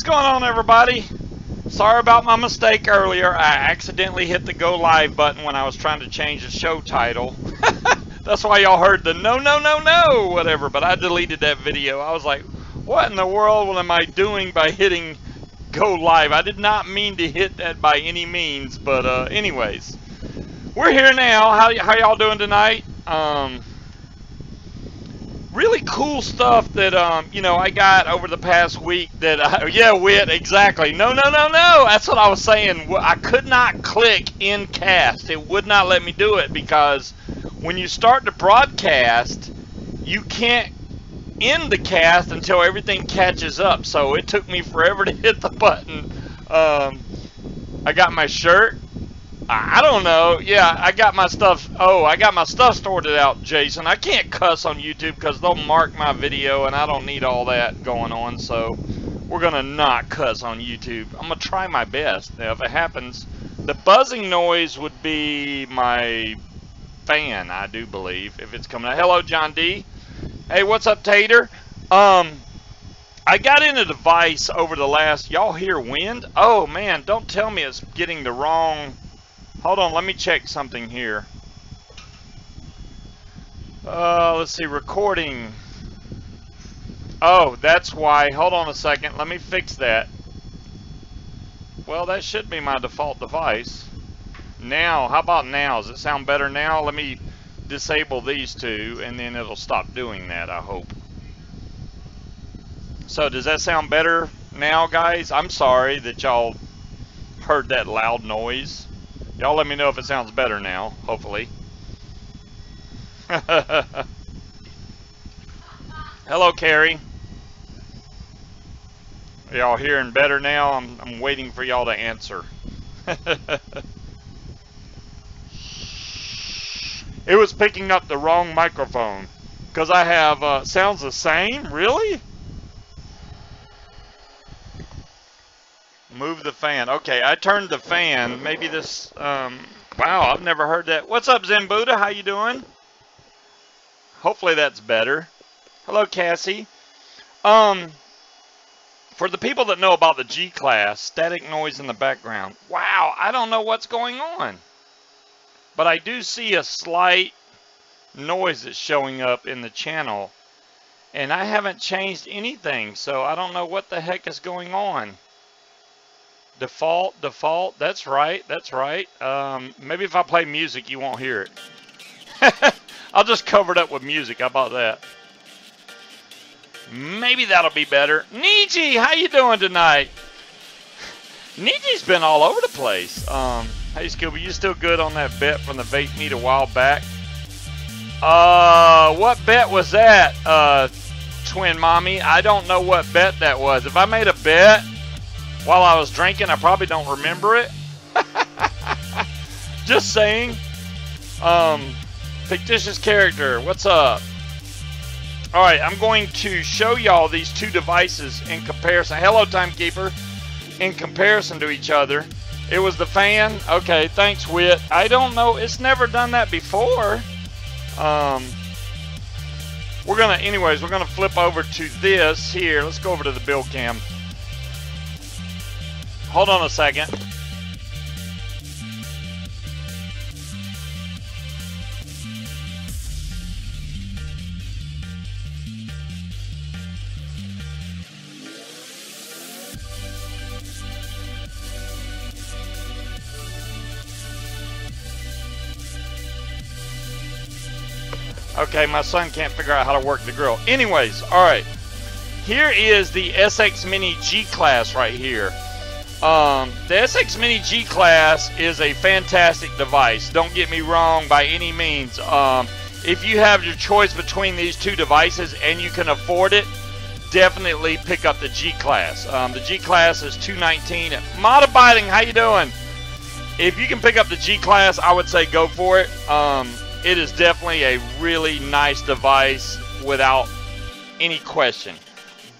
What's going on, everybody? Sorry about my mistake earlier. I accidentally hit the go live button when I was trying to change the show title. That's why y'all heard the no, no, no, no, whatever, but I deleted that video. I was like, what in the world am I doing by hitting go live? I did not mean to hit that by any means, but anyways. We're here now. How y'all doing tonight? Really cool stuff that, you know, I got over the past week that, yeah, Wit, exactly. No, no, no, no. That's what I was saying. I could not click in cast. It would not let me do it because when you start to broadcast, you can't end the cast until everything catches up. So it took me forever to hit the button. I got my shirt. I don't know. Yeah, I got my stuff. Oh, I got my stuff sorted out, Jason. I can't cuss on YouTube because they'll mark my video, and I don't need all that going on. So we're going to not cuss on YouTube. I'm going to try my best. Now, if it happens, the buzzing noise would be my fan, I do believe, if it's coming out. Hello, John D. Hey, what's up, Tater? I got in a device over the last... Y'all hear wind? Oh, man, don't tell me it's getting the wrong... Hold on, let me check something here. Let's see, recording. Oh, that's why. Hold on a second, let me fix that. Well, that should be my default device. Now, how about now? Does it sound better now? Let me disable these two, and then it'll stop doing that, I hope. So, does that sound better now, guys? I'm sorry that y'all heard that loud noise. Y'all let me know if it sounds better now, hopefully. Hello, Carrie. Are y'all hearing better now? I'm waiting for y'all to answer. It was picking up the wrong microphone. Because I have, sounds the same? Really? Move the fan. Okay, I turned the fan. Maybe this, wow, I've never heard that. What's up, Zen Buddha? How you doing? Hopefully that's better. Hello, Cassie. For the people that know about the G-Class, static noise in the background. Wow, I don't know what's going on. But I do see a slight noise that's showing up in the channel. And I haven't changed anything, so I don't know what the heck is going on. Default, that's right, that's right. Maybe if I play music, you won't hear it. I'll just cover it up with music, how about that? Maybe that'll be better. Niji, how you doing tonight? Niji's been all over the place. Hey, Scuba, you still good on that bet from the vape meet a while back? What bet was that, Twin Mommy? I don't know what bet that was. If I made a bet while I was drinking, I probably don't remember it. Just saying. Fictitious character, what's up? Alright, I'm going to show y'all these two devices in comparison. Hello, Timekeeper. In comparison to each other. It was the fan. Okay, thanks, Wit. I don't know. It's never done that before. We're gonna flip over to this here. Let's go over to the build cam. Hold on a second. Okay, my son can't figure out how to work the grill. Anyways, alright. Here is the SX Mini G-Class right here. The SX Mini G-Class is a fantastic device. Don't get me wrong by any means. If you have your choice between these two devices and you can afford it, definitely pick up the G-Class. The G-Class is $219. Modabiding, how you doing? If you can pick up the G-Class, I would say go for it. It is definitely a really nice device without any question.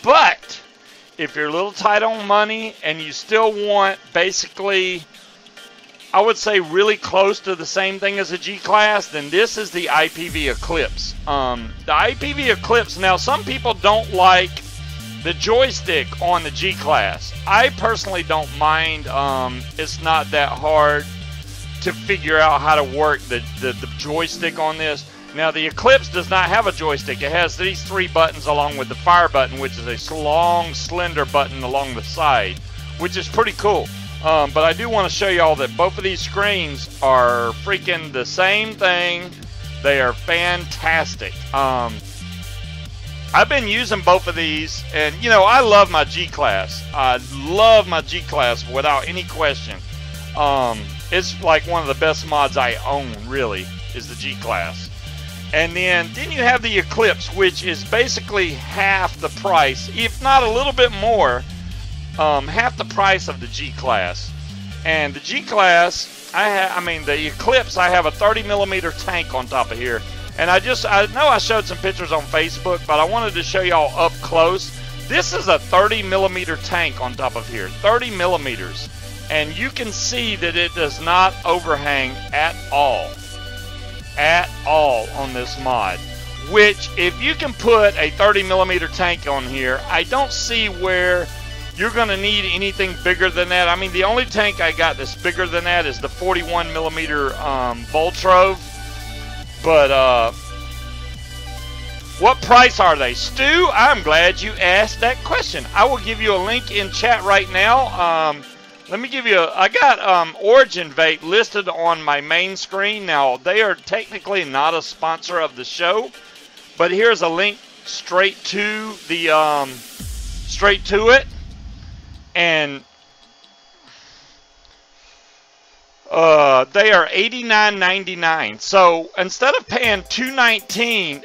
But if you're a little tight on money and you still want basically, I would say really close to the same thing as a G-Class, then this is the IPV Eclipse. The IPV Eclipse, now some people don't like The joystick on the G-Class, I personally don't mind. It's not that hard to figure out how to work the joystick on this. Now the Eclipse does not have a joystick. It has these 3 buttons along with the fire button, which is a long, slender button along the side, which is pretty cool. But I do want to show y'all that both of these screens are freaking the same thing. They are fantastic. I've been using both of these, and you know, I love my G-Class. I love my G-Class without any question. It's like one of the best mods I own, really, is the G-Class. And then you have the Eclipse, which is basically half the price, if not a little bit more, half the price of the G-Class. And the G-Class, the Eclipse, I have a 30mm tank on top of here. And I know I showed some pictures on Facebook, but I wanted to show y'all up close. This is a 30mm tank on top of here, 30mm. And you can see that it does not overhang at all on this mod. Which, if you can put a 30mm tank on here, I don't see where you're going to need anything bigger than that. I mean, the only tank I got that's bigger than that is the 41mm Voltrove. But, what price are they? Stu, I'm glad you asked that question. I will give you a link in chat right now. Let me give you I got Originvape listed on my main screen. Now, they are technically not a sponsor of the show, but here's a link straight to the, straight to it. And they are $89.99. So instead of paying $219,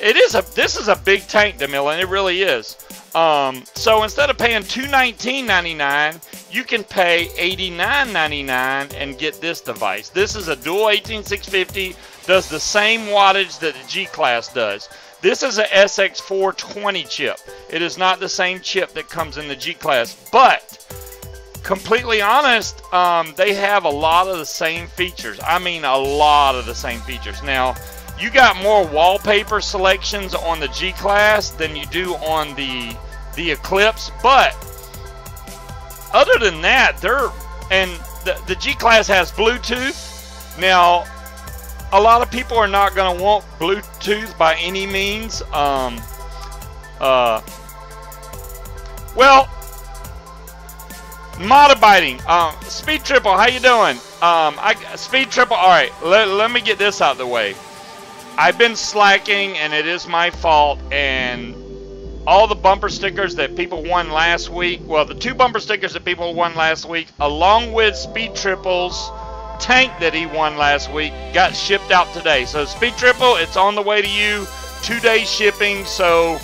this is a big tank, DeMillan, it really is. So instead of paying $219.99, you can pay $89.99 and get this device. This is a dual 18650, does the same wattage that the G-Class does. This is a SX420 chip. It is not the same chip that comes in the G-Class, but completely honest, they have a lot of the same features. I mean, a lot of the same features. Now, you got more wallpaper selections on the G-Class than you do on the Eclipse, but other than that, the G-Class has Bluetooth. Now, a lot of people are not going to want Bluetooth by any means. Well, Modabiting, Speed Triple, how you doing? Speed Triple, alright, let me get this out of the way. I've been slacking, and it is my fault, and all the bumper stickers that people won last week, well, the 2 bumper stickers that people won last week, along with Speed Triple's tank that he won last week, got shipped out today. So Speed Triple, it's on the way to you, 2-day shipping, so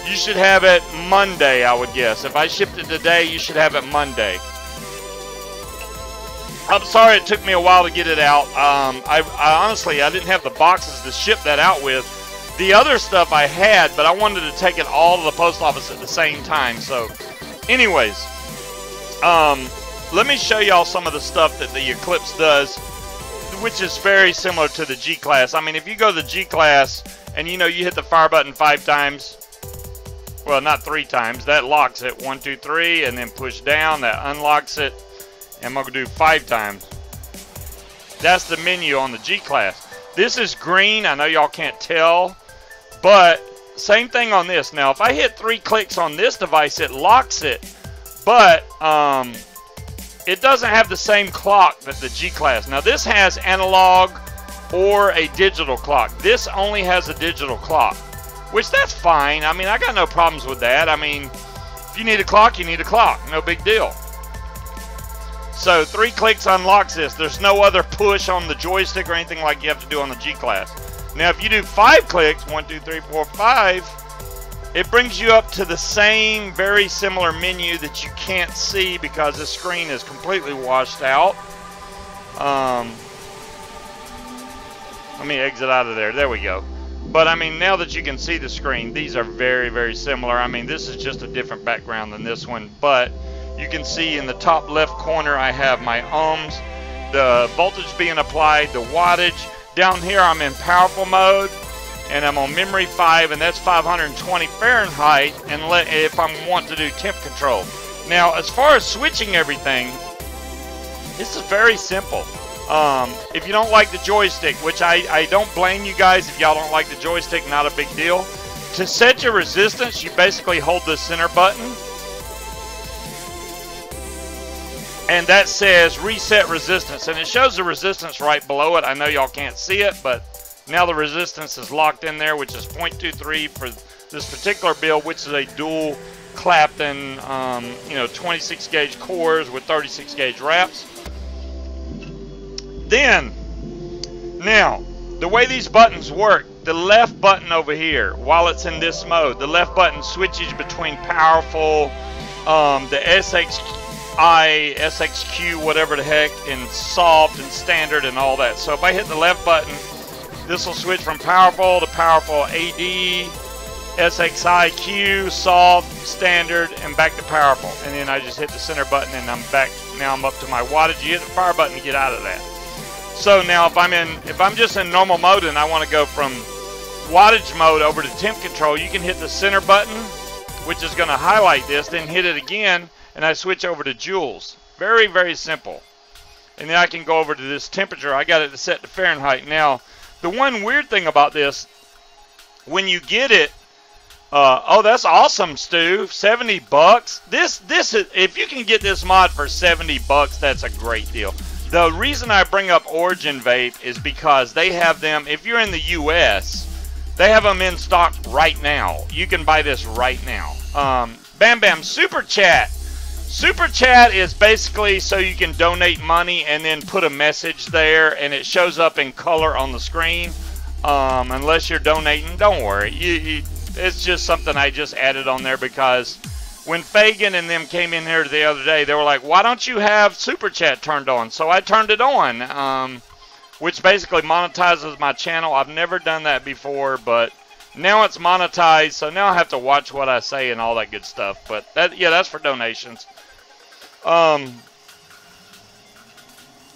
you should have it Monday, I would guess. If I shipped it today, you should have it Monday. I'm sorry it took me a while to get it out. I honestly, I didn't have the boxes to ship that out with. The other stuff I had, but I wanted to take it all to the post office at the same time. So, anyways, let me show y'all some of the stuff that the Eclipse does, which is very similar to the G-Class. I mean, if you go to the G-Class and you hit the fire button 5 times, well, not 3 times, that locks it, 1, 2, 3, and then push down, that unlocks it, and I'm going to do 5 times. That's the menu on the G-Class. This is green, I know y'all can't tell, but same thing on this. Now, if I hit 3 clicks on this device, it locks it, but it doesn't have the same clock that the G-Class. Now, this has analog or a digital clock. This only has a digital clock, which that's fine. I mean, I got no problems with that. I mean, if you need a clock, you need a clock. No big deal. So 3 clicks unlocks this. There's no other push on the joystick or anything like you have to do on the G-Class. Now, if you do 5 clicks, 1, 2, 3, 4, 5, it brings you up to the same very similar menu that you can't see because the screen is completely washed out. Let me exit out of there. There we go. But I mean, now that you can see the screen, these are very, very similar. I mean, this is just a different background than this one, but you can see in the top left corner I have my ohms, the voltage being applied, the wattage. Down here I'm in powerful mode, and I'm on memory 5, and that's 520 Fahrenheit, and if I want to do temp control. Now, as far as switching everything, this is very simple. If you don't like the joystick, which I don't blame you guys if y'all don't like the joystick, not a big deal. To set your resistance, you basically hold the center button, and that says reset resistance, and it shows the resistance right below it. I know y'all can't see it, but now the resistance is locked in there, which is 0.23 for this particular build, which is a dual Clapton, 26 gauge cores with 36 gauge wraps. Then, now, the way these buttons work, the left button over here, while it's in this mode, the left button switches between powerful, the SXI, SXQ, whatever the heck, and soft and standard and all that. So if I hit the left button, this will switch from powerful to powerful AD, SXIQ, soft, standard, and back to powerful. And then I just hit the center button and I'm back. Now I'm up to my wattage. You hit the fire button to get out of that. So now if I'm just in normal mode and I want to go from wattage mode over to temp control, you can hit the center button, which is going to highlight this, then hit it again, and I switch over to joules. Very, very simple. And then I can go over to this temperature. I got it to set to Fahrenheit. Now, the one weird thing about this, when you get it, oh, that's awesome, Stu. 70 bucks. This is, if you can get this mod for 70 bucks, that's a great deal. The reason I bring up Originvape is because they have them, if you're in the US, they have them in stock right now. You can buy this right now. Bam Bam Super Chat. Super Chat is basically so you can donate money and then put a message there, and it shows up in color on the screen. Unless you're donating, don't worry. It's just something I just added on there because when Fagan and them came in here the other day, they were like, why don't you have Super Chat turned on? So I turned it on, which basically monetizes my channel. I've never done that before, but now it's monetized, so now I have to watch what I say and all that good stuff. But that, yeah, that's for donations.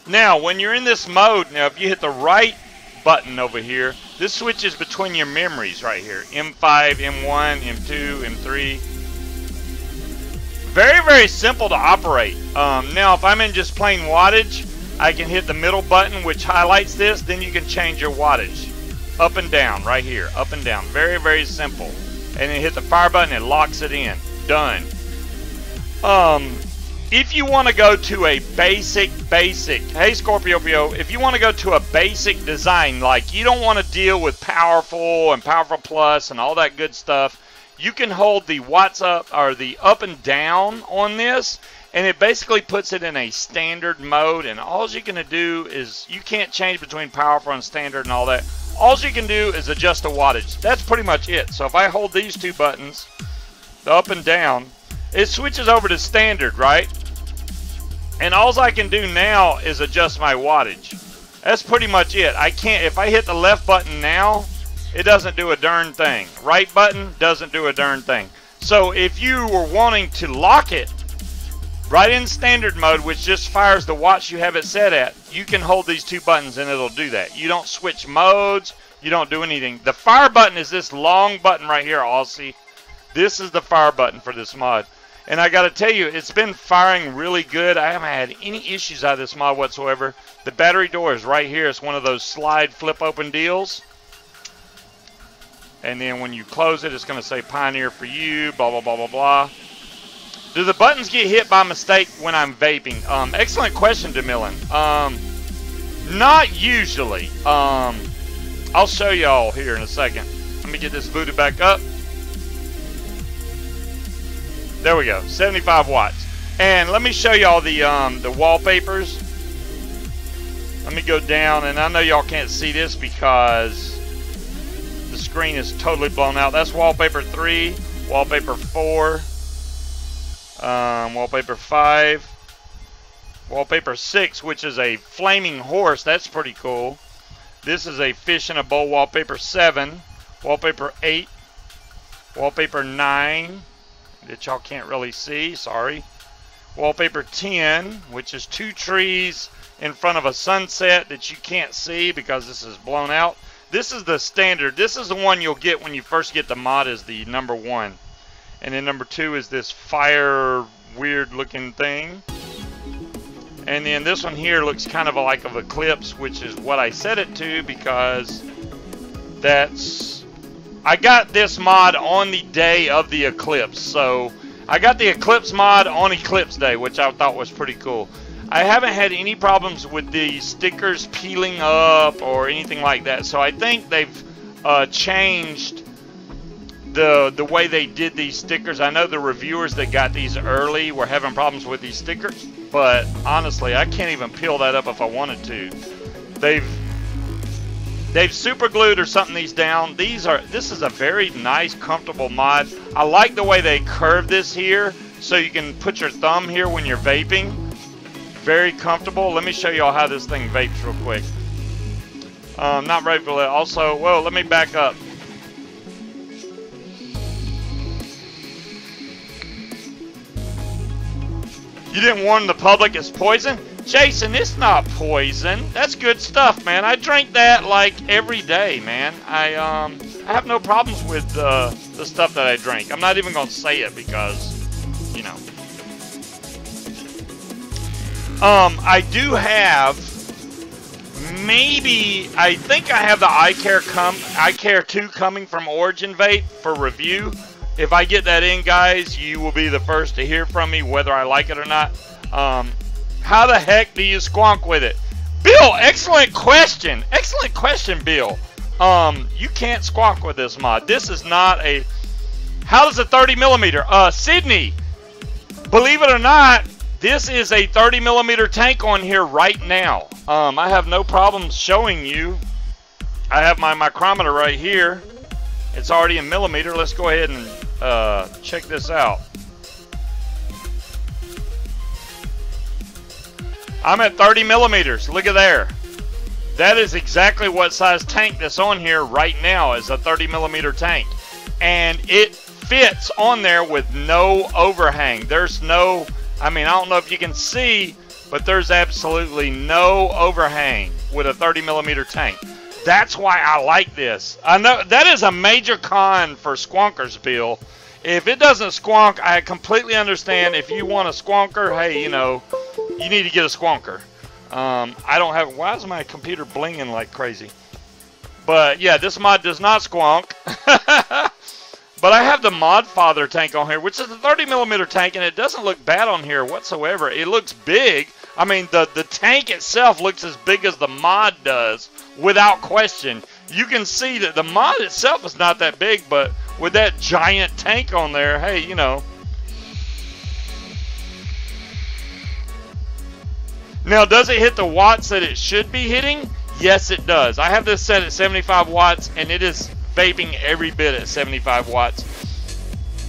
Now, when you're in this mode, now if you hit the right button over here, this switches between your memories right here. M5, M1, M2, M3. Very, very simple to operate. Now, if I'm in just plain wattage, I can hit the middle button, which highlights this. Then you can change your wattage. Up and down, right here. Up and down. Very, very simple. And then hit the fire button, it locks it in. Done. If you want to go to a basic, hey Scorpio, if you want to go to a basic design, like you don't want to deal with powerful and powerful plus and all that good stuff, you can hold the watts up or the up and down on this, and it basically puts it in a standard mode, and all you're going to do is, you can't change between powerful and standard and all that. All you can do is adjust the wattage. That's pretty much it. So if I hold these two buttons, the up and down, it switches over to standard, right? And all I can do now is adjust my wattage. That's pretty much it. I can't, if I hit the left button now, it doesn't do a darn thing. Right button doesn't do a darn thing. So if you were wanting to lock it right in standard mode, which just fires the watts you have it set at, you can hold these two buttons and it'll do that. You don't switch modes. You don't do anything. The fire button is this long button right here, Aussie. This is the fire button for this mod. And I got to tell you, it's been firing really good. I haven't had any issues out of this mod whatsoever. The battery door is right here. It's one of those slide flip open deals. And then when you close it, it's going to say Pioneer for you, blah, blah, blah, blah, blah. Do the buttons get hit by mistake when I'm vaping? Excellent question, DeMillan. Not usually. I'll show y'all here in a second. Let me get this booted back up. There we go, 75 watts. And let me show y'all the wallpapers. Let me go down, and I know y'all can't see this because the screen is totally blown out. That's wallpaper 3, wallpaper 4, wallpaper 5, wallpaper 6, which is a flaming horse. That's pretty cool. This is a fish in a bowl. Wallpaper 7, wallpaper 8, wallpaper 9, that y'all can't really see, sorry. Wallpaper 10, which is 2 trees in front of a sunset that you can't see because this is blown out. This is the standard. This is the one you'll get when you first get the mod, is the number 1. And then number 2 is this fire weird looking thing. And then this one here looks kind of like an Eclipse, which is what I set it to because I got this mod on the day of the Eclipse. So I got the Eclipse mod on Eclipse Day, which I thought was pretty cool. I haven't had any problems with the stickers peeling up or anything like that. So I think they've changed the way they did these stickers. I know the reviewers that got these early were having problems with these stickers, but honestly, I can't even peel that up if I wanted to. They've super glued or something these down. This is a very nice, comfortable mod. I like the way they curve this here, so you can put your thumb here when you're vaping. Very comfortable. Let me show y'all how this thing vapes real quick. Not regular. Also, whoa, let me back up. You didn't warn the public it's poison? Jason, it's not poison. That's good stuff, man. I drink that like every day, man. I have no problems with the stuff that I drink. I'm not even gonna say it because, you know. I do have I think I have the iCare 2 coming from Originvape for review. If I get that in, guys, you will be the first to hear from me, whether I like it or not. How the heck do you squonk with it? Bill, excellent question. Excellent question, Bill. You can't squonk with this mod. This is not a... How does a 30 millimeter? Sydney, believe it or not, this is a 30 millimeter tank on here right now. I have no problems showing you. I have my micrometer right here. It's already in millimeter. Let's go ahead and check this out. I'm at 30 millimeters. Look at there. That is exactly what size tank that's on here right now, is a 30 millimeter tank. And it fits on there with no overhang. There's no, I mean, I don't know if you can see, but there's absolutely no overhang with a 30 millimeter tank. That's why I like this. I know that is a major con for squonkers, Bill. If it doesn't squonk, I completely understand. If you want a squonker, hey, you know, you need to get a squonker. I don't have... Why is my computer blinging like crazy? But, yeah, this mod does not squonk. But I have the Modfather tank on here, which is a 30 millimeter tank, and it doesn't look bad on here whatsoever. It looks big. I mean, the tank itself looks as big as the mod does, without question. You can see that the mod itself is not that big, but with that giant tank on there, hey, you know. Now, does it hit the watts that it should be hitting? Yes, it does. I have this set at 75 watts, and it is vaping every bit at 75 watts.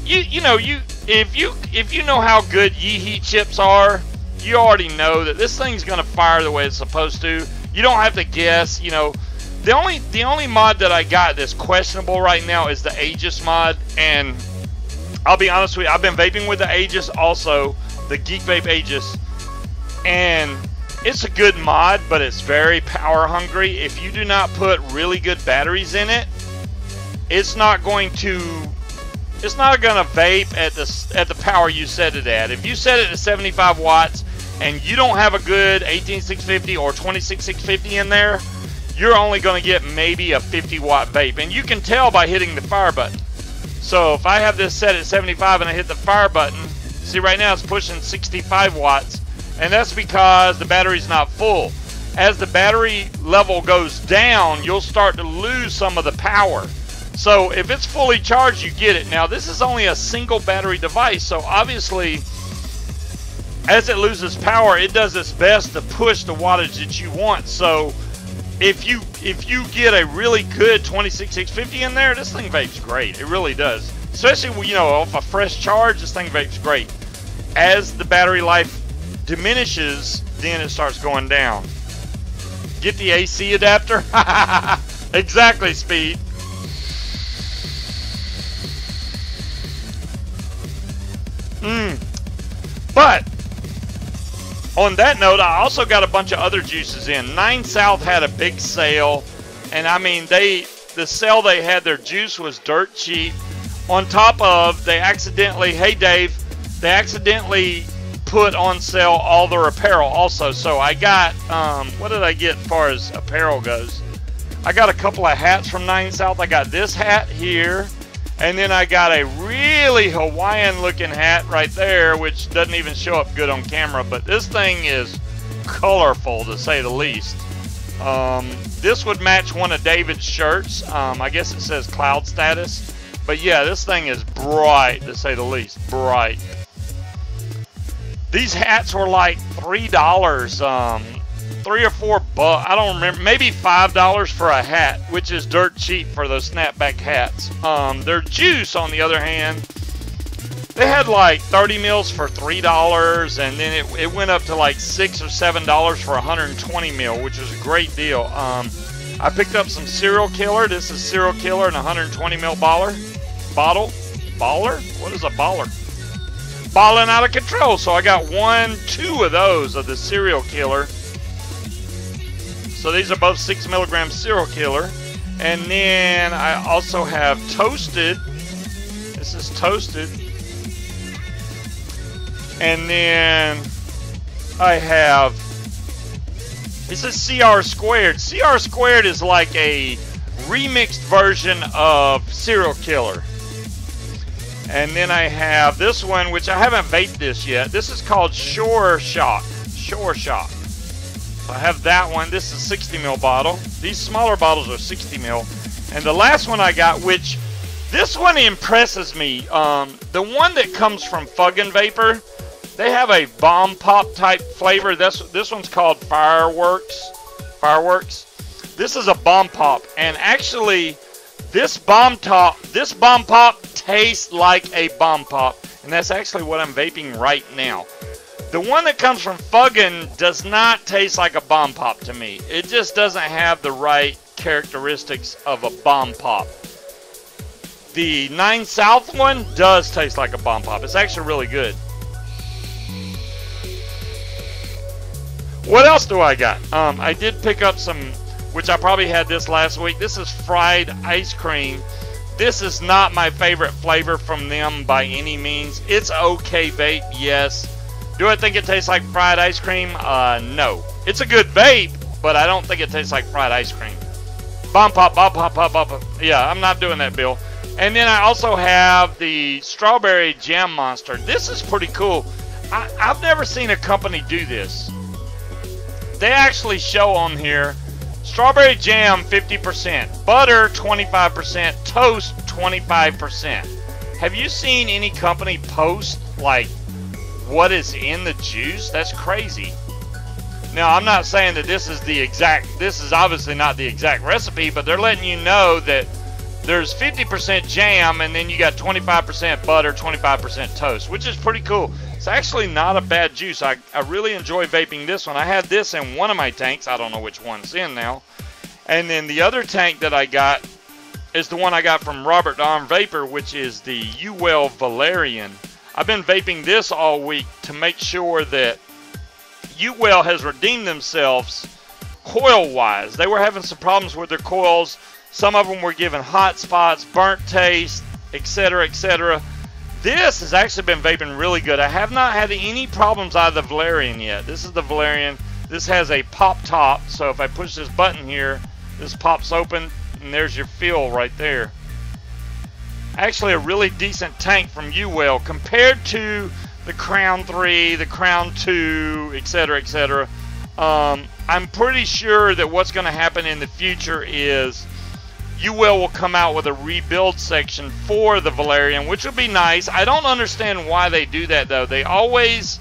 If you know how good Yeehee chips are, you already know that this thing's gonna fire the way it's supposed to. You don't have to guess. You know, the only mod that I got that's questionable right now is the Aegis mod, and I'll be honest with you, I've been vaping with the Aegis also, the Geek Vape Aegis. And it's a good mod, but it's very power hungry. If you do not put really good batteries in it, it's not going to vape at the power you set it at. If you set it to 75 watts and you don't have a good 18650 or 26650 in there, you're only going to get maybe a 50 watt vape, and you can tell by hitting the fire button. So if I have this set at 75 and I hit the fire button, see right now it's pushing 65 watts. And that's because the battery's not full. As the battery level goes down, you'll start to lose some of the power. So if it's fully charged, you get it. Now, this is only a single battery device, so obviously, as it loses power, it does its best to push the wattage that you want. So if you get a really good 26650 in there, this thing vapes great. It really does. Especially, you know, off a fresh charge, this thing vapes great. As the battery life diminishes, then it starts going down. Get the AC adapter? Exactly, Speed. But on that note, I also got a bunch of other juices in. 9 South had a big sale. And I mean, the sale they had, their juice was dirt cheap. On top of, they accidentally, hey Dave, they accidentally put on sale all their apparel also. So I got, what did I get as far as apparel goes? I got a couple of hats from 9 South. I got this hat here, and then I got a really Hawaiian looking hat right there, which doesn't even show up good on camera, but this thing is colorful to say the least. This would match one of David's shirts. I guess it says cloud status, but yeah, this thing is bright to say the least, bright. These hats were like $3, $3 or $4, I don't remember, maybe $5 for a hat, which is dirt cheap for those snapback hats. Their juice, on the other hand, they had like 30 mils for $3, and then it went up to like $6 or $7 for 120 mil, which was a great deal. I picked up some Serial Killer. This is Serial Killer in a 120 mil bottle. Baller? What is a baller? Balling out of control. So I got 2 of those of the Serial Killer. So these are both 6 milligram Serial Killer. And then I also have Toasted. This is Toasted. And then I have, this is CR Squared. CR Squared is like a remixed version of Serial Killer. And then I have this one, which I haven't vaped this yet. This is called Shore Shock. Shore Shock. So I have that one. This is a 60 ml bottle. These smaller bottles are 60 ml. And the last one I got, which this one impresses me. The one that comes from Fuggin Vapor, they have a bomb pop type flavor. This one's called Fireworks. This is a bomb pop, and actually, this bomb pop tastes like a bomb pop, and that's actually what I'm vaping right now. The one that comes from Fuggin does not taste like a bomb pop to me. It just doesn't have the right characteristics of a bomb pop. The 9 South one does taste like a bomb pop. It's actually really good. What else do I got? I did pick up some, which I probably had this last week. This is fried ice cream. This is not my favorite flavor from them by any means. It's okay vape, yes. Do I think it tastes like fried ice cream? No. It's a good vape, but I don't think it tastes like fried ice cream. Bomb pop, bomb pop, pop, pop, pop. Yeah, I'm not doing that, Bill. And then I also have the Strawberry Jam Monster. This is pretty cool. I've never seen a company do this. They actually show on here strawberry jam 50%, butter 25%, toast 25%. Have you seen any company post like what is in the juice? That's crazy. Now, I'm not saying that this is obviously not the exact recipe, but they're letting you know that there's 50% jam, and then you got 25% butter, 25% toast, which is pretty cool. It's actually not a bad juice. I really enjoy vaping this one. I had this in one of my tanks. I don't know which one's in now. And then the other tank that I got is the one I got from Robert Don Vapor, which is the UL Valerian. I've been vaping this all week to make sure that UL has redeemed themselves coil-wise. They were having some problems with their coils. Some of them were giving hot spots, burnt taste, etc., etc. This has actually been vaping really good. I have not had any problems out of the Valerian yet. This is the Valerian. This has a pop top, so if I push this button here, this pops open, and there's your feel right there. Actually, a really decent tank from UL compared to the Crown 3, the Crown 2, etc., etc. I'm pretty sure that what's going to happen in the future is UL will come out with a rebuild section for the Valerian, which will be nice. I don't understand why they do that, though. They always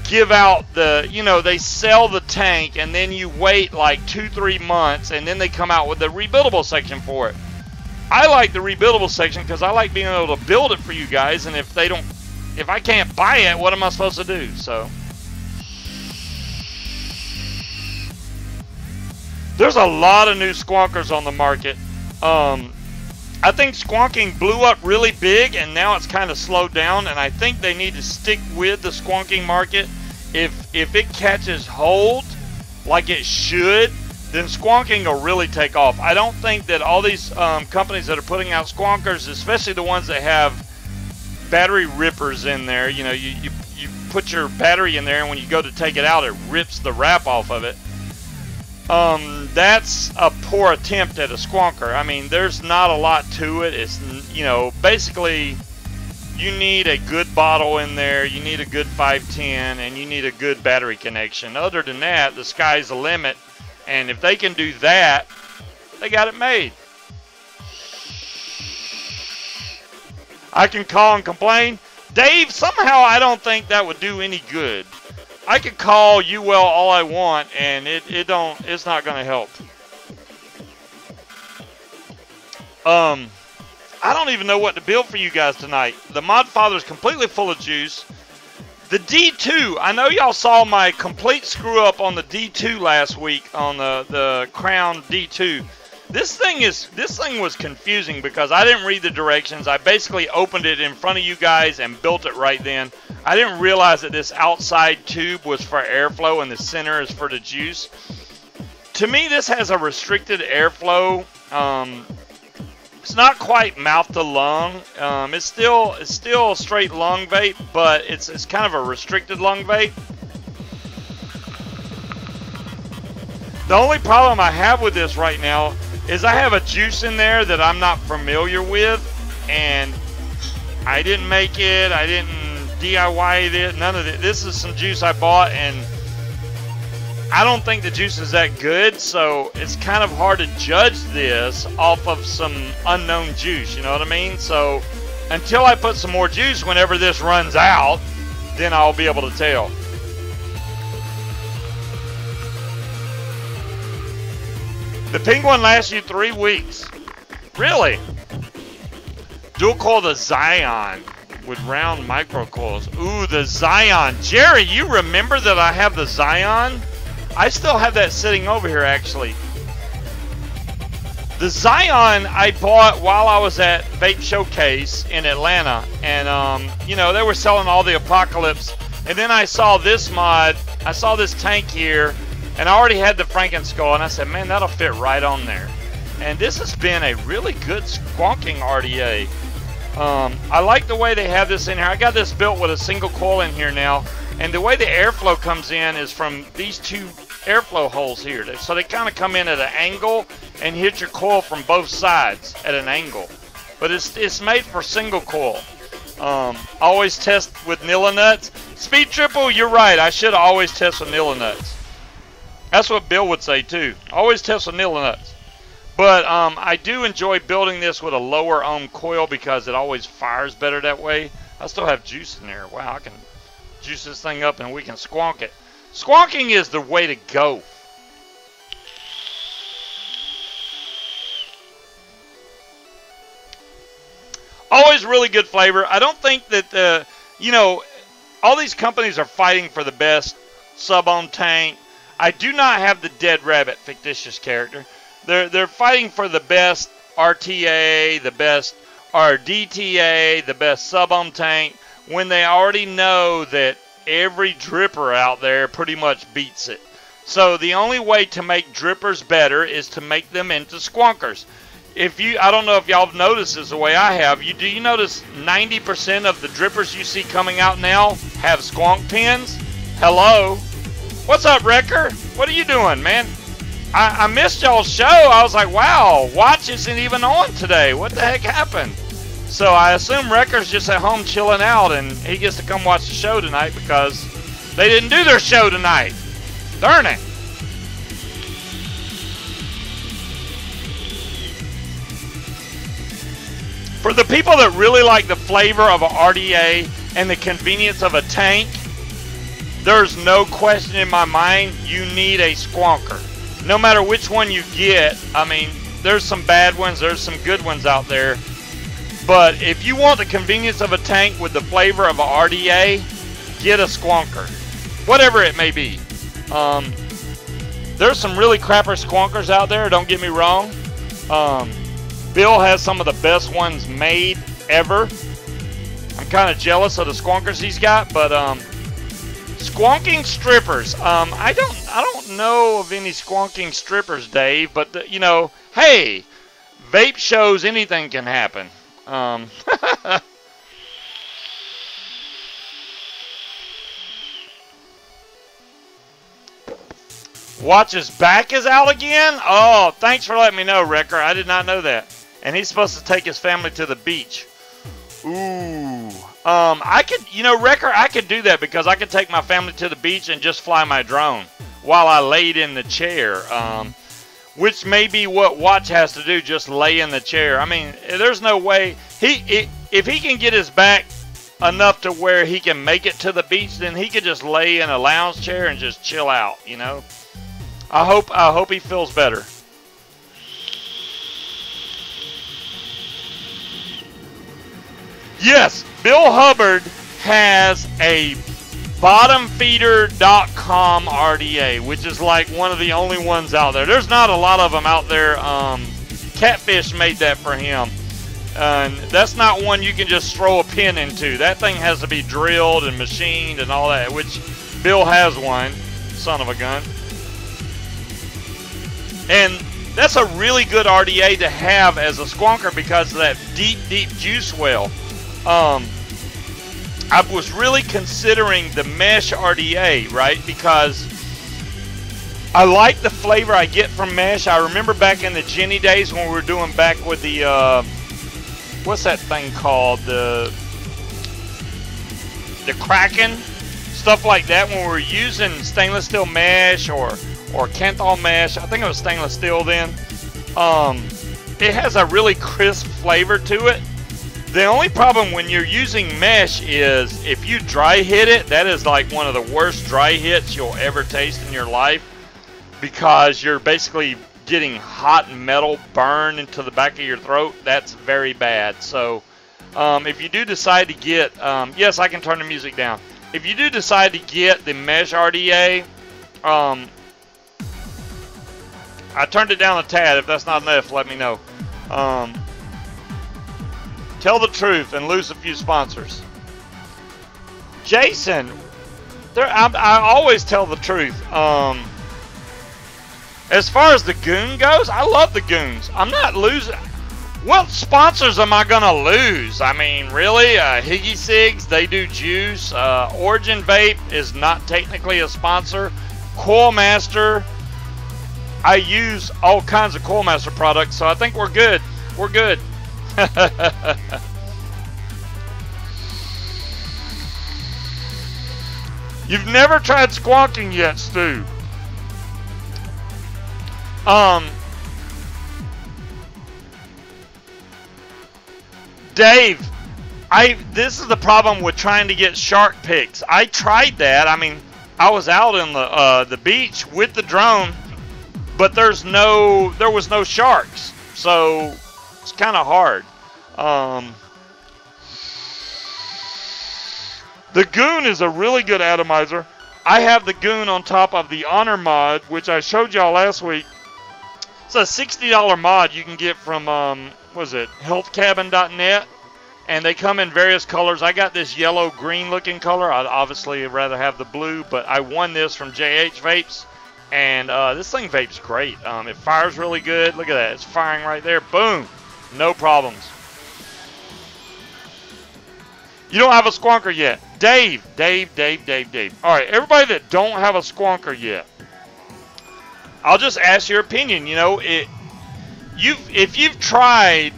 give out they sell the tank, and then you wait like 2-3 months, and then they come out with the rebuildable section for it. I like the rebuildable section because I like being able to build it for you guys, and if I can't buy it, what am I supposed to do? So there's a lot of new squonkers on the market. I think squonking blew up really big, and now it's kind of slowed down, and I think they need to stick with the squonking market. If it catches hold like it should, then squonking will really take off. I don't think that all these companies that are putting out squonkers, especially the ones that have battery rippers in there, you know, you put your battery in there, and when you go to take it out, it rips the wrap off of it. That's a poor attempt at a squonker. I mean, there's not a lot to it. It's, you know, basically you need a good bottle in there, you need a good 510, and you need a good battery connection. Other than that, the sky's the limit, and if they can do that, they got it made. I can call and complain. Dave, somehow I don't think that would do any good. I could call you well all I want, and it's not gonna help. I don't even know what to build for you guys tonight. The Mod Father's completely full of juice. The D2, I know y'all saw my complete screw up on the D2 last week on the Crown D2. This thing was confusing because I didn't read the directions. I basically opened it in front of you guys and built it right then. I didn't realize that this outside tube was for airflow and the center is for the juice. To me, this has a restricted airflow. It's not quite mouth to lung. It's still a straight lung vape, but it's kind of a restricted lung vape. The only problem I have with this right now is I have a juice in there that I'm not familiar with, and I didn't make it, I didn't DIY it, none of it. This is some juice I bought, and I don't think the juice is that good, so it's kind of hard to judge this off of some unknown juice, you know what I mean? So until I put some more juice, whenever this runs out, then I'll be able to tell. The pink one lasts you 3 weeks. Really? Dual coil the Zion with round micro coils. Ooh, the Zion. Jerry, you remember that I have the Zion? I still have that sitting over here, actually. The Zion I bought while I was at Vape Showcase in Atlanta. And, you know, they were selling all the Apocalypse. And then I saw this mod. I saw this tank here. And I already had the Frankenskull, and I said, man, that'll fit right on there. And this has been a really good squonking RDA. I like the way they have this in here. I got this built with a single coil in here now. And the way the airflow comes in is from these two airflow holes here. So they kind of come in at an angle and hit your coil from both sides at an angle. But it's made for single coil. Always test with Nilla nuts. Speed Triple, you're right. I should always test with Nilla nuts. That's what Bill would say too. Always test with Nilla nuts. But I do enjoy building this with a lower ohm coil because it always fires better that way. I still have juice in there. Wow, I can juice this thing up and we can squonk it. Squonking is the way to go. Always really good flavor. I don't think that, you know, all these companies are fighting for the best sub-ohm tank. I do not have the Dead Rabbit fictitious character. They're fighting for the best RTA, the best RDTA, the best sub-ohm tank, when they already know that every dripper out there pretty much beats it. So the only way to make drippers better is to make them into squonkers. I don't know if y'all have noticed this the way I have. Do you notice 90% of the drippers you see coming out now have squonk pins? Hello? What's up, Wrecker? What are you doing, man? I missed y'all's show. I was like, wow, Watch isn't even on today. What the heck happened? So I assume Wrecker's just at home chilling out, and he gets to come watch the show tonight because they didn't do their show tonight. Darn it. For the people that really like the flavor of an RDA and the convenience of a tank, there's no question in my mind you need a squonker. No matter which one you get, I mean, there's some bad ones, there's some good ones out there. But if you want the convenience of a tank with the flavor of an RDA, get a squonker. Whatever it may be. There's some really crapper squonkers out there, don't get me wrong. Bill has some of the best ones made ever. I'm kind of jealous of the squonkers he's got, but Squonking strippers. I don't know of any squonking strippers, Dave. But you know, hey, vape shows, anything can happen. Watch's back is out again? Oh, thanks for letting me know, Wrecker. I did not know that. And he's supposed to take his family to the beach. Ooh. I could, you know, Wrecker, I could do that because I could take my family to the beach and just fly my drone while I laid in the chair. Which may be what Watch has to do, just lay in the chair. I mean, there's no way. If he can get his back enough to where he can make it to the beach, then he could just lay in a lounge chair and just chill out, you know. I hope he feels better. Yes, Bill Hubbard has a bottomfeeder.com RDA, which is like one of the only ones out there. There's not a lot of them out there. Catfish made that for him. And that's not one you can just throw a pin into. That thing has to be drilled and machined and all that, which Bill has one, son of a gun. And that's a really good RDA to have as a squonker because of that deep, deep juice well. I was really considering the mesh RDA, right? Because I like the flavor I get from mesh. I remember back in the Jenny days when we were doing back with the, what's that thing called? The Kraken? Stuff like that when we were using stainless steel mesh or Kenthal mesh. I think it was stainless steel then. It has a really crisp flavor to it. The only problem when you're using mesh is if you dry hit it, that is like one of the worst dry hits you'll ever taste in your life because you're basically getting hot metal burned into the back of your throat. That's very bad. So if you do decide to get, yes, I can turn the music down. If you do decide to get the mesh RDA, I turned it down a tad. If that's not enough, let me know. Tell the truth and lose a few sponsors. Jason, I always tell the truth. As far as the goon goes, I love the goons. I'm not losing. What sponsors am I going to lose? I mean, really? Higgy Sigs, they do juice. Originvape is not technically a sponsor. Coilmaster, I use all kinds of Coilmaster products, so I think we're good. We're good. You've never tried squonking yet, Stu. Dave, this is the problem with trying to get shark pics. I tried that. I mean, I was out in the beach with the drone, but there was no sharks, so it's kind of hard. The Goon is a really good atomizer. I have the Goon on top of the Honor mod, which I showed y'all last week. It's a $60 mod you can get from, what is it, healthcabin.net. And they come in various colors. I got this yellow-green looking color. I'd obviously rather have the blue, but I won this from JH Vapes. And this thing vapes great. It fires really good. Look at that. It's firing right there. Boom. No problems. You don't have a squonker yet. Dave. All right, everybody that don't have a squonker yet, I'll just ask your opinion. You know, if you've tried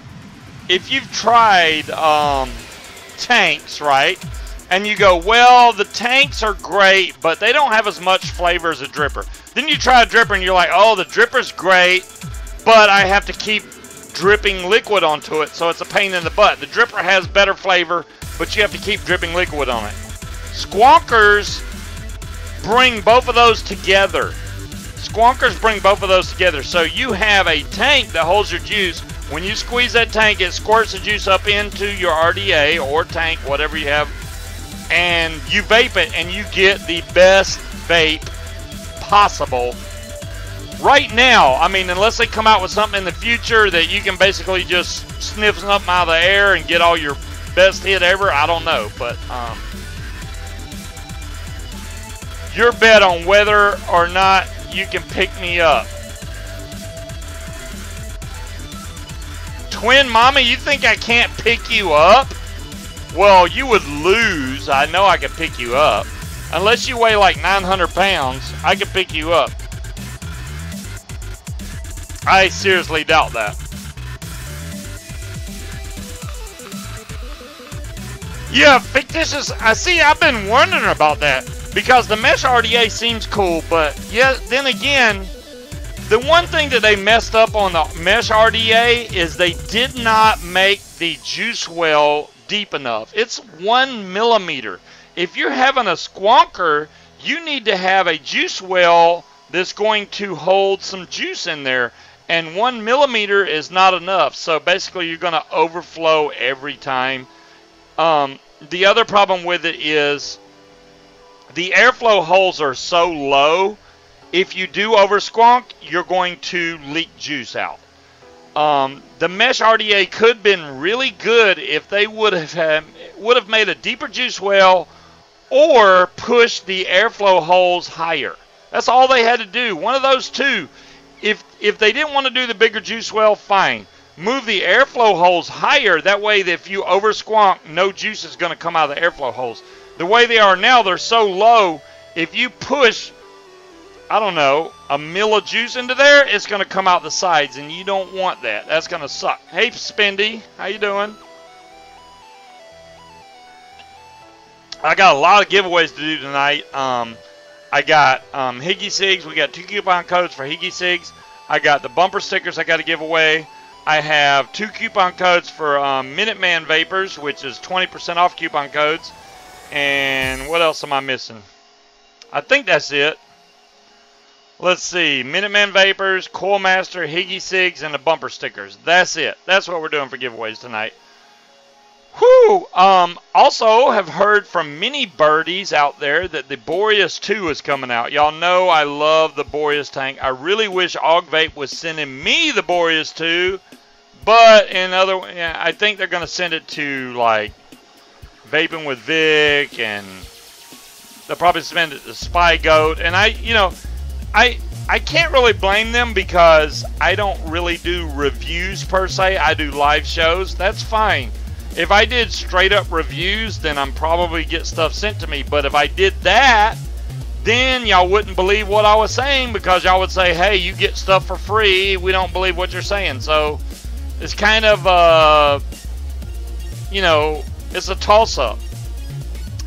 tanks, right? And you go, well, the tanks are great, but they don't have as much flavor as a dripper. Then you try a dripper and you're like, oh, the dripper's great, but I have to keep dripping liquid onto it, so it's a pain in the butt. The dripper has better flavor, but you have to keep dripping liquid on it. Squonkers bring both of those together. Squonkers bring both of those together. So you have a tank that holds your juice. When you squeeze that tank, it squirts the juice up into your RDA or tank, whatever you have, and you vape it, and you get the best vape possible. Right now, I mean, unless they come out with something in the future that you can basically just sniff something out of the air and get all your best hit ever, I don't know. But your bet on whether or not you can pick me up. Twin Mommy, you think I can't pick you up? Well, you would lose. I know I can pick you up. Unless you weigh like 900 pounds, I can pick you up. I seriously doubt that. Yeah, fictitious. I see. I've been wondering about that because the mesh RDA seems cool, but yeah, then again, the one thing that they messed up on the mesh RDA is they did not make the juice well deep enough. It's 1 millimeter. If you're having a squonker, you need to have a juice well that's going to hold some juice in there, and 1 millimeter is not enough. So basically, you're going to overflow every time. The other problem with it is the airflow holes are so low. If you do over squonk, you're going to leak juice out. The mesh RDA could have been really good if they would have made a deeper juice well or pushed the airflow holes higher. That's all they had to do. One of those two. If they didn't want to do the bigger juice well, fine. Move the airflow holes higher. That way, if you over squonk, no juice is going to come out of the airflow holes. The way they are now, they're so low. If you push, I don't know, a mill of juice into there, it's going to come out the sides, and you don't want that. That's going to suck. Hey, Spendy, how you doing? I got a lot of giveaways to do tonight. I got Higgy Cigs. We got 2 coupon codes for Higgy Cigs. I got the bumper stickers I got to give away. I have 2 coupon codes for Minuteman Vapors, which is 20% off coupon codes. And what else am I missing? I think that's it. Let's see. Minuteman Vapors, Coil Master, Higgy Cigs, and the bumper stickers. That's it. That's what we're doing for giveaways tonight. Whew! Also have heard from many birdies out there that the Boreas 2 is coming out. Y'all know I love the Boreas tank. I really wish Vape was sending me the Boreas 2, but I think they're going to send it to like Vaping with Vic, and they'll probably send it to Spy Goat. And I can't really blame them because I don't really do reviews per se. I do live shows. That's fine. If I did straight up reviews, then I'm probably get stuff sent to me. But if I did that, then y'all wouldn't believe what I was saying because y'all would say, hey, you get stuff for free. We don't believe what you're saying. So it's kind of, it's a toss-up.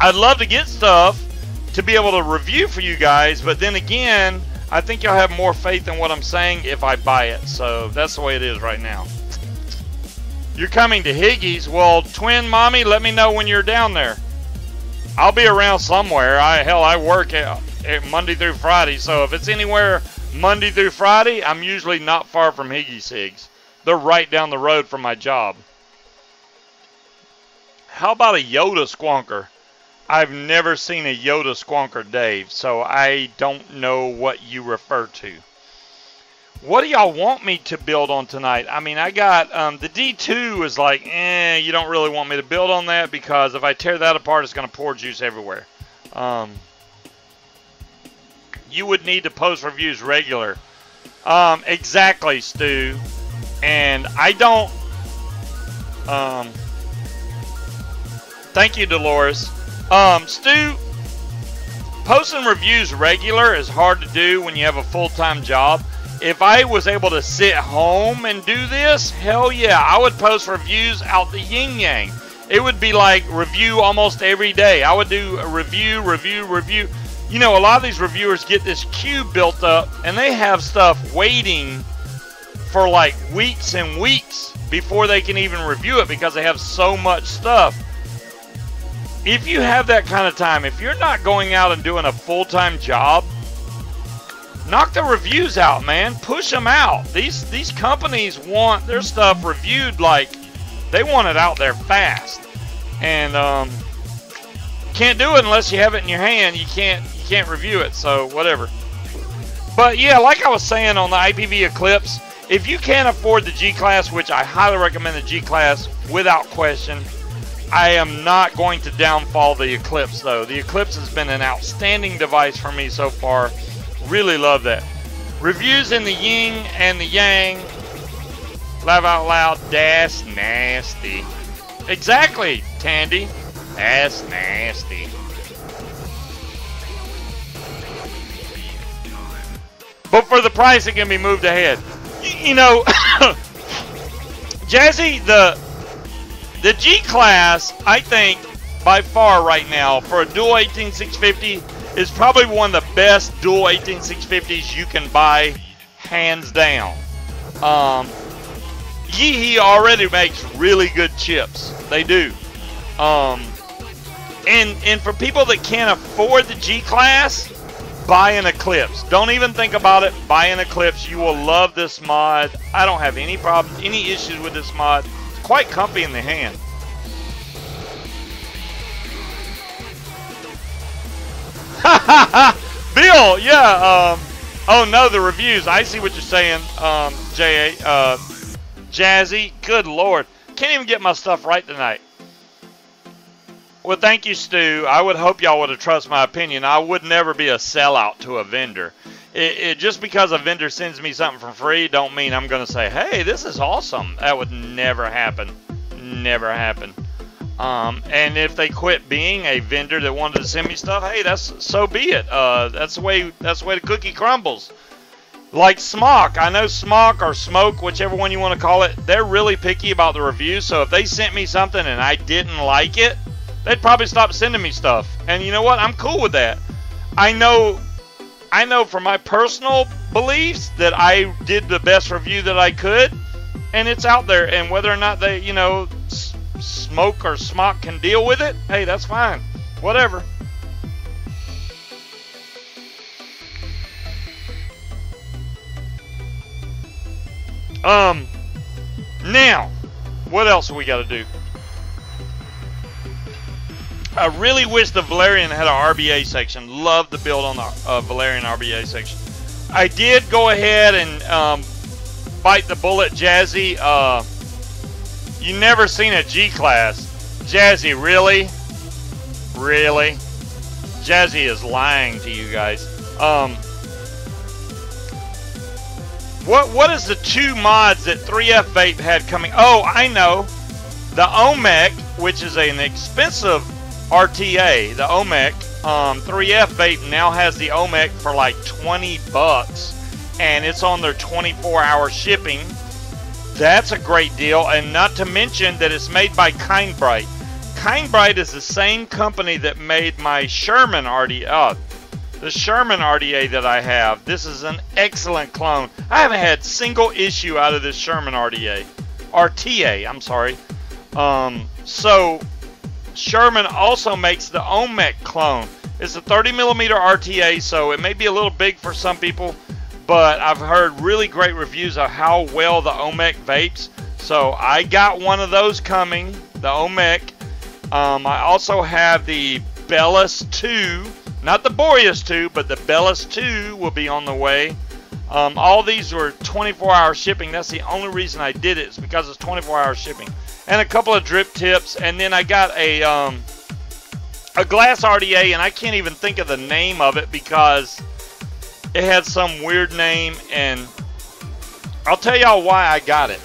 I'd love to get stuff to be able to review for you guys. But then again, I think y'all have more faith in what I'm saying if I buy it. So that's the way it is right now. You're coming to Higgy's. Well, Twin Mommy, let me know when you're down there. I'll be around somewhere. I work Monday through Friday, so if it's anywhere Monday through Friday, I'm usually not far from Higgy Cigs. They're right down the road from my job. How about a Yoda squonker? I've never seen a Yoda squonker, Dave, so I don't know what you refer to. What do y'all want me to build on tonight? I mean, I got the D2 is like, you don't really want me to build on that because if I tear that apart, it's going to pour juice everywhere. You would need to post reviews regular. Exactly, Stu. And I don't... thank you, Dolores. Stu, posting reviews regular is hard to do when you have a full-time job. If I was able to sit home and do this, hell yeah, I would post reviews out the yin-yang. It would be like review almost every day. I would do a review. You know, a lot of these reviewers get this queue built up, and they have stuff waiting for like weeks and weeks before they can even review it because they have so much stuff. If you have that kind of time, if you're not going out and doing a full-time job, knock the reviews out, man. Push them out. These companies want their stuff reviewed like they want it out there fast, and can't do it unless you have it in your hand. You can't review it. So whatever. But yeah, like I was saying on the IPV Eclipse, if you can't afford the G class, which I highly recommend the G class without question, I am not going to downfall the Eclipse, though. The Eclipse has been an outstanding device for me so far. Really love that. Reviews in the yin and the yang. Laugh out loud. That's nasty. Exactly, Tandy. That's nasty. But for the price, it can be moved ahead. You know, Jazzy, the G class, I think, by far right now, for a dual 18650, is probably one of the best dual 18650s you can buy, hands down. Yeehee already makes really good chips. They do. And for people that can't afford the G class, buy an Eclipse. Don't even think about it. Buy an Eclipse. You will love this mod. I don't have any problems, any issues with this mod. It's quite comfy in the hand. Bill, yeah. Oh no, the reviews. I see what you're saying, J.A. Jazzy. Good Lord. Can't even get my stuff right tonight. Well, thank you, Stu. I would hope y'all would have trusted my opinion. I would never be a sellout to a vendor. Just because a vendor sends me something for free don't mean I'm going to say, hey, this is awesome. That would never happen. Never happen. And if they quit being a vendor that wanted to send me stuff, hey, so be it. That's the way the cookie crumbles. Like Smock. I know Smock or Smoke, whichever one you want to call it, they're really picky about the reviews. So if they sent me something and I didn't like it, they'd probably stop sending me stuff. And you know what? I'm cool with that. I know from my personal beliefs that I did the best review that I could, and it's out there. And whether or not they, you know, Smoke or Smock can deal with it, hey, that's fine. Whatever. Now, what else we got to do? I really wish the Valerian had an RBA section. Love the build on the Valerian RBA section. I did go ahead and bite the bullet, Jazzy. You never seen a G class. Jazzy, really? Really? Jazzy is lying to you guys. What is the two mods that 3F Vape had coming? Oh, I know. The OMEC, which is an expensive RTA, the OMEC, 3F Vape now has the OMEC for like 20 bucks, and it's on their 24-hour shipping. That's a great deal, and not to mention that it's made by Kindbright. Kindbright is the same company that made my Sherman RTA. The Sherman RTA that I have. This is an excellent clone. I haven't had a single issue out of this Sherman RTA. I'm sorry. So Sherman also makes the OMEC clone. It's a 30mm RTA, so it may be a little big for some people, but I've heard really great reviews of how well the OMEC vapes. So I got one of those coming, the OMEC. I also have the Bellis 2, not the Boreas 2, but the Bellis 2 will be on the way. All these were 24-hour shipping. That's the only reason I did it, is because it's 24-hour shipping. And a couple of drip tips, and then I got a glass RDA, and I can't even think of the name of it because it had some weird name, and I'll tell y'all why I got it.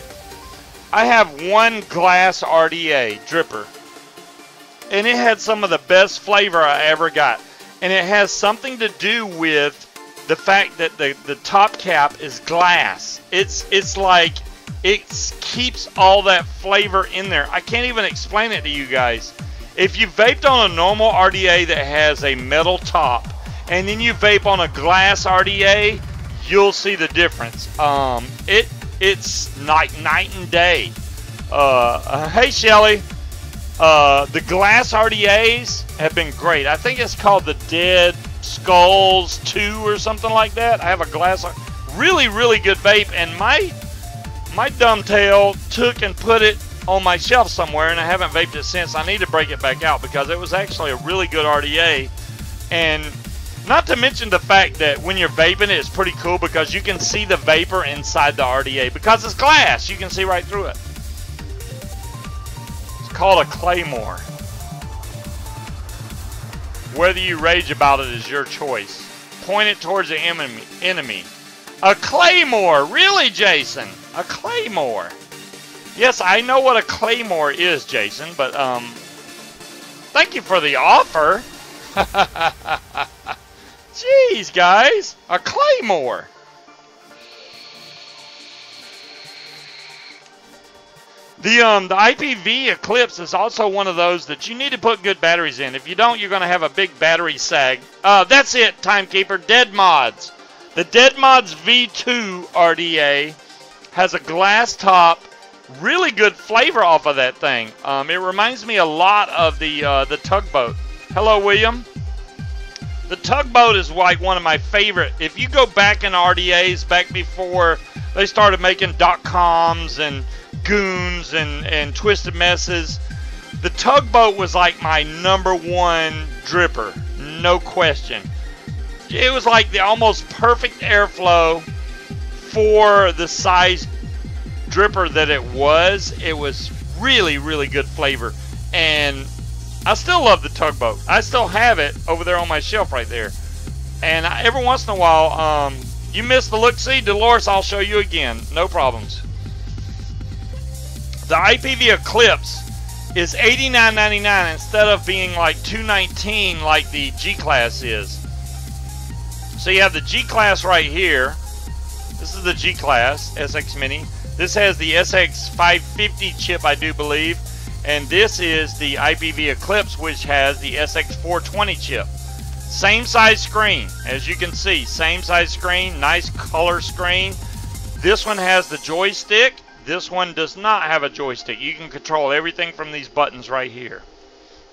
I have one glass RDA dripper, and it had some of the best flavor I ever got, and it has something to do with the fact that the top cap is glass. It's like it keeps all that flavor in there. I can't even explain it to you guys. If you vaped on a normal RDA that has a metal top, and then you vape on a glass RDA, you'll see the difference. It's like night and day. Hey Shelly, the glass RDAs have been great. I think it's called the Dead Skulls 2 or something like that. I have a glass, really good vape, and my dumb tail took and put it on my shelf somewhere, and I haven't vaped it since. I need to break it back out because it was actually a really good RDA. And not to mention the fact that when you're vaping it, it's pretty cool because you can see the vapor inside the RDA because it's glass. You can see right through it. It's called a Claymore. Whether you rage about it is your choice. Point it towards the enemy. A Claymore! Really, Jason? A Claymore. Yes, I know what a Claymore is, Jason, but, thank you for the offer. Jeez, guys. A Claymore. The IPV Eclipse is also one of those that you need to put good batteries in. If you don't, you're going to have a big battery sag. That's it, Timekeeper. Dead Mods. The Dead Mods V2 RDA has a glass top. Really good flavor off of that thing. It reminds me a lot of the Tugboat. Hello, William. The Tugboat is like one of my favorite. If you go back in RDAs, back before they started making .coms and Goons and Twisted Messes, the Tugboat was like my #1 dripper, no question. It was like the almost perfect airflow for the size dripper that it was. It was really, really good flavor, and I still love the Tugboat. I still have it over there on my shelf right there, and every once in a while, you missed the look-see, Dolores, I'll show you again, no problems. The IPV Eclipse is $89.99 instead of being like $219 like the G-Class is. So you have the G-Class right here. This is the G-Class SX Mini. This has the SX 550 chip, I do believe. And this is the IPV Eclipse, which has the SX 420 chip. Same size screen, as you can see. Same size screen, nice color screen. This one has the joystick. This one does not have a joystick. You can control everything from these buttons right here.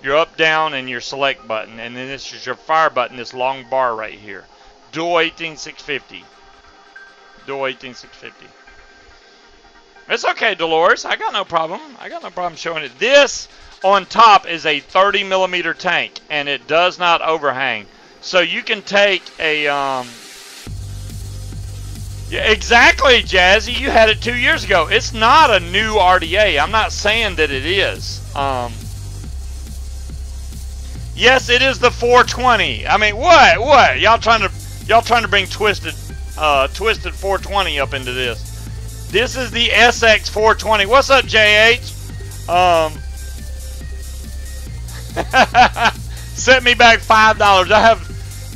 Your up, down, and your select button. And then this is your fire button, this long bar right here. Dual 18650. Dual 18650. It's okay, Dolores. I got no problem. I got no problem showing it. This on top is a 30mm tank, and it does not overhang. So you can take a yeah, exactly, Jazzy. You had it 2 years ago. It's not a new RDA. I'm not saying that it is. Yes, it is the 420. I mean, what? Y'all trying to bring twisted 420 up into this? This is the SX 420. What's up, JH? Set me back $5. I have,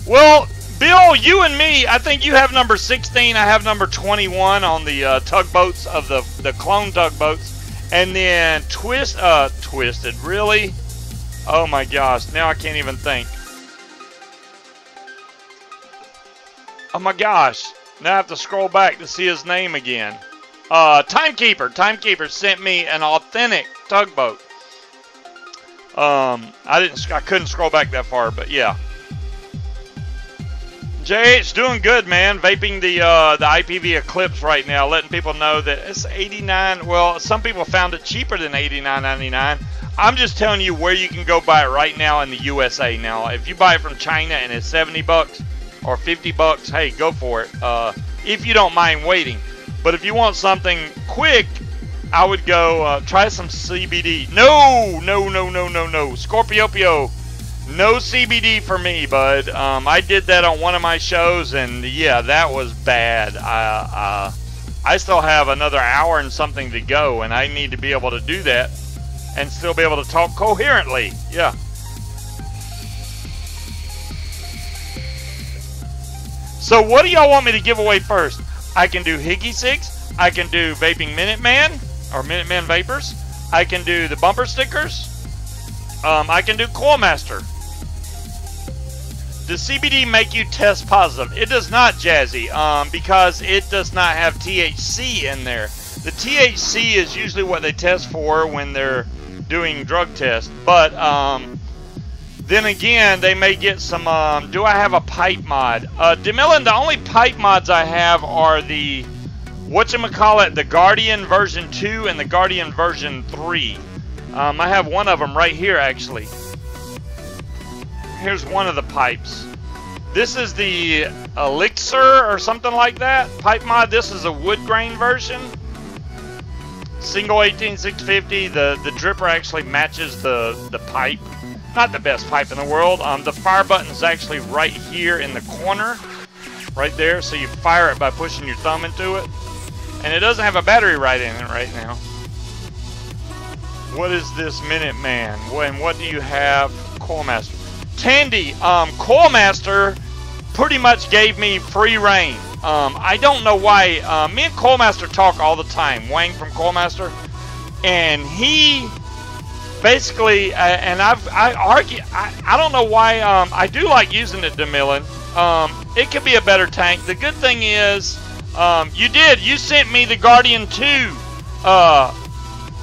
well, Bill, you and me, I think you have number 16. I have number 21 on the tugboats of the clone tugboats. And then Twisted, really? Oh my gosh, now I can't even think. Oh my gosh, now I have to scroll back to see his name again. Timekeeper sent me an authentic tugboat. I couldn't scroll back that far, but yeah. JH doing good, man. Vaping the IPV Eclipse right now, letting people know that it's $89. Well, some people found it cheaper than $89.99. I'm just telling you where you can go buy it right now in the USA. Now, if you buy it from China and it's $70 or $50, hey, go for it. If you don't mind waiting. But if you want something quick, I would go try some CBD. No. Scorpiopio. No CBD for me, bud. I did that on one of my shows, and yeah, that was bad. I still have another hour and something to go, and I need to be able to do that and still be able to talk coherently. Yeah. So what do y'all want me to give away first? I can do Higgy 6. I can do Vaping Minuteman or Minuteman Vapors. I can do the bumper stickers. I can do Coil Master. Does CBD make you test positive? It does not, Jazzy, because it does not have THC in there. The THC is usually what they test for when they're doing drug tests. But then again, they may get some. Do I have a pipe mod? DeMillan, the only pipe mods I have are the whatchamacallit, the Guardian version 2 and the Guardian version 3. I have one of them right here, actually. Here's one of the pipes. This is the Elixir or something like that pipe mod. This is a wood grain version. single 18650. The dripper actually matches the pipe. Not the best pipe in the world. The fire button is actually right here in the corner, right there. So you fire it by pushing your thumb into it, and it doesn't have a battery right in it right now. What is this Minuteman? And what do you have? Coilmaster. Tandy, Coilmaster pretty much gave me free reign. I don't know why. Me and Coilmaster talk all the time. Wang from Coilmaster, and he basically, and I argue. I don't know why. I do like using it, DeMillan. It could be a better tank. The good thing is, you sent me the Guardian 2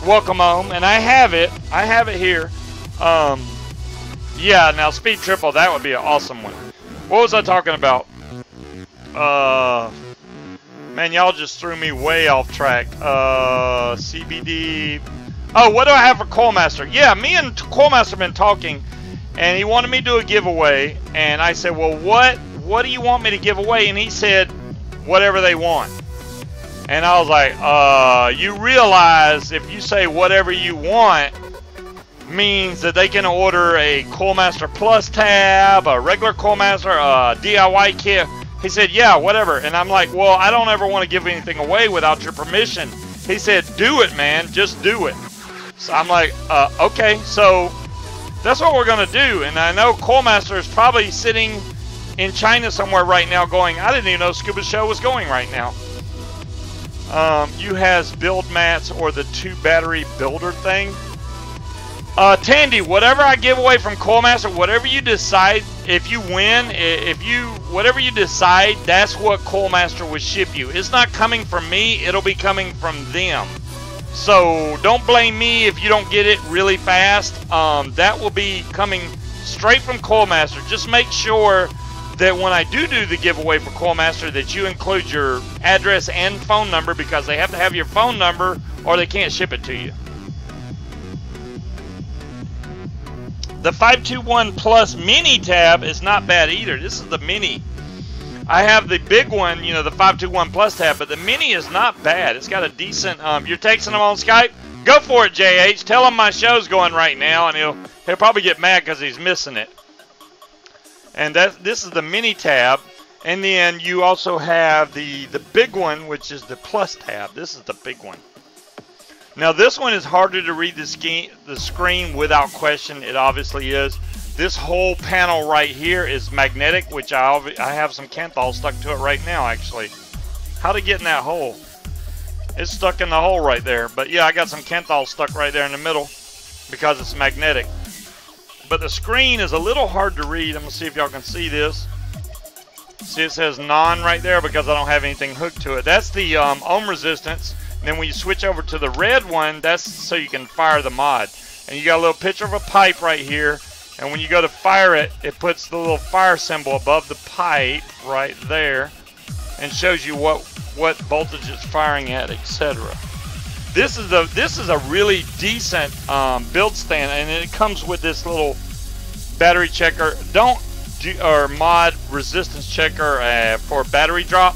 welcome home, and I have it. I have it here. Yeah, now speed triple, that would be an awesome one. What was I talking about? Man, y'all just threw me way off track. CBD. Oh, what do I have for Coilmaster? Yeah, me and Coilmaster have been talking, and he wanted me to do a giveaway, and I said, well, what do you want me to give away? And he said, whatever they want. And I was like, you realize if you say whatever you want, means that they can order a Coilmaster Plus tab, a regular Coilmaster, a DIY kit. He said, yeah, whatever. And I'm like, well, I don't ever want to give anything away without your permission. He said, do it, man. Just do it. So I'm like, okay. So that's what we're going to do. And I know Coilmaster is probably sitting in China somewhere right now going, I didn't even know Scuba Show was going right now. You has build mats or the 2 battery builder thing. Tandy, whatever I give away from Coilmaster, whatever you decide, if you win, whatever you decide, that's what Coilmaster will ship you. It's not coming from me, it'll be coming from them. So don't blame me if you don't get it really fast. That will be coming straight from Coilmaster. Just make sure that when I do the giveaway for Coilmaster that you include your address and phone number, because they have to have your phone number or they can't ship it to you. The 521 Plus Mini tab is not bad either. This is the Mini. I have the big one, you know, the 521 Plus tab, but the Mini is not bad. It's got a decent, you're texting him on Skype? Go for it, JH. Tell him my show's going right now, and he'll probably get mad because he's missing it. And this is the Mini tab. And then you also have the big one, which is the Plus tab. This is the big one. Now this one is harder to read the screen without question. It obviously is. This whole panel right here is magnetic, which I have some Kanthal stuck to it right now actually. How to get in that hole? It's stuck in the hole right there. But yeah, I got some Kanthal stuck right there in the middle because it's magnetic. But the screen is a little hard to read. I'm going to see if y'all can see this. See, it says non right there because I don't have anything hooked to it. That's the ohm resistance. And then when you switch over to the red one, that's so you can fire the mod. And you got a little picture of a pipe right here. And when you go to fire it, it puts the little fire symbol above the pipe right there and shows you what voltage it's firing at, etc. This is a really decent build stand, and it comes with this little battery checker. Or mod resistance checker for battery drop.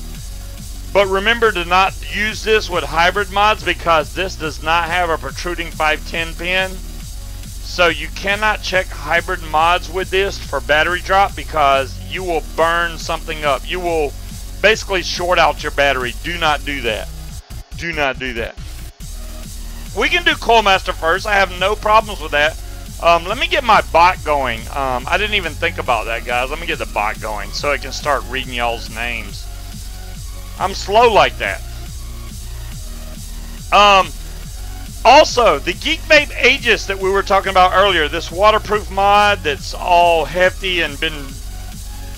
But remember to not use this with hybrid mods because this does not have a protruding 510 pin. So you cannot check hybrid mods with this for battery drop because you will burn something up. You will basically short out your battery. Do not do that. Do not do that. We can do Coilmaster first. I have no problems with that. Let me get my bot going. I didn't even think about that, guys. Let me get the bot going so I can start reading y'all's names. I'm slow like that. Also, the Geekvape Aegis that we were talking about earlier, this waterproof mod that's all hefty and been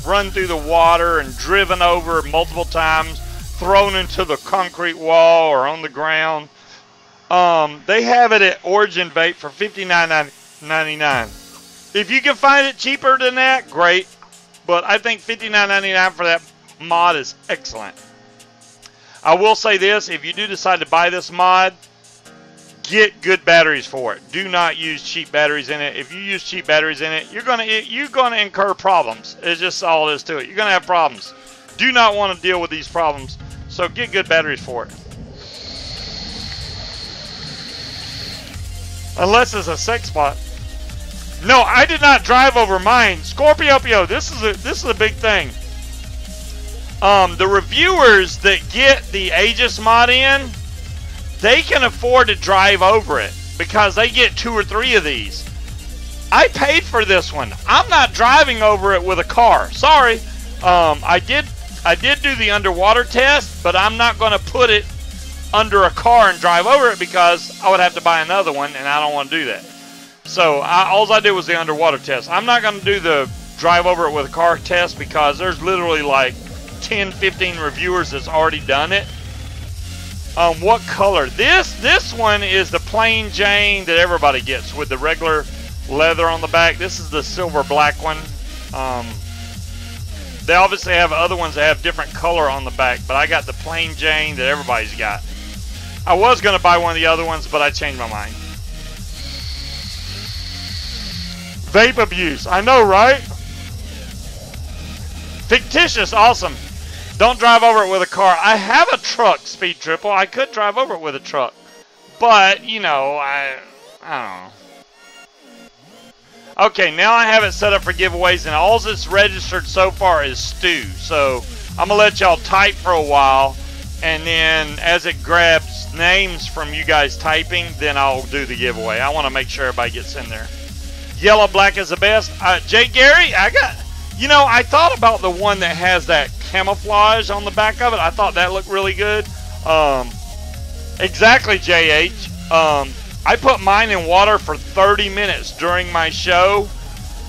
run through the water and driven over multiple times, thrown into the concrete wall or on the ground. They have it at Originvape for $59.99. If you can find it cheaper than that, great. But I think $59.99 for that mod is excellent. I will say this, if you do decide to buy this mod, get good batteries for it. Do not use cheap batteries in it. If you use cheap batteries in it, you're gonna incur problems. It's just all it is to it. You're gonna have problems. Do not want to deal with these problems. So get good batteries for it. Unless it's a sex bot. No, I did not drive over mine. Scorpio, this is a big thing. The reviewers that get the Aegis mod in, they can afford to drive over it because they get 2 or 3 of these. I paid for this one. I'm not driving over it with a car. Sorry. I did do the underwater test, but I'm not going to put it under a car and drive over it because I would have to buy another one, and I don't want to do that. So all I did was the underwater test. I'm not going to do the drive over it with a car test because there's literally like 10, 15 reviewers that's already done it. What color? This one is the plain Jane that everybody gets with the regular leather on the back. This is the silver black one. They obviously have other ones that have different color on the back, but I got the plain Jane that everybody's got. I was going to buy one of the other ones, but I changed my mind. Vape abuse. I know, right? Fictitious. Awesome. Don't drive over it with a car. I have a truck, Speed Triple. I could drive over it with a truck. But, you know, I don't know. Okay, now I have it set up for giveaways, and all that's registered so far is Stu. So I'm going to let y'all type for a while, and then as it grabs names from you guys typing, then I'll do the giveaway. I want to make sure everybody gets in there. Yellow black is the best. Jay Gary, you know, I thought about the one that has that camouflage on the back of it. I thought that looked really good. Exactly, JH. I put mine in water for 30 minutes during my show,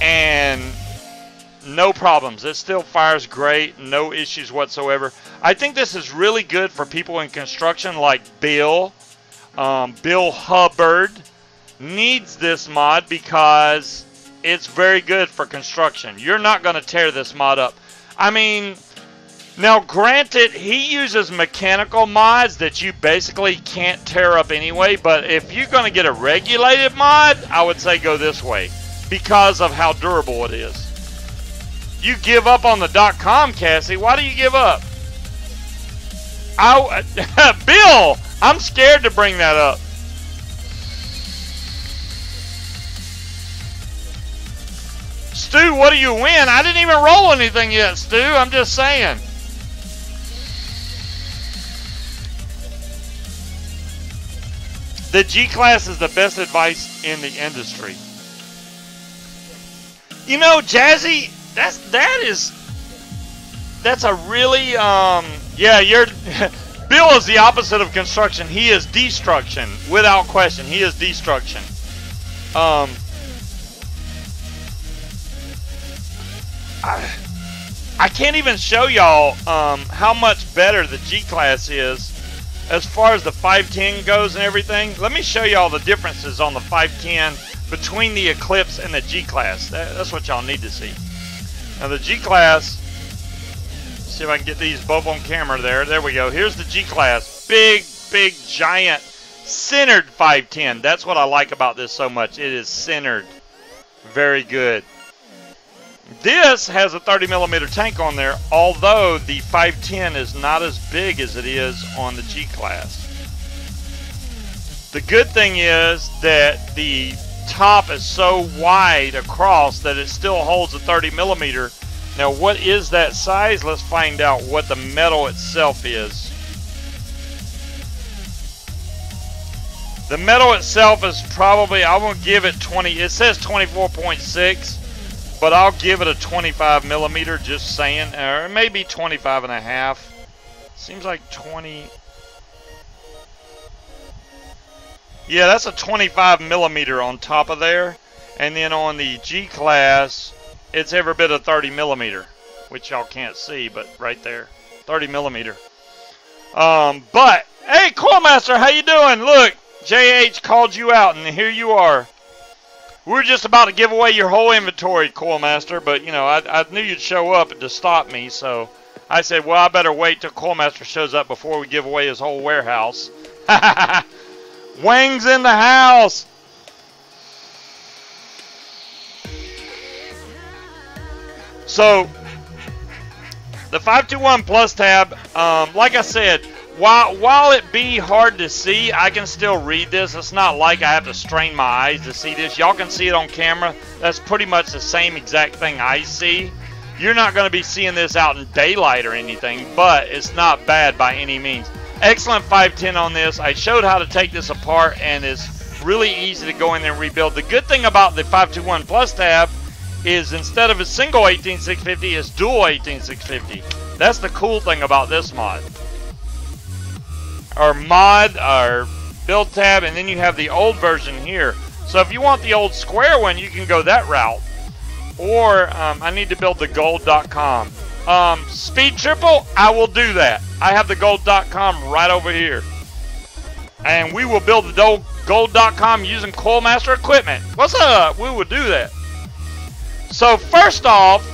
and no problems. It still fires great. No issues whatsoever. I think this is really good for people in construction like Bill. Bill Hubbard needs this mod because it's very good for construction. You're not going to tear this mod up. I mean, now granted, he uses mechanical mods that you basically can't tear up anyway, but if you're going to get a regulated mod, I would say go this way because of how durable it is. You give up on the .com, Cassie. Why do you give up? Bill, I'm scared to bring that up. Stu, what do you win? I didn't even roll anything yet, Stu. I'm just saying. The G-Class is the best advice in the industry. You know, Jazzy, that's a really, yeah, Bill is the opposite of construction. He is destruction, without question. He is destruction. I can't even show y'all how much better the G-Class is as far as the 510 goes and everything. Let me show y'all the differences on the 510 between the Eclipse and the G-Class. That's what y'all need to see. Now the G-Class, see if I can get these both on camera there. There we go. Here's the G-Class. Big, giant, centered 510. That's what I like about this so much. It is centered. Very good. This has a 30mm tank on there, although the 510 is not as big as it is on the G-Class. The good thing is that the top is so wide across that it still holds a 30mm. Now, what is that size? Let's find out what the metal itself is. The metal itself is probably, I won't give it 20, it says 24.6. But I'll give it a 25mm, just saying, or maybe 25.5. Seems like 20. Yeah, that's a 25mm on top of there. And then on the G-Class, it's every bit of 30mm, which y'all can't see, but right there, 30mm. But hey, Coilmaster, how you doing? Look, JH called you out, and here you are. We're just about to give away your whole inventory, Coilmaster, but, you know, I knew you'd show up to stop me, so I said, well, I better wait till Coilmaster shows up before we give away his whole warehouse. Wang's in the house! So, the 521 Plus tab, like I said, while it be hard to see, I can still read this. It's not like I have to strain my eyes to see this. Y'all can see it on camera. That's pretty much the same exact thing I see. You're not going to be seeing this out in daylight or anything, but it's not bad by any means. Excellent 510 on this. I showed how to take this apart, and it's really easy to go in there and rebuild. The good thing about the 521 Plus tab is instead of a single 18650, it's dual 18650. That's the cool thing about this mod. Our build tab, and then you have the old version here. So if you want the old square one, you can go that route. Or I need to build the gold.com. Speed triple, I will do that. I have the gold.com right over here. And we will build the gold.com using Coilmaster equipment. What's up? We will do that. So first off,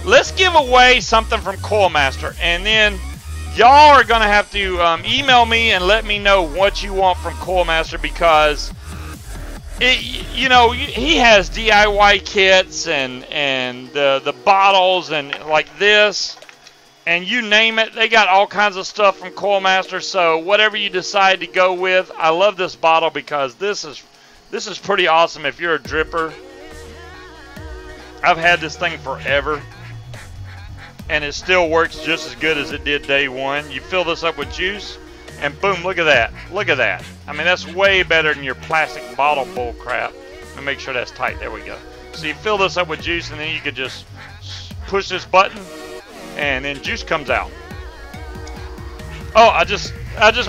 let's give away something from Coilmaster, and then y'all are gonna have to email me and let me know what you want from Coilmaster, because you know, he has DIY kits and the bottles and like this, and you name it, they got all kinds of stuff from Coilmaster. So whatever you decide to go with, I love this bottle because this is pretty awesome if you're a dripper. I've had this thing forever, and it still works just as good as it did day one. You fill this up with juice, and boom, look at that. Look at that. I mean, that's way better than your plastic bottle bull crap. Let me make sure that's tight. There we go. So you fill this up with juice, and then you could just push this button, and then juice comes out. Oh, I just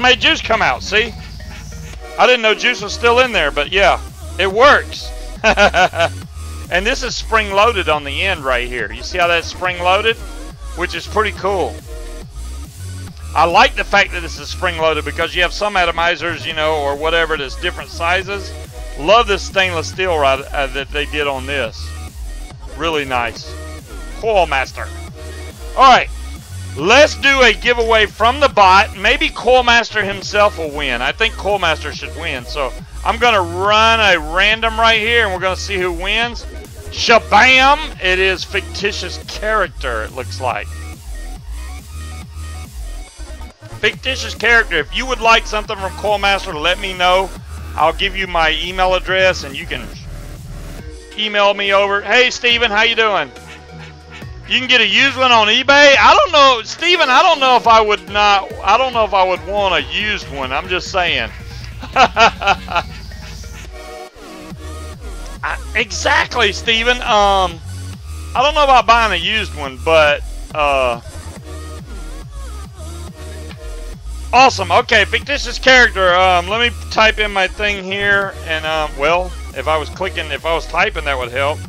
made juice come out. See? I didn't know juice was still in there, but yeah, it works. And this is spring loaded on the end right here. You see how that's spring loaded? Which is pretty cool. I like the fact that this is spring loaded because you have some atomizers, you know, or whatever that's different sizes. Love this stainless steel that they did on this. Really nice. Coilmaster. Alright, let's do a giveaway from the bot. Maybe Coilmaster himself will win. I think Coilmaster should win. So I'm going to run a random right here, and we're going to see who wins. Shabam! It is fictitious character, it looks like. Fictitious character. If you would like something from Coilmaster, let me know. I'll give you my email address, and you can email me over. Hey, Steven, how you doing? You can get a used one on eBay. I don't know, Steven, I don't know if I would want a used one. I'm just saying. Exactly, Steven. I don't know about buying a used one, but awesome. Okay, fictitious character. Let me type in my thing here, and well, if I was typing, that would help.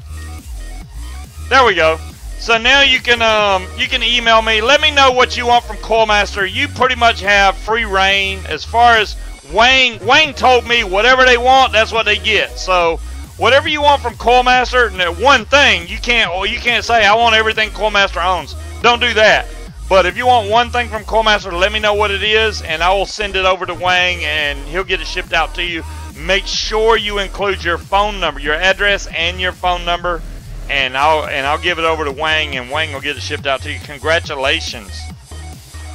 There we go. So now you can email me. Let me know what you want from Coilmaster. You pretty much have free reign. As far as Wayne told me whatever they want, that's what they get. So whatever you want from Coilmaster, one thing you can't say I want everything Coilmaster owns. Don't do that. But if you want one thing from Coilmaster, let me know what it is, and I will send it over to Wang, and he'll get it shipped out to you. Make sure you include your phone number, your address, and your phone number, and I'll give it over to Wang, and Wang will get it shipped out to you. Congratulations.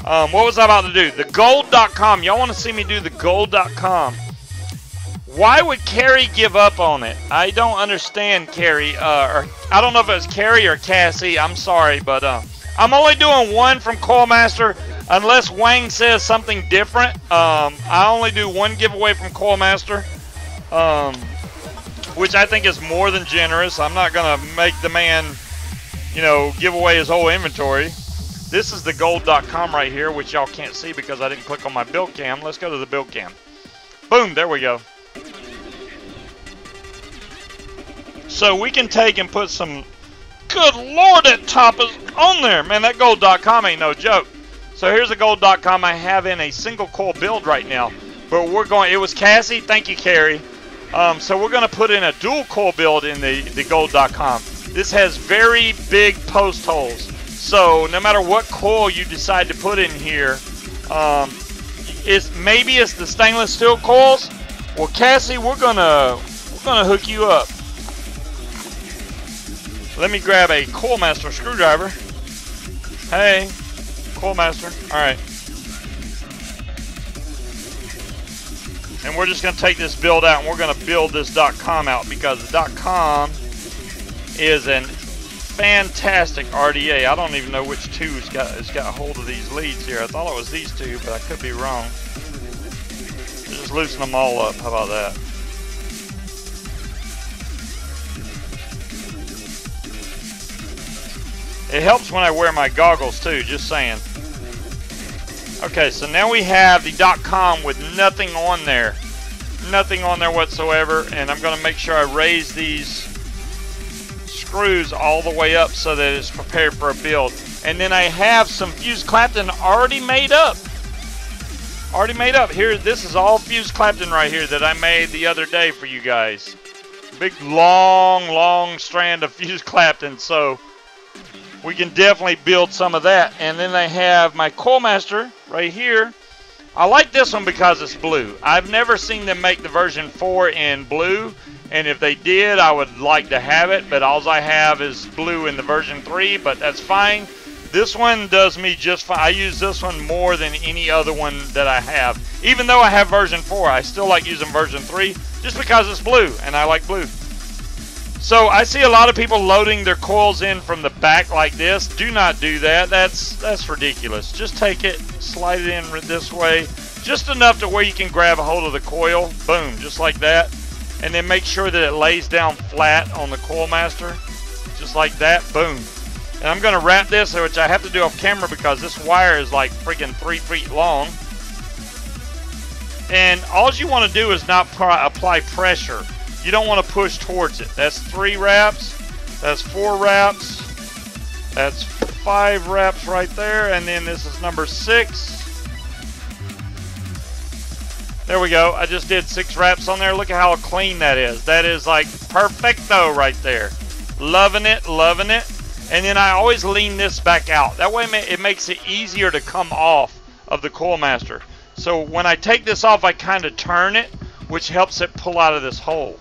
What was I about to do? The gold.com. Y'all want to see me do the gold.com? Why would Carrie give up on it? I don't understand, Carrie. Or I don't know if it was Carrie or Cassie. I'm sorry, but I'm only doing one from Coilmaster unless Wang says something different. I only do one giveaway from Coilmaster, which I think is more than generous. I'm not going to make the man, you know, give away his whole inventory. This is the gold.com right here, which y'all can't see because I didn't click on my build cam. Let's go to the build cam. Boom, there we go. So we can take and put some, good lord, that top is on there. Man, that gold.com ain't no joke. So here's a gold.com I have in a single coil build right now. But we're going, it was Cassie, thank you, Carrie. So we're going to put in a dual coil build in the gold.com. This has very big post holes. So no matter what coil you decide to put in here, maybe it's the stainless steel coils. Well, Cassie, we're gonna hook you up. Let me grab a Coilmaster screwdriver. Hey, Coilmaster. All right. And we're just going to take this build out, and we're going to build this .com out, because the .com is an fantastic RDA. I don't even know which two has got hold of these leads here. I thought it was these two, but I could be wrong. Just loosen them all up. How about that? It helps when I wear my goggles too, just saying. Okay, so now we have the .com with nothing on there. Nothing on there whatsoever, and I'm going to make sure I raise these screws all the way up so that it's prepared for a build. And then I have some fused Clapton already made up. Here, this is all fused Clapton right here that I made the other day for you guys. Big long strand of fused Clapton, so we can definitely build some of that. And then I have my Coilmaster right here. I like this one because it's blue. I've never seen them make the version 4 in blue, and if they did, I would like to have it, but all I have is blue in the version 3, but that's fine. This one does me just fine. I use this one more than any other one that I have. Even though I have version 4, I still like using version 3 just because it's blue, and I like blue. So I see a lot of people loading their coils in from the back like this. Do not do that. That's ridiculous. Just take it, slide it in this way, just enough to where you can grab a hold of the coil. Boom, just like that. And then make sure that it lays down flat on the Coilmaster, just like that. Boom. And I'm going to wrap this, which I have to do off camera because this wire is like freaking 3 feet long. And all you want to do is not apply pressure. You don't want to push towards it. That's 3 wraps. That's 4 wraps. That's 5 wraps right there. And then this is number 6. There we go. I just did 6 wraps on there. Look at how clean that is. That is like perfecto right there. Loving it, loving it. And then I always lean this back out. That way it makes it easier to come off of the Coilmaster. So when I take this off, I kind of turn it, which helps it pull out of this hole.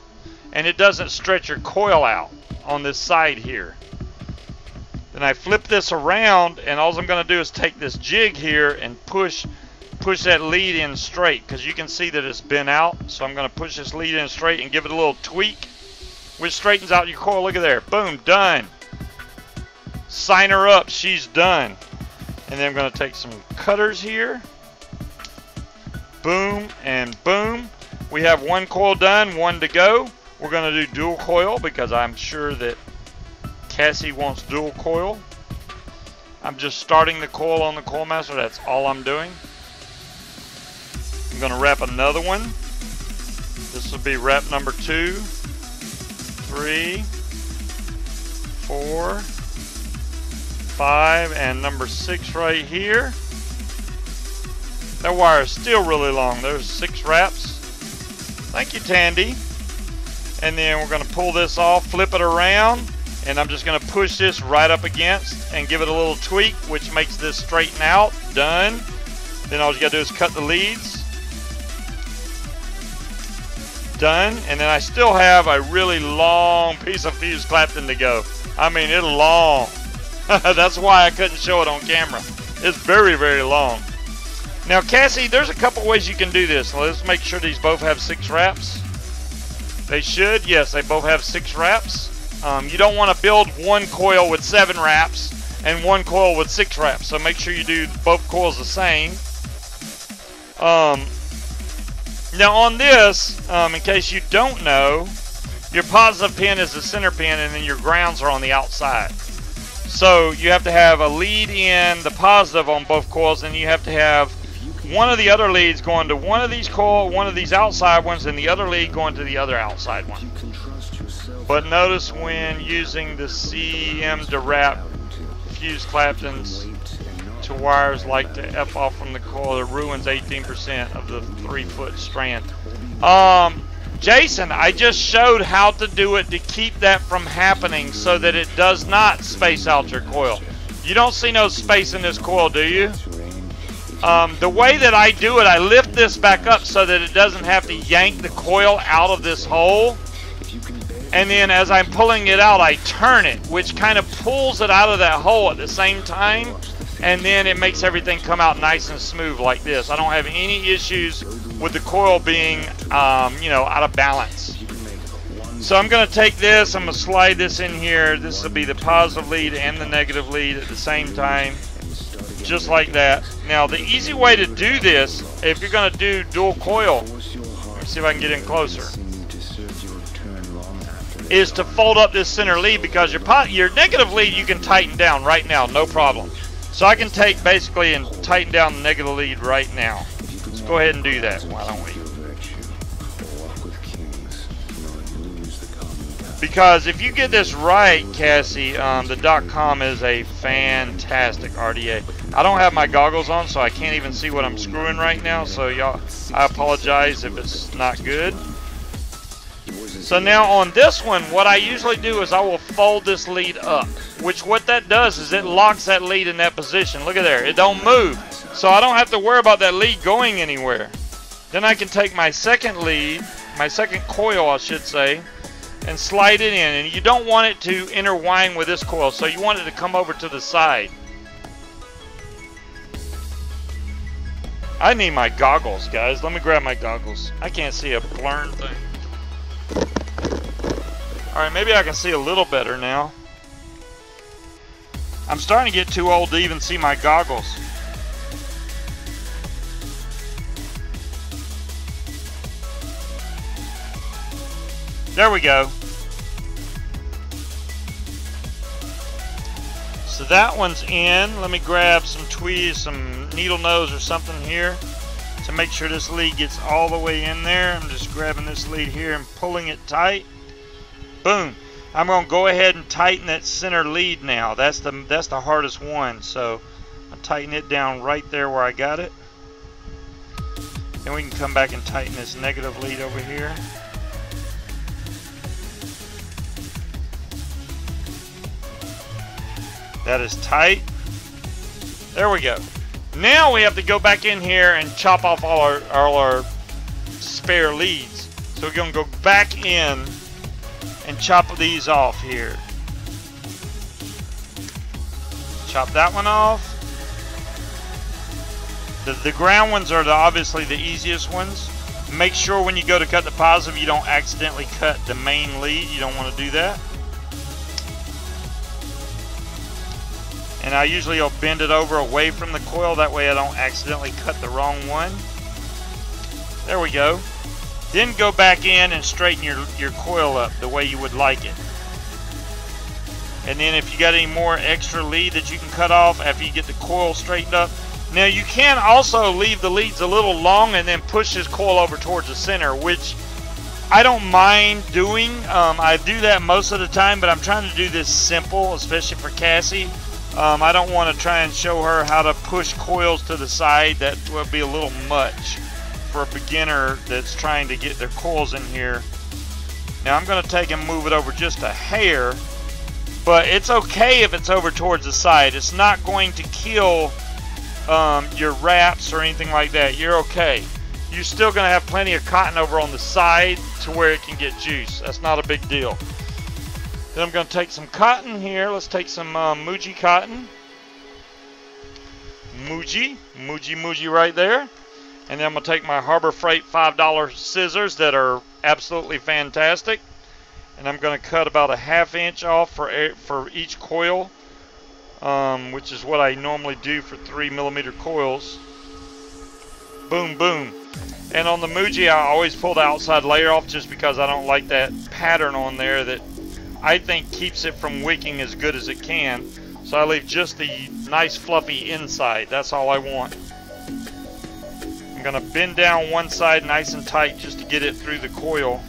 And it doesn't stretch your coil out on this side here. Then I flip this around, and all I'm going to do is take this jig here and push that lead in straight, because you can see that it's bent out. So I'm going to push this lead in straight and give it a little tweak, which straightens out your coil. Look at there. Boom, done. Sign her up. She's done. And then I'm going to take some cutters here. Boom and boom. We have 1 coil done, 1 to go. We're going to do dual coil because I'm sure that Cassie wants dual coil. I'm just starting the coil on the Coilmaster. That's all I'm doing. I'm going to wrap another one. This will be wrap number 2, 3, 4, 5, and number 6 right here. That wire is still really long. There's 6 wraps. Thank you, Tandy. And then we're going to pull this off, flip it around, and I'm just going to push this right up against and give it a little tweak, which makes this straighten out. Done. Then all you got to do is cut the leads. Done. And then I still have a really long piece of fused Clapton to go. I mean, it's long. That's why I couldn't show it on camera. It's very, very long. Now, Cassie, there's a couple ways you can do this. Let's make sure these both have 6 wraps. They should. Yes, they both have 6 wraps. You don't want to build 1 coil with 7 wraps and 1 coil with 6 wraps. So make sure you do both coils the same. Now on this, in case you don't know, your positive pin is the center pin, and then your grounds are on the outside. So you have to have a lead in the positive on both coils, and you have to have one of the other leads going to one of these coil, one of these outside ones, and the other lead going to the other outside one. But notice when using the CM to wrap fused Claptons to wires like to F off from the coil, it ruins 18% of the 3-foot strand. Jason, I just showed how to do it to keep that from happening so that it does not space out your coil. You don't see no space in this coil, do you? The way that I do it, I lift this back up so that it doesn't have to yank the coil out of this hole. And then as I'm pulling it out, I turn it, which kind of pulls it out of that hole at the same time. And then it makes everything come out nice and smooth like this. I don't have any issues with the coil being, you know, out of balance. So I'm going to take this, I'm going to slide this in here. This will be the positive lead and the negative lead at the same time, just like that. Now the easy way to do this, if you're going to do dual coil, let's see if I can get in closer, is to fold up this center lead, because your negative lead you can tighten down right now, no problem. So I can take basically and tighten down the negative lead right now. Let's go ahead and do that, why don't we? Because if you get this right, Cassie, the .com is a fantastic RDA. I don't have my goggles on, so I can't even see what I'm screwing right now. So y'all, I apologize if it's not good. So now on this one, what I usually do is I will fold this lead up. Which what that does is it locks that lead in that position. Look at there, it don't move. So I don't have to worry about that lead going anywhere. Then I can take my second lead, my second coil I should say, and slide it in, and you don't want it to intertwine with this coil, so you want it to come over to the side. I need my goggles, guys. Let me grab my goggles. I can't see a blurred thing. Alright, maybe I can see a little better now. I'm starting to get too old to even see my goggles. There we go. So that one's in. Let me grab some tweezers, some needle nose or something here to make sure this lead gets all the way in there. I'm just grabbing this lead here and pulling it tight. Boom. I'm going to go ahead and tighten that center lead now. That's the hardest one. So I'll tighten it down right there where I got it. Then we can come back and tighten this negative lead over here. That is tight. There we go. Now we have to go back in here and chop off all our spare leads. So we're going to go back in and chop these off here. Chop that one off. The ground ones are obviously the easiest ones. Make sure when you go to cut the positive you don't accidentally cut the main lead. You don't want to do that. And I usually will bend it over away from the coil, that way I don't accidentally cut the wrong one. There we go. Then go back in and straighten your coil up the way you would like it. And then if you got any more extra lead that you can cut off after you get the coil straightened up. Now you can also leave the leads a little long and then push this coil over towards the center, which I don't mind doing. I do that most of the time, but I'm trying to do this simple, especially for Cassie. I don't want to try and show her how to push coils to the side. That would be a little much for a beginner that's trying to get their coils in here. Now I'm going to take and move it over just a hair, but it's okay if it's over towards the side. It's not going to kill your wraps or anything like that. You're okay. You're still going to have plenty of cotton over on the side to where it can get juice. That's not a big deal. Then I'm going to take some cotton here. Let's take some Muji cotton. Muji right there. And then I'm going to take my Harbor Freight $5 scissors that are absolutely fantastic. And I'm going to cut about a ½ inch off for each coil, which is what I normally do for 3mm coils. Boom, boom. And on the Muji, I always pull the outside layer off just because I don't like that pattern on there that I think keeps it from wicking as good as it can. So I leave just the nice fluffy inside. That's all I want. I'm going to bend down one side nice and tight just to get it through the coil.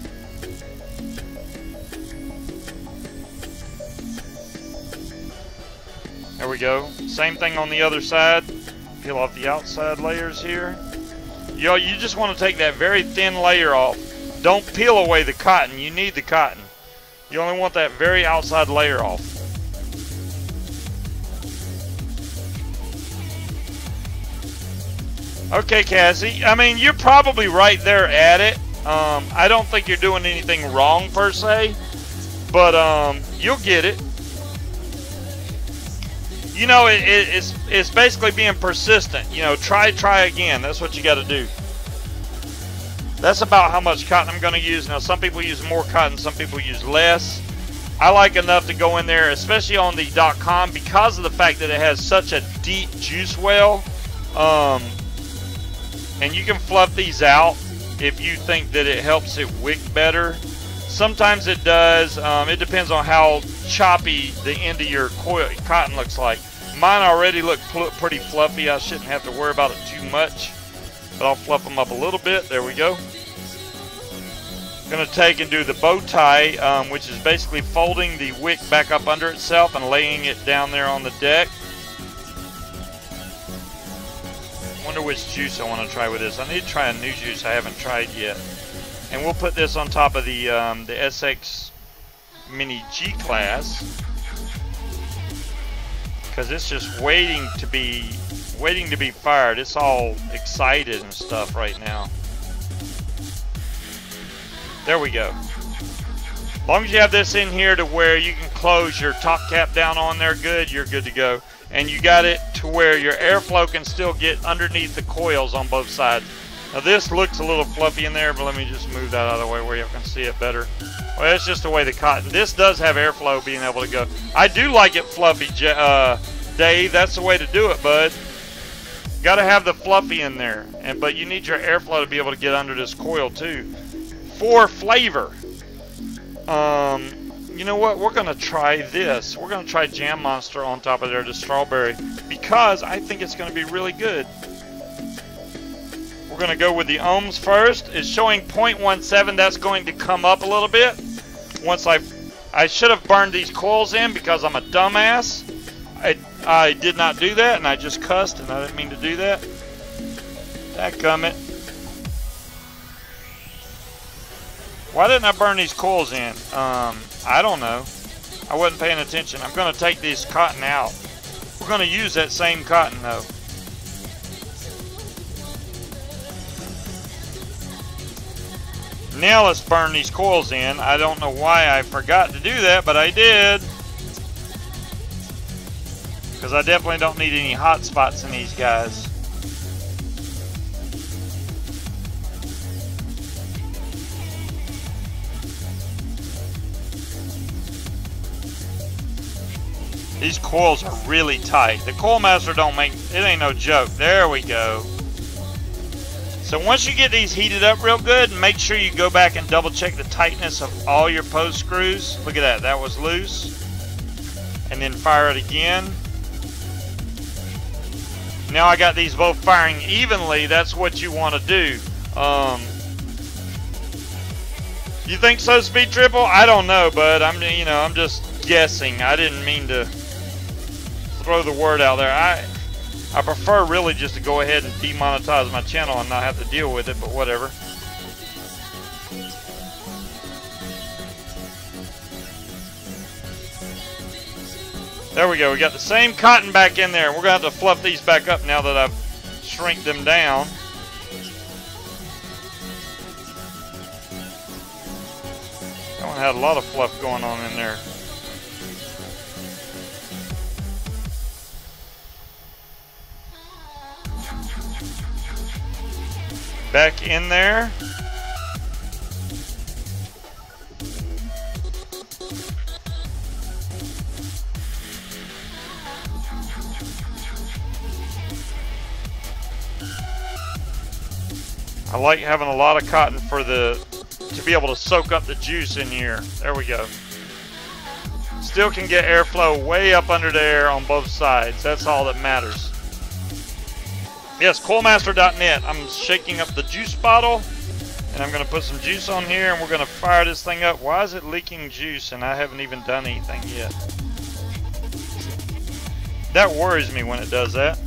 There we go. Same thing on the other side. Peel off the outside layers here. You just want to take that very thin layer off. Don't peel away the cotton. You need the cotton. You only want that very outside layer off. Okay, Cassie. I mean, you're probably right there at it. I don't think you're doing anything wrong per se, but you'll get it. You know, it's basically being persistent. You know, try again. That's what you got to do. That's about how much cotton I'm going to use. Now, some people use more cotton, some people use less. I like enough to go in there, especially on the .com, because of the fact that it has such a deep juice well. And you can fluff these out if you think that it helps it wick better. Sometimes it does. It depends on how choppy the end of your cotton looks like. Mine already look pretty fluffy. I shouldn't have to worry about it too much. But I'll fluff them up a little bit. There we go. Going to take and do the bow tie, which is basically folding the wick back up under itself and laying it down there on the deck. Wonder which juice I want to try with this. I need to try a new juice I haven't tried yet. And we'll put this on top of the SX Mini G class, because it's just waiting to be fired. It's all excited and stuff right now. There we go. As long as you have this in here to where you can close your top cap down on there good, you're good to go. And you got it to where your airflow can still get underneath the coils on both sides. Now this looks a little fluffy in there, but let me just move that out of the way where you can see it better. Well, that's just the way the cotton. This does have airflow being able to go. I do like it fluffy, Dave. That's the way to do it, bud. Got to have the fluffy in there, but you need your airflow to be able to get under this coil too. For flavor, you know what? We're gonna try this. We're gonna try Jam Monster on top of there, the strawberry, because I think it's gonna be really good. We're gonna go with the ohms first. It's showing 0.17. That's going to come up a little bit. Once I should have burned these coils in because I'm a dumbass. I did not do that, and I just cussed, and I didn't mean to do that. Dadgummit. Why didn't I burn these coils in? I don't know. I wasn't paying attention. I'm going to take this cotton out. We're going to use that same cotton, though. Now let's burn these coils in. I don't know why I forgot to do that, but I did. Because I definitely don't need any hot spots in these guys. These coils are really tight. The Coil Master don't make, it ain't no joke. There we go. So once you get these heated up real good, make sure you go back and double check the tightness of all your post screws. Look at that, that was loose. And then fire it again. Now I got these both firing evenly. That's what you want to do. You think so, Speed Triple? I don't know, bud. I'm just guessing. I didn't mean to throw the word out there. I prefer really just to go ahead and demonetize my channel and not have to deal with it, but whatever. There we go. We got the same cotton back in there. We're going to have to fluff these back up now that I've shrink them down. That one had a lot of fluff going on in there. Back in there. I like having a lot of cotton to be able to soak up the juice in here. There we go. Still can get airflow way up under there on both sides. That's all that matters. Yes, coilmaster.net. I'm shaking up the juice bottle, and I'm going to put some juice on here, and we're going to fire this thing up. Why is it leaking juice, and I haven't even done anything yet? That worries me when it does that.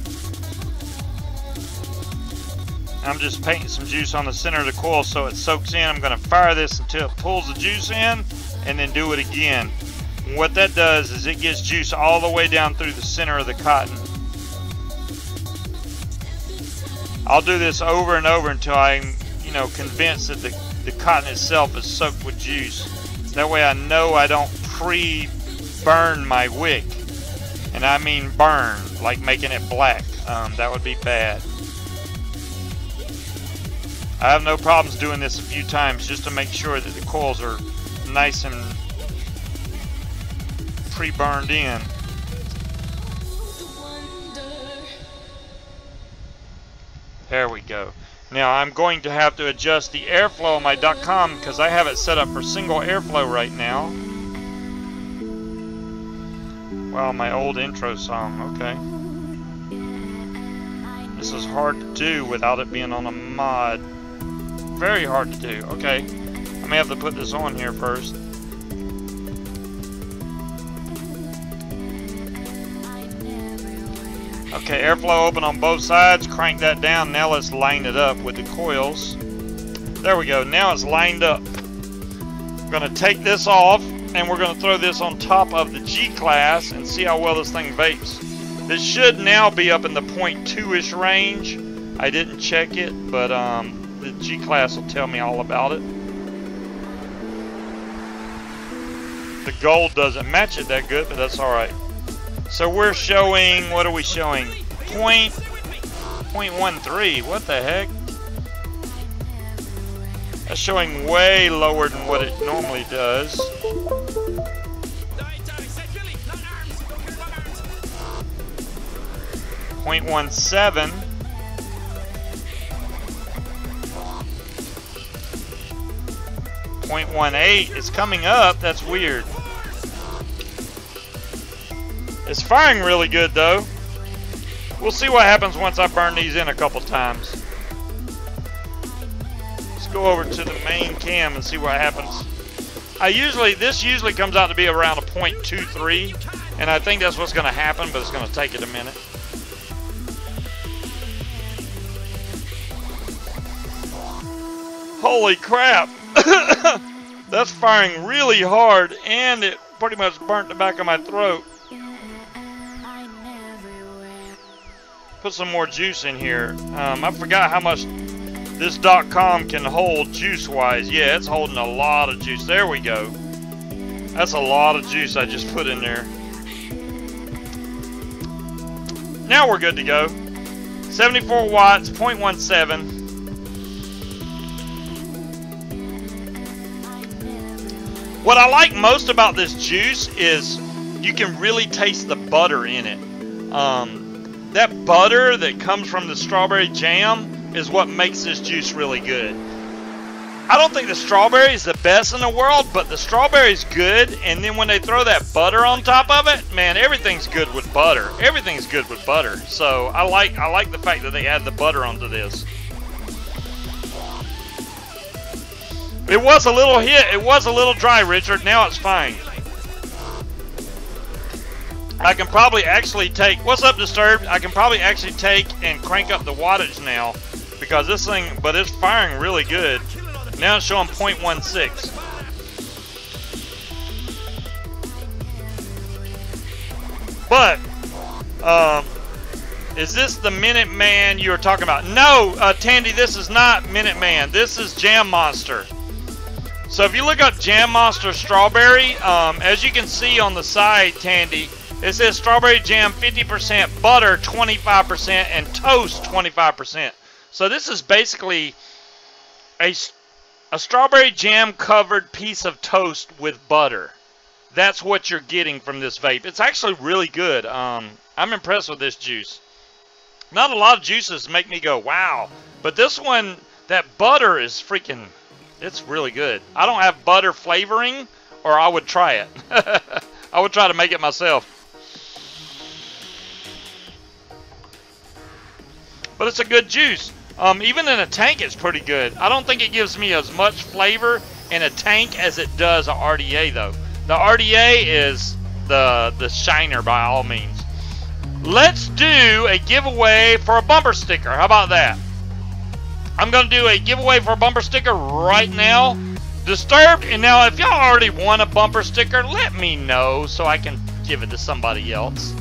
I'm just painting some juice on the center of the coil so it soaks in. I'm going to fire this until it pulls the juice in, and then do it again. And what that does is it gets juice all the way down through the center of the cotton. I'll do this over and over until I'm, convinced that the cotton itself is soaked with juice. That way I know I don't pre-burn my wick. And I mean burn, like making it black. That would be bad. I have no problems doing this a few times just to make sure that the coils are nice and pre-burned in. There we go. Now I'm going to have to adjust the airflow on my .com because I have it set up for single airflow right now. Wow, my old intro song, okay. This is hard to do without it being on a mod. Very hard to do, okay. I may have to put this on here first. Okay, airflow open on both sides. Crank that down. Now let's line it up with the coils. There we go. Now it's lined up. I'm going to take this off and we're going to throw this on top of the G-Class and see how well this thing vapes. This should now be up in the 0.2-ish range. I didn't check it, but the G-Class will tell me all about it. The gold doesn't match it that good, but that's alright. So we're showing, what are we showing? 0.13, what the heck? That's showing way lower than what it normally does. 0.17. 0.18, it's coming up, that's weird. It's firing really good though. We'll see what happens once I burn these in a couple times. Let's go over to the main cam and see what happens. This usually comes out to be around a 0.23, and I think that's what's going to happen, but it's going to take it a minute. Holy crap! That's firing really hard, and it pretty much burnt the back of my throat. Put some more juice in here. I forgot how much this .com can hold juice-wise. Yeah, it's holding a lot of juice. There we go. That's a lot of juice I just put in there. Now we're good to go. 74 watts, 0.17. What I like most about this juice is you can really taste the butter in it. That butter that comes from the strawberry jam is what makes this juice really good. I don't think the strawberry is the best in the world, but the strawberry is good, and then when they throw that butter on top of it, man, everything's good with butter. Everything's good with butter. So I like the fact that they add the butter onto this. It was a little hit. It was a little dry, Richard. Now it's fine. I can probably actually take, what's up, Disturbed? I can probably actually take and crank up the wattage now because this thing, but it's firing really good. Now it's showing 0.16. But, is this the Minuteman you were talking about? No, Tandy, this is not Minuteman. This is Jam Monster. So if you look up Jam Monster Strawberry, as you can see on the side, Tandy, it says strawberry jam 50%, butter 25%, and toast 25%. So this is basically a strawberry jam covered piece of toast with butter. That's what you're getting from this vape. It's actually really good. I'm impressed with this juice. Not a lot of juices make me go, wow. But this one, that butter is freaking, it's really good. I don't have butter flavoring, or I would try it. I would try to make it myself. But it's a good juice. Even in a tank, it's pretty good. I don't think it gives me as much flavor in a tank as it does a RDA, though. The RDA is the shiner by all means. Let's do a giveaway for a bumper sticker. How about that? I'm going to do a giveaway for a bumper sticker right now. Disturbed. And now, if y'all already won a bumper sticker, let me know so I can give it to somebody else.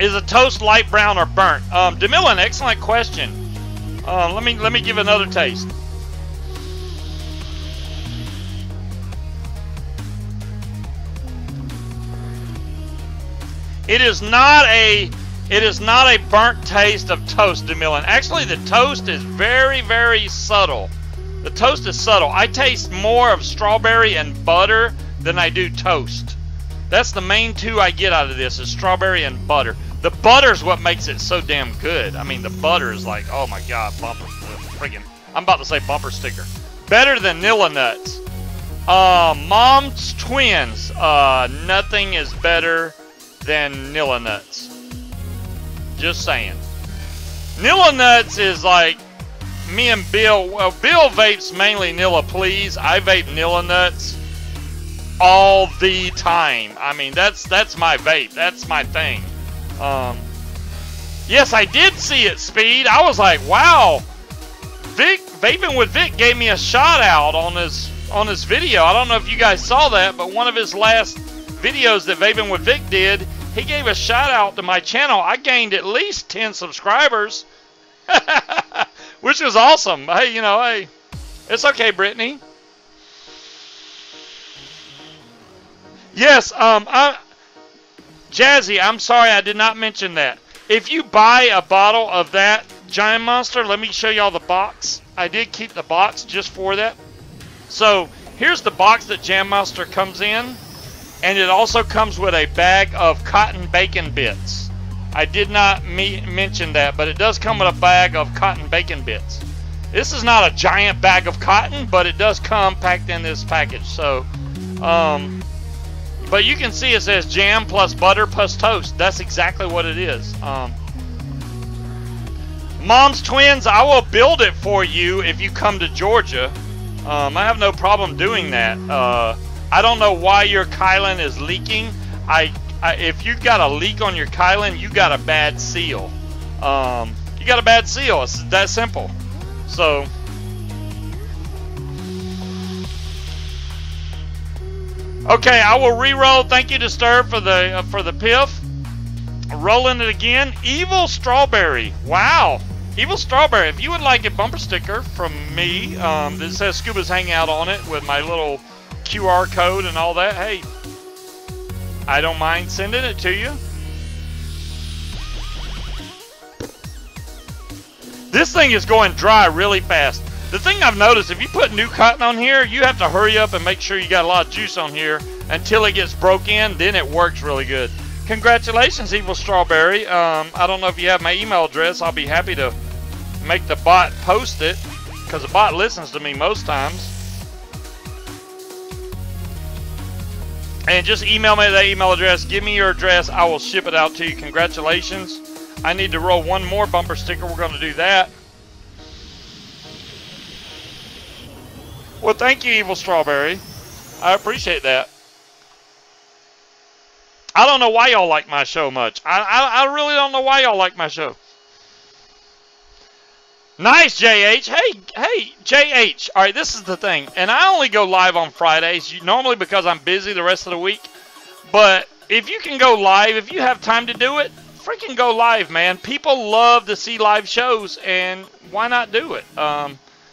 Is a toast light brown or burnt? DeMillan, excellent question. Let me give another taste. It is not a It is not a burnt taste of toast, DeMillan. Actually, the toast is very, very subtle. The toast is subtle. I taste more of strawberry and butter than I do toast. That's the main two I get out of this, is strawberry and butter. The butter's what makes it so damn good. I mean, the butter is like, oh my god, bumper, friggin', I'm about to say bumper sticker. Better than Nilla Nuts. Mom's Twins. Nothing is better than Nilla Nuts. Just saying. Nilla Nuts is like me and Bill. Well, Bill vapes mainly Nilla Please. I vape Nilla Nuts all the time. I mean, that's my vape. That's my thing. Yes, I did see it, Speed. I was like, wow. Vic, Vaping with Vic gave me a shout out on his video. I don't know if you guys saw that, but one of his last videos that Vaping with Vic did, he gave a shout out to my channel. I gained at least 10 subscribers, which was awesome. Hey, you know, hey, it's okay, Brittany. Yes, Jazzy, I'm sorry I did not mention that. If you buy a bottle of that Giant Monster, let me show y'all the box. I did keep the box just for that. So here's the box that Jam Monster comes in, and it also comes with a bag of cotton bacon bits. I did not mention that, but it does come with a bag of cotton bacon bits. This is not a giant bag of cotton, but it does come packed in this package. So, but you can see it says jam plus butter plus toast. That's exactly what it is. Mom's Twins, I will build it for you if you come to Georgia. I have no problem doing that. I don't know why your Kylan is leaking. If you've got a leak on your Kylan, you got a bad seal. You got a bad seal. It's that simple. So, okay, I will re-roll. Thank you, Disturb, for the piff. Rolling it again. Evil Strawberry. Wow. Evil Strawberry. If you would like a bumper sticker from me that says Scuba's Hangout on it with my little QR code and all that, hey, I don't mind sending it to you. This thing is going dry really fast. The thing I've noticed, if you put new cotton on here, you have to hurry up and make sure you got a lot of juice on here until it gets broke in, then it works really good. Congratulations, Evil Strawberry. I don't know if you have my email address. I'll be happy to make the bot post it, because the bot listens to me most times. And just email me that email address. Give me your address. I will ship it out to you. Congratulations. I need to roll one more bumper sticker. We're going to do that. Well, thank you, Evil Strawberry. I appreciate that. I don't know why y'all like my show much. I really don't know why y'all like my show. Nice, JH. Hey, JH. All right, this is the thing. And I only go live on Fridays, normally because I'm busy the rest of the week. But if you can go live, if you have time to do it, freaking go live, man. People love to see live shows, and why not do it?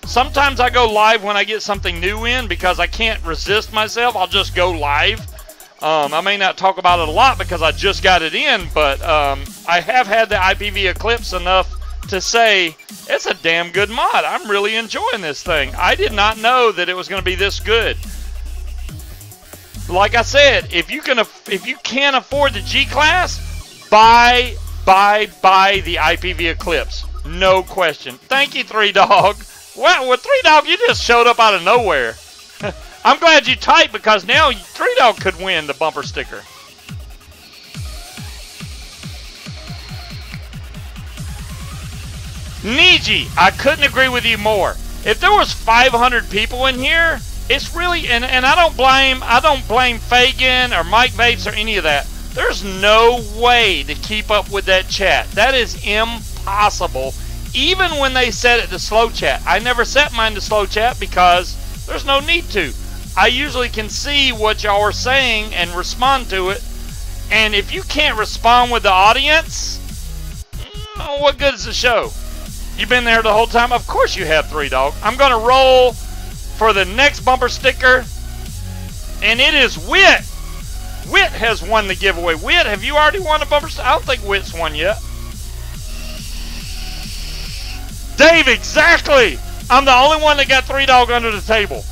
Sometimes I go live when I get something new in because I can't resist myself. I'll just go live. I may not talk about it a lot because I just got it in, but I have had the IPV Eclipse enough to say it's a damn good mod. I'm really enjoying this thing. I did not know that it was going to be this good. Like I said, if you can't afford the G class, buy the IPV Eclipse. No question. Thank you, 3Dog. Well, with 3Dog, you just showed up out of nowhere. I'm glad you typed because now 3Dog could win the bumper sticker. Niji, I couldn't agree with you more. If there was 500 people in here, it's really, and I don't blame Fagan or Mike Bates or any of that. There's no way to keep up with that chat. That is impossible. Even when they set it to slow chat. I never set mine to slow chat because there's no need to. I usually can see what y'all are saying and respond to it. And if you can't respond with the audience, what good is the show? You've been there the whole time? Of course you have, 3Dog. I'm going to roll for the next bumper sticker. And it is Wit. Wit has won the giveaway. Wit, have you already won a bumper sticker? I don't think Wit's won yet. Dave, exactly. I'm the only one that got 3 Dog under the table.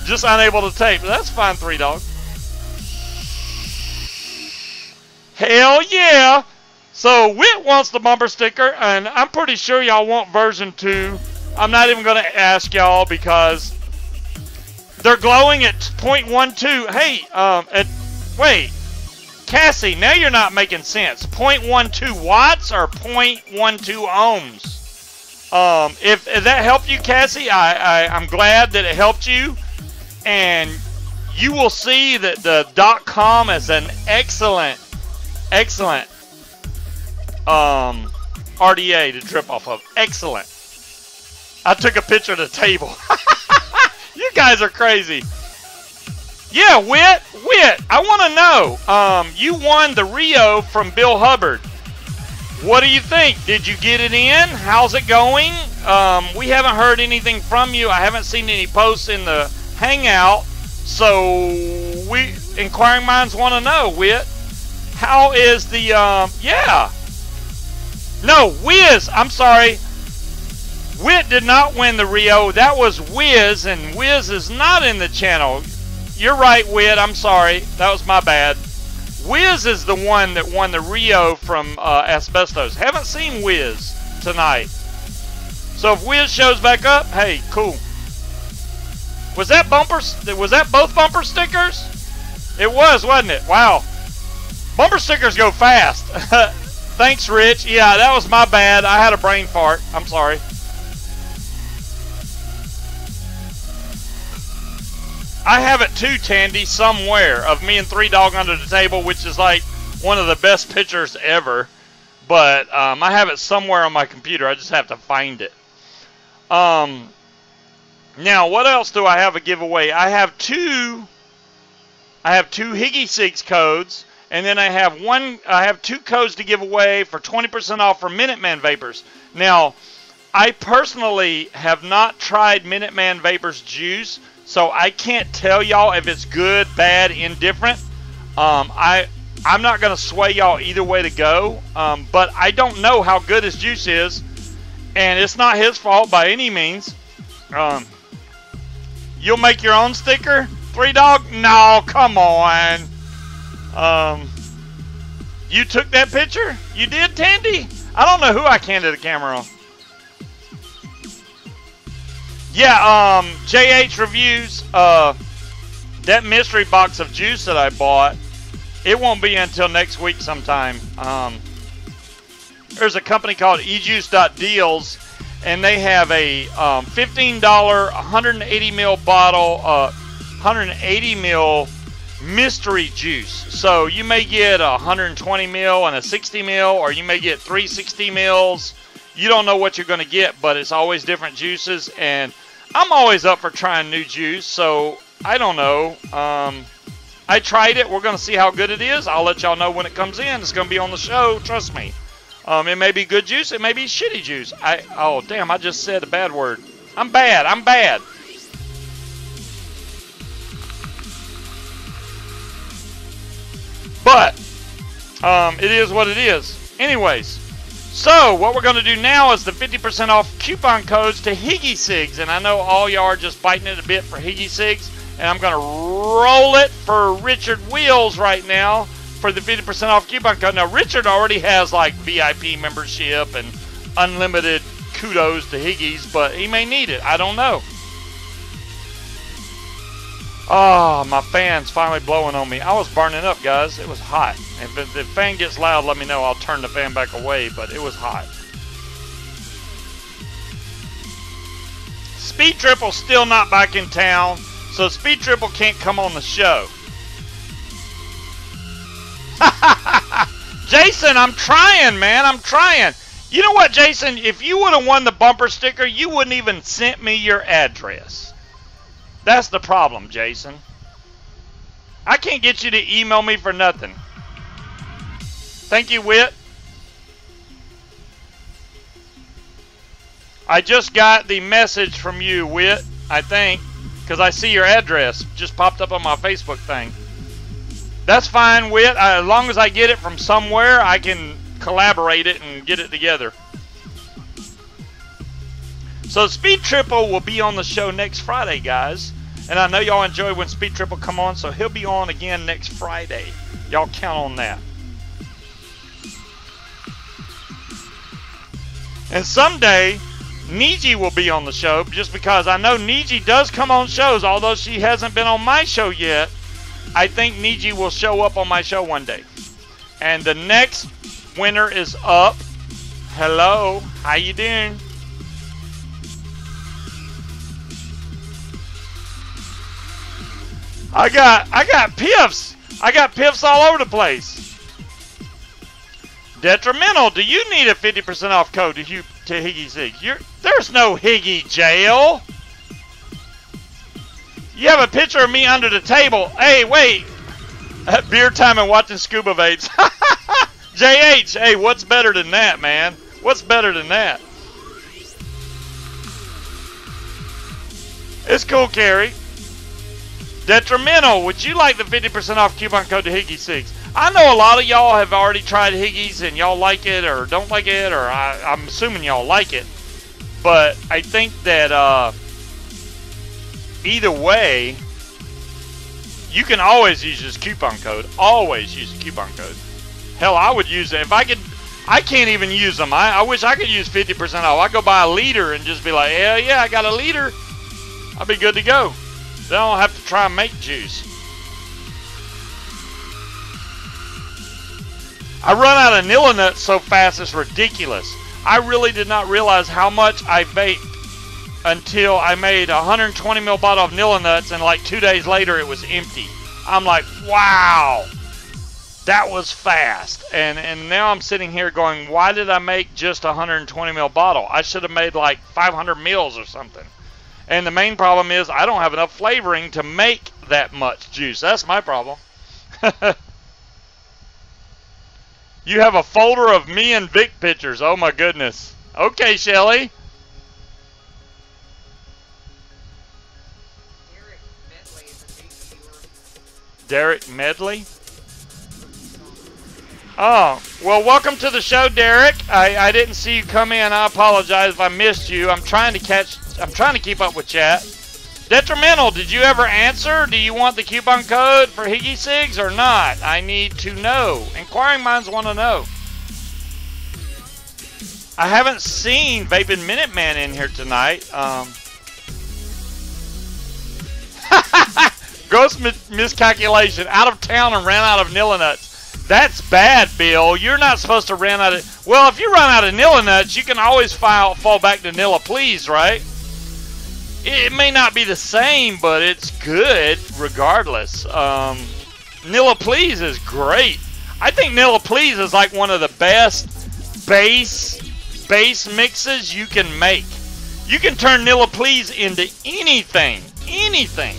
Just unable to tape. That's fine, 3 Dog. Hell yeah. So Wit wants the bumper sticker, and I'm pretty sure y'all want version 2. I'm not even going to ask y'all because they're glowing at 0.12. Hey, wait. Cassie, now you're not making sense. 0.12 watts or 0.12 ohms? If that helped you, Cassie, I'm glad that it helped you. And you will see that the .com is an excellent RDA to drip off of. Excellent. I took a picture of the table. You guys are crazy. Yeah, Wit, I want to know. You won the Rio from Bill Hubbard. What do you think? Did you get it in? How's it going? We haven't heard anything from you. I haven't seen any posts in the Hangout. So inquiring minds want to know, Wit. How is the, yeah. No, Wiz, I'm sorry. Wit did not win the Rio. That was Wiz, and Wiz is not in the channel. You're right, Wit. I'm sorry. That was my bad. Wiz is the one that won the Rio from Asbestos. Haven't seen Wiz tonight. So if Wiz shows back up, hey, cool. Was that both bumper stickers? It was, wasn't it? Wow. Bumper stickers go fast. Thanks, Rich. Yeah, that was my bad. I had a brain fart. I'm sorry. I have it too, Tandy, somewhere, of me and 3 Dog under the table, which is like one of the best pictures ever. But I have it somewhere on my computer. I just have to find it. Now, what else do I have a giveaway? I have two Higgy Sigs codes, and then I have 2 codes to give away for 20% off for Minuteman Vapors. Now, I personally have not tried Minuteman Vapors juice, so I can't tell y'all if it's good, bad, indifferent. I'm not going to sway y'all either way to go, but I don't know how good his juice is, and it's not his fault by any means. You'll make your own sticker? 3 Dog? No, come on. You took that picture? You did, Tandy? I don't know who I canned the camera on. Yeah, JH Reviews, that mystery box of juice that I bought, it won't be until next week sometime. There's a company called ejuice.deals, and they have a $15 180 ml bottle, 180 ml mystery juice. So you may get a 120 ml and a 60 ml, or you may get 360 mils. You don't know what you're going to get, but it's always different juices, and I'm always up for trying new juice, so I don't know. I tried it. We're going to see how good it is. I'll let y'all know when it comes in. It's going to be on the show. Trust me. It may be good juice. It may be shitty juice. Oh, damn, I just said a bad word. I'm bad. I'm bad. But it is what it is. Anyways, so what we're going to do now is the 50% off coupon codes to Higgy Sigs. And I know all y'all are just biting it a bit for Higgy Sigs. And I'm going to roll it for Richard Wheels right now for the 50% off coupon code. Now, Richard already has like VIP membership and unlimited kudos to Higgy's, but he may need it. I don't know. Oh, my fan's finally blowing on me. I was burning up, guys. It was hot. If the fan gets loud, let me know. I'll turn the fan back away, but it was hot. Speed Triple still not back in town, so Speed Triple can't come on the show. Jason, I'm trying, man. I'm trying. You know what, Jason? If you would have won the bumper sticker, you wouldn't even sent me your address. That's the problem, Jason. I can't get you to email me for nothing. Thank you, Wit. I just got the message from you, Wit, I think, because I see your address. Just popped up on my Facebook thing. That's fine, Wit. As long as I get it from somewhere, I can collaborate it and get it together. So Speed Triple will be on the show next Friday, guys. And I know y'all enjoy when Speed Triple come on, so he'll be on again next Friday. Y'all count on that. And someday, Niji will be on the show, just because I know Niji does come on shows, although she hasn't been on my show yet. I think Niji will show up on my show one day. And the next winner is up. Hello, how you doing? I got piffs. I got piffs all over the place. Detrimental. Do you need a 50% off code to Higgy 6? There's no Higgy jail. You have a picture of me under the table. Hey, wait. Beer time and watching Scuba Vapes. JH, hey, what's better than that, man? What's better than that? It's cool, Carrie. Detrimental, would you like the 50% off coupon code to Higgy 6? I know a lot of y'all have already tried Higgies and y'all like it or don't like it, or I'm assuming y'all like it. But I think that either way, you can always use this coupon code. Always use the coupon code. Hell, I would use it if I could. I can't even use them. I wish I could use 50% off. I go buy a liter and just be like, hell yeah, I got a liter. I'll be good to go. Then I don't have to try and make juice. I run out of Nilla nuts so fast it's ridiculous. I really did not realize how much I vape until I made a 120 ml bottle of Nilla nuts, and like 2 days later it was empty. I'm like, wow, that was fast. And now I'm sitting here going, why did I make just a 120 ml bottle? I should have made like 500 mils or something. And the main problem is I don't have enough flavoring to make that much juice. That's my problem. You have a folder of me and Vic pictures. Oh my goodness. Okay, Shelly. Derek Medley? Oh, well, welcome to the show, Derek. I didn't see you come in. I apologize if I missed you. I'm trying to keep up with chat. Detrimental, did you ever answer? Do you want the coupon code for Higgy Cigs or not? I need to know. Inquiring minds want to know. I haven't seen Vaping Minuteman in here tonight. Gross miscalculation. Out of town and ran out of Nilla nuts. That's bad, Bill. You're not supposed to run out of... Well, if you run out of Nilla nuts, you can always fall back to Nilla Please, right? It may not be the same, but it's good regardless. Nilla Please is great. I think Nilla Please is like one of the best base mixes you can make. You can turn Nilla Please into anything. Anything.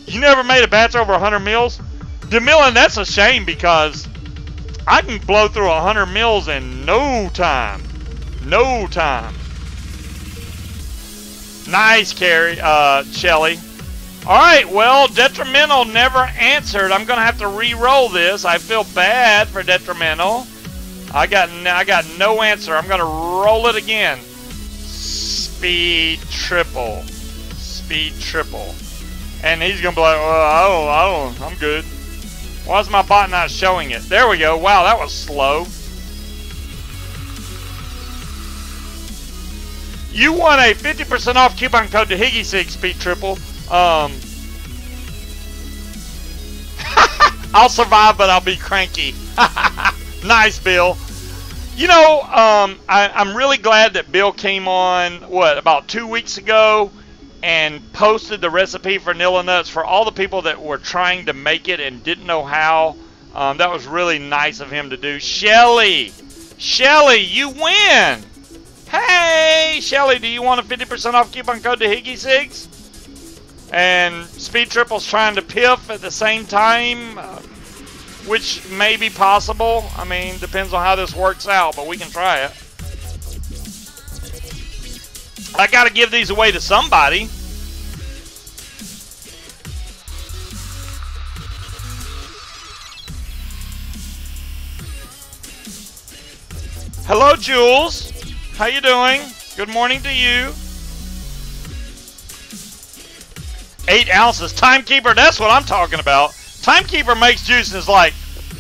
You never made a batch over 100 mils? DeMillan, that's a shame because I can blow through 100 mils in no time. No time. Nice, Carrie, Shelly. Alright, well, Detrimental never answered. I'm going to have to re-roll this. I feel bad for Detrimental. I got no answer. I'm going to roll it again. Speed triple. Speed triple. And he's going to be like, well, I don't, I'm good. Why is my bot not showing it? There we go. Wow, that was slow. You want a 50% off coupon code to Higgy Sig Speed Triple. I'll survive, but I'll be cranky. Nice, Bill. You know, I'm really glad that Bill came on, about 2 weeks ago and posted the recipe for Nilla nuts for all the people that were trying to make it and didn't know how. That was really nice of him to do. Shelly, you win. Hey, Shelly, do you want a 50% off coupon code to Higgy Sigs? And Speed Triple's trying to piff at the same time, which may be possible. I mean, depends on how this works out, but we can try it. I got to give these away to somebody. Hello, Jules. How you doing? Good morning to you. 8 ounces. Timekeeper, that's what I'm talking about. Timekeeper makes juice and is like,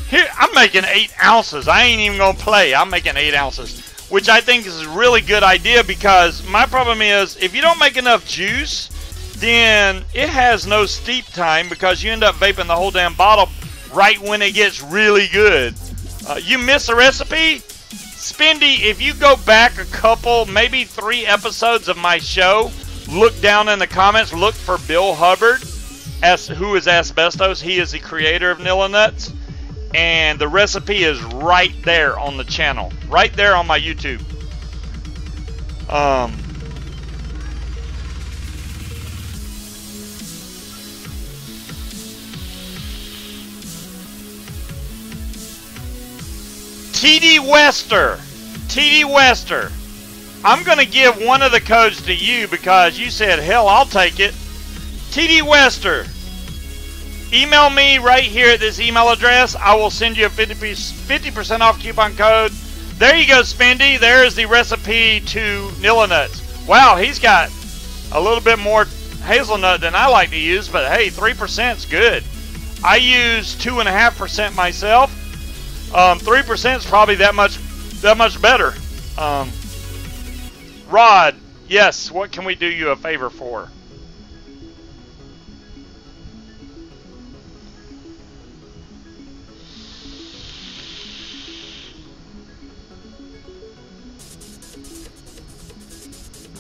here, I'm making 8 ounces. I ain't even going to play. I'm making 8 ounces, which I think is a really good idea because my problem is if you don't make enough juice, then it has no steep time because you end up vaping the whole damn bottle right when it gets really good. You miss a recipe? Spendy, if you go back a couple, maybe 3 episodes of my show, look down in the comments, look for Bill Hubbard, who is Asbestos. He is the creator of Nilla Nuts. And the recipe is right there on the channel. Right there on my YouTube. TD Wester, I'm going to give one of the codes to you because you said, hell, I'll take it. TD Wester, email me right here at this email address. I will send you a 50% off coupon code. There you go, Spendy. There is the recipe to Nilla Nuts. Wow, he's got a little bit more hazelnut than I like to use, but hey, 3% is good. I use 2.5% myself. 3% is probably that much better. Rod, yes, what can we do you a favor for?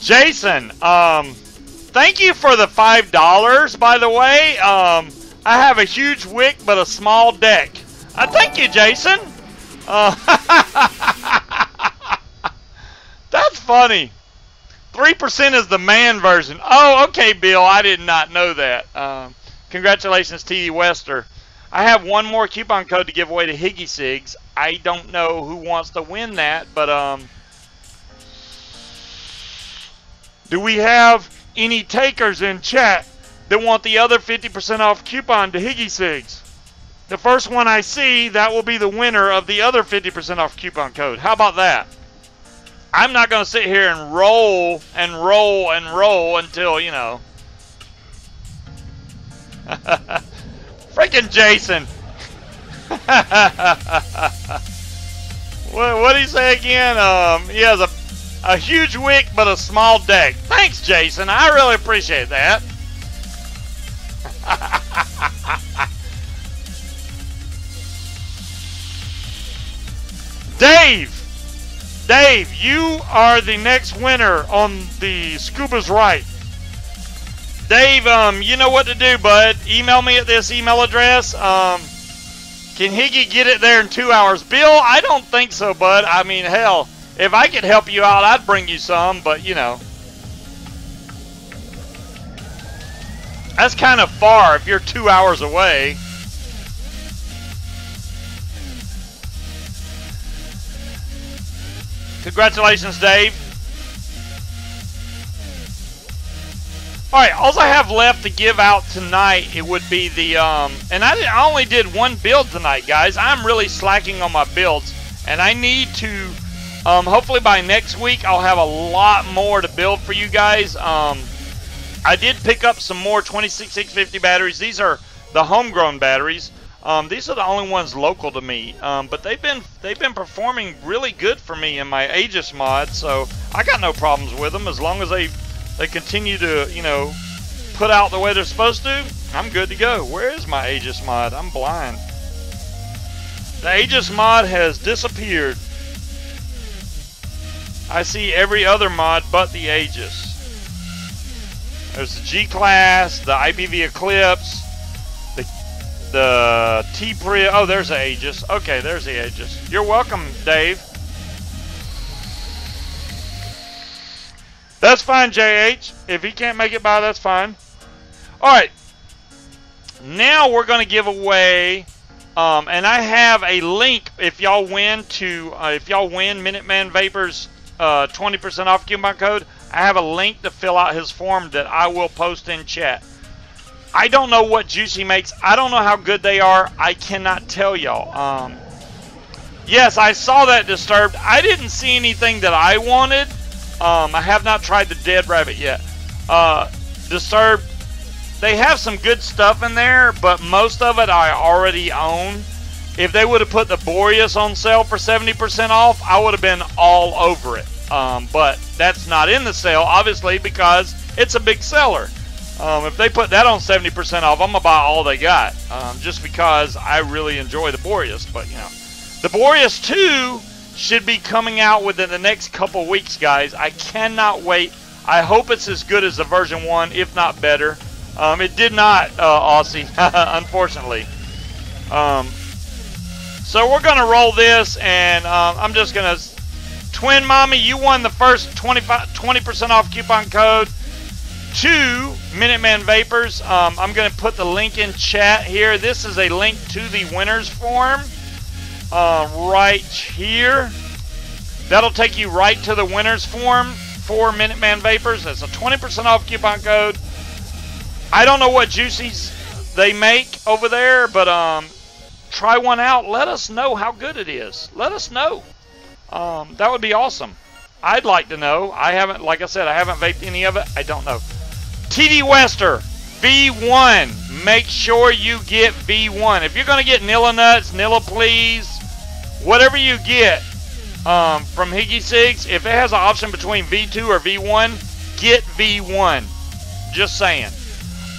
Jason, thank you for the $5, by the way. I have a huge wick but a small deck. Thank you, Jason. That's funny. 3% is the man version. Oh, okay, Bill. I did not know that. Congratulations, TD Wester. I have one more coupon code to give away to Higgy Sigs. I don't know who wants to win that, but do we have any takers in chat that want the other 50% off coupon to Higgy Sigs? The first one I see, that will be the winner of the other 50% off coupon code. How about that? I'm not going to sit here and roll and roll and roll until, you know. Freaking Jason. What did he say again? He has a huge wick but a small deck. Thanks, Jason. I really appreciate that. Dave, you are the next winner on the Scuba's Right. Dave, you know what to do, bud. Email me at this email address. Can Higgy get it there in 2 hours? Bill, I don't think so, bud. I mean, hell, if I could help you out, I'd bring you some, but, you know. That's kind of far if you're 2 hours away. Congratulations, Dave. Alright, all I have left to give out tonight, it would be the, and I only did one build tonight, guys. I'm really slacking on my builds, and I need to, hopefully by next week, I'll have a lot more to build for you guys. I did pick up some more 26650 batteries. These are the homegrown batteries. These are the only ones local to me, but they've been performing really good for me in my Aegis mod, so I got no problems with them as long as they continue to, you know, put out the way they're supposed to. I'm good to go. Where is my Aegis mod? I'm blind. The Aegis mod has disappeared. I see every other mod but the Aegis. There's the G-Class, the IPV Eclipse, the T-Pri. Oh, there's the Aegis. Okay, there's the Aegis. You're welcome, Dave. That's fine, JH. If he can't make it by, that's fine. Alright. Now we're going to give away, and I have a link if y'all win Minuteman Vapor's 20% off coupon code. I have a link to fill out his form that I will post in chat. I don't know what juice he makes. I don't know how good they are. I cannot tell y'all. Yes, I saw that, Disturbed. I didn't see anything that I wanted. I have not tried the Dead Rabbit yet. Disturbed, they have some good stuff in there, but most of it I already own. If they would have put the Boreas on sale for 70% off, I would have been all over it. But that's not in the sale, obviously, because it's a big seller. If they put that on 70% off, I'm going to buy all they got, just because I really enjoy the Boreas. But, you know, the Boreas 2 should be coming out within the next couple weeks, guys. I cannot wait. I hope it's as good as the version 1, if not better. It did not, Aussie, unfortunately. So we're going to roll this, and I'm just going to... Twin Mommy, you won the first 20% off coupon code to Minuteman Vapors. I'm going to put the link in chat here. This is a link to the winner's form right here. That'll take you right to the winner's form for Minuteman Vapors. That's a 20% off coupon code. I don't know what juices they make over there, but try one out. Let us know how good it is. Let us know. That would be awesome. I'd like to know. I haven't, like I said, I haven't vaped any of it. I don't know. TD Wester, V1. Make sure you get V1. If you're going to get Nilla Nuts, Nilla Please, whatever you get from Higgy Sigs, if it has an option between V2 or V1, get V1. Just saying.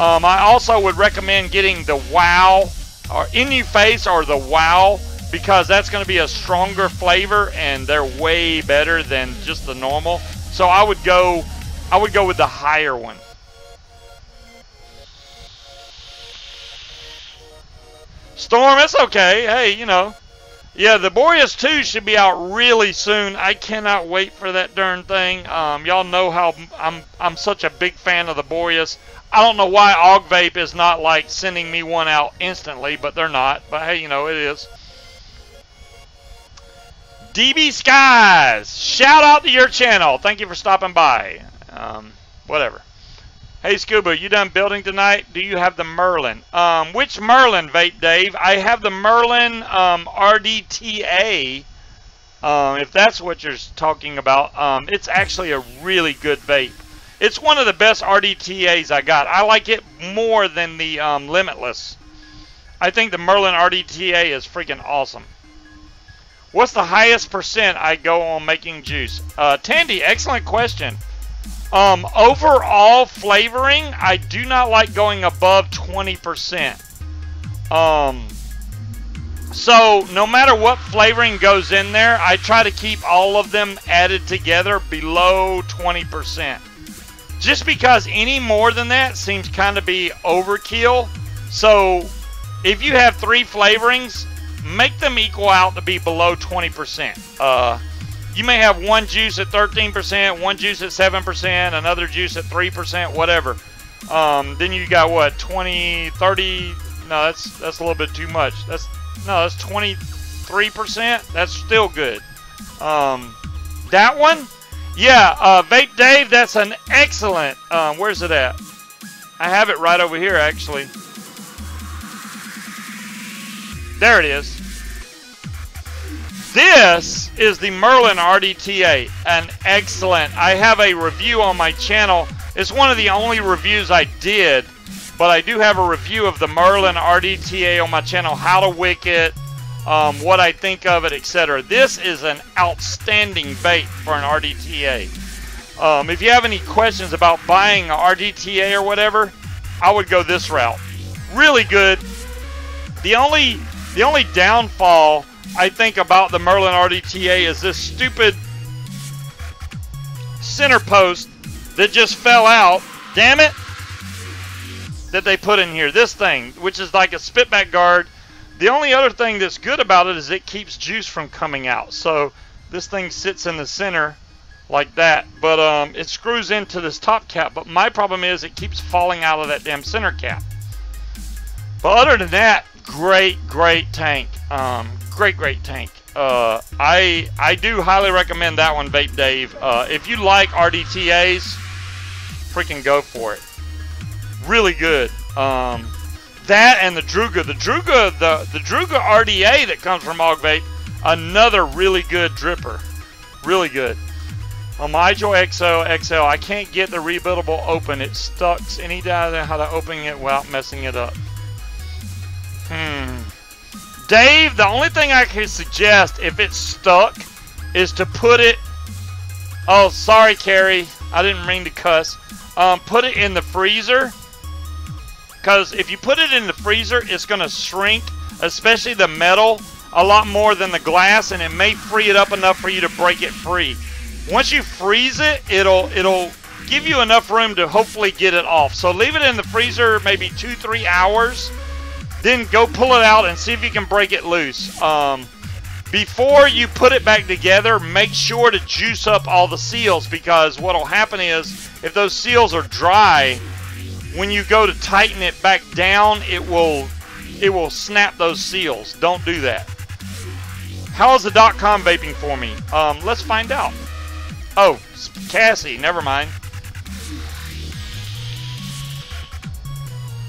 I also would recommend getting the Wow, or In You Face, or the Wow, because that's going to be a stronger flavor and they're way better than just the normal. So I would go with the higher one. Storm, it's okay. Hey, you know. Yeah, the Boreas 2 should be out really soon. I cannot wait for that darn thing. Y'all know how I'm such a big fan of the Boreas. I don't know why Originvape is not like sending me one out instantly, but they're not. But hey, you know, it is. DB Skies, shout out to your channel. Thank you for stopping by. Whatever. Hey Scuba, you done building tonight? Do you have the Merlin? Which Merlin, Vape Dave? I have the Merlin RDTA. If that's what you're talking about, it's actually a really good vape. It's one of the best RDTAs I got. I like it more than the Limitless. I think the Merlin RDTA is freaking awesome. What's the highest percent I go on making juice? Tandy, excellent question. Overall flavoring, I do not like going above 20%. So no matter what flavoring goes in there, I try to keep all of them added together below 20%. Just because any more than that seems kind of be overkill. So if you have 3 flavorings, make them equal out to be below 20%. You may have one juice at 13%, one juice at 7%, another juice at 3%, whatever. Then you got what, 20, 30? No, that's a little bit too much. That's 23%. That's still good. That one, yeah. Vape Dave, that's an excellent. Where's it at? I have it right over here, actually. There it is. This is the Merlin RDTA, an excellent. I have a review on my channel. It's one of the only reviews I did, but I do have a review of the Merlin RDTA on my channel, how to wick it, what I think of it, etc. This is an outstanding vape for an RDTA. If you have any questions about buying an RDTA or whatever, I would go this route. Really good. The only downfall I think about the Merlin RDTA is this stupid center post that just fell out, damn it, that they put in here. This thing, which is like a spitback guard. The only other thing that's good about it is it keeps juice from coming out. So this thing sits in the center like that, but it screws into this top cap. But my problem is it keeps falling out of that damn center cap. But other than that, great tank. Great tank. I do highly recommend that one, Vape Dave. If you like RDTAs, freaking go for it. Really good. That and the Druga. The Druga RDA that comes from Originvape, Another really good dripper. Really good. On my iJoy XL, I can't get the rebuildable open. It stucks. Any idea how to open it without messing it up? Dave, the only thing I can suggest if it's stuck is to put it... Oh, sorry, Carrie. I didn't mean to cuss. Put it in the freezer. Because if you put it in the freezer, it's going to shrink, especially the metal, a lot more than the glass, and it may free it up enough for you to break it free. Once you freeze it, it'll give you enough room to hopefully get it off. So leave it in the freezer maybe 2-3 hours. Then go pull it out and see if you can break it loose. Before you put it back together, make sure to juice up all the seals, because what will happen is if those seals are dry, when you go to tighten it back down, it will snap those seals. Don't do that. How is the .com vaping for me? Let's find out. Oh, Cassie, never mind.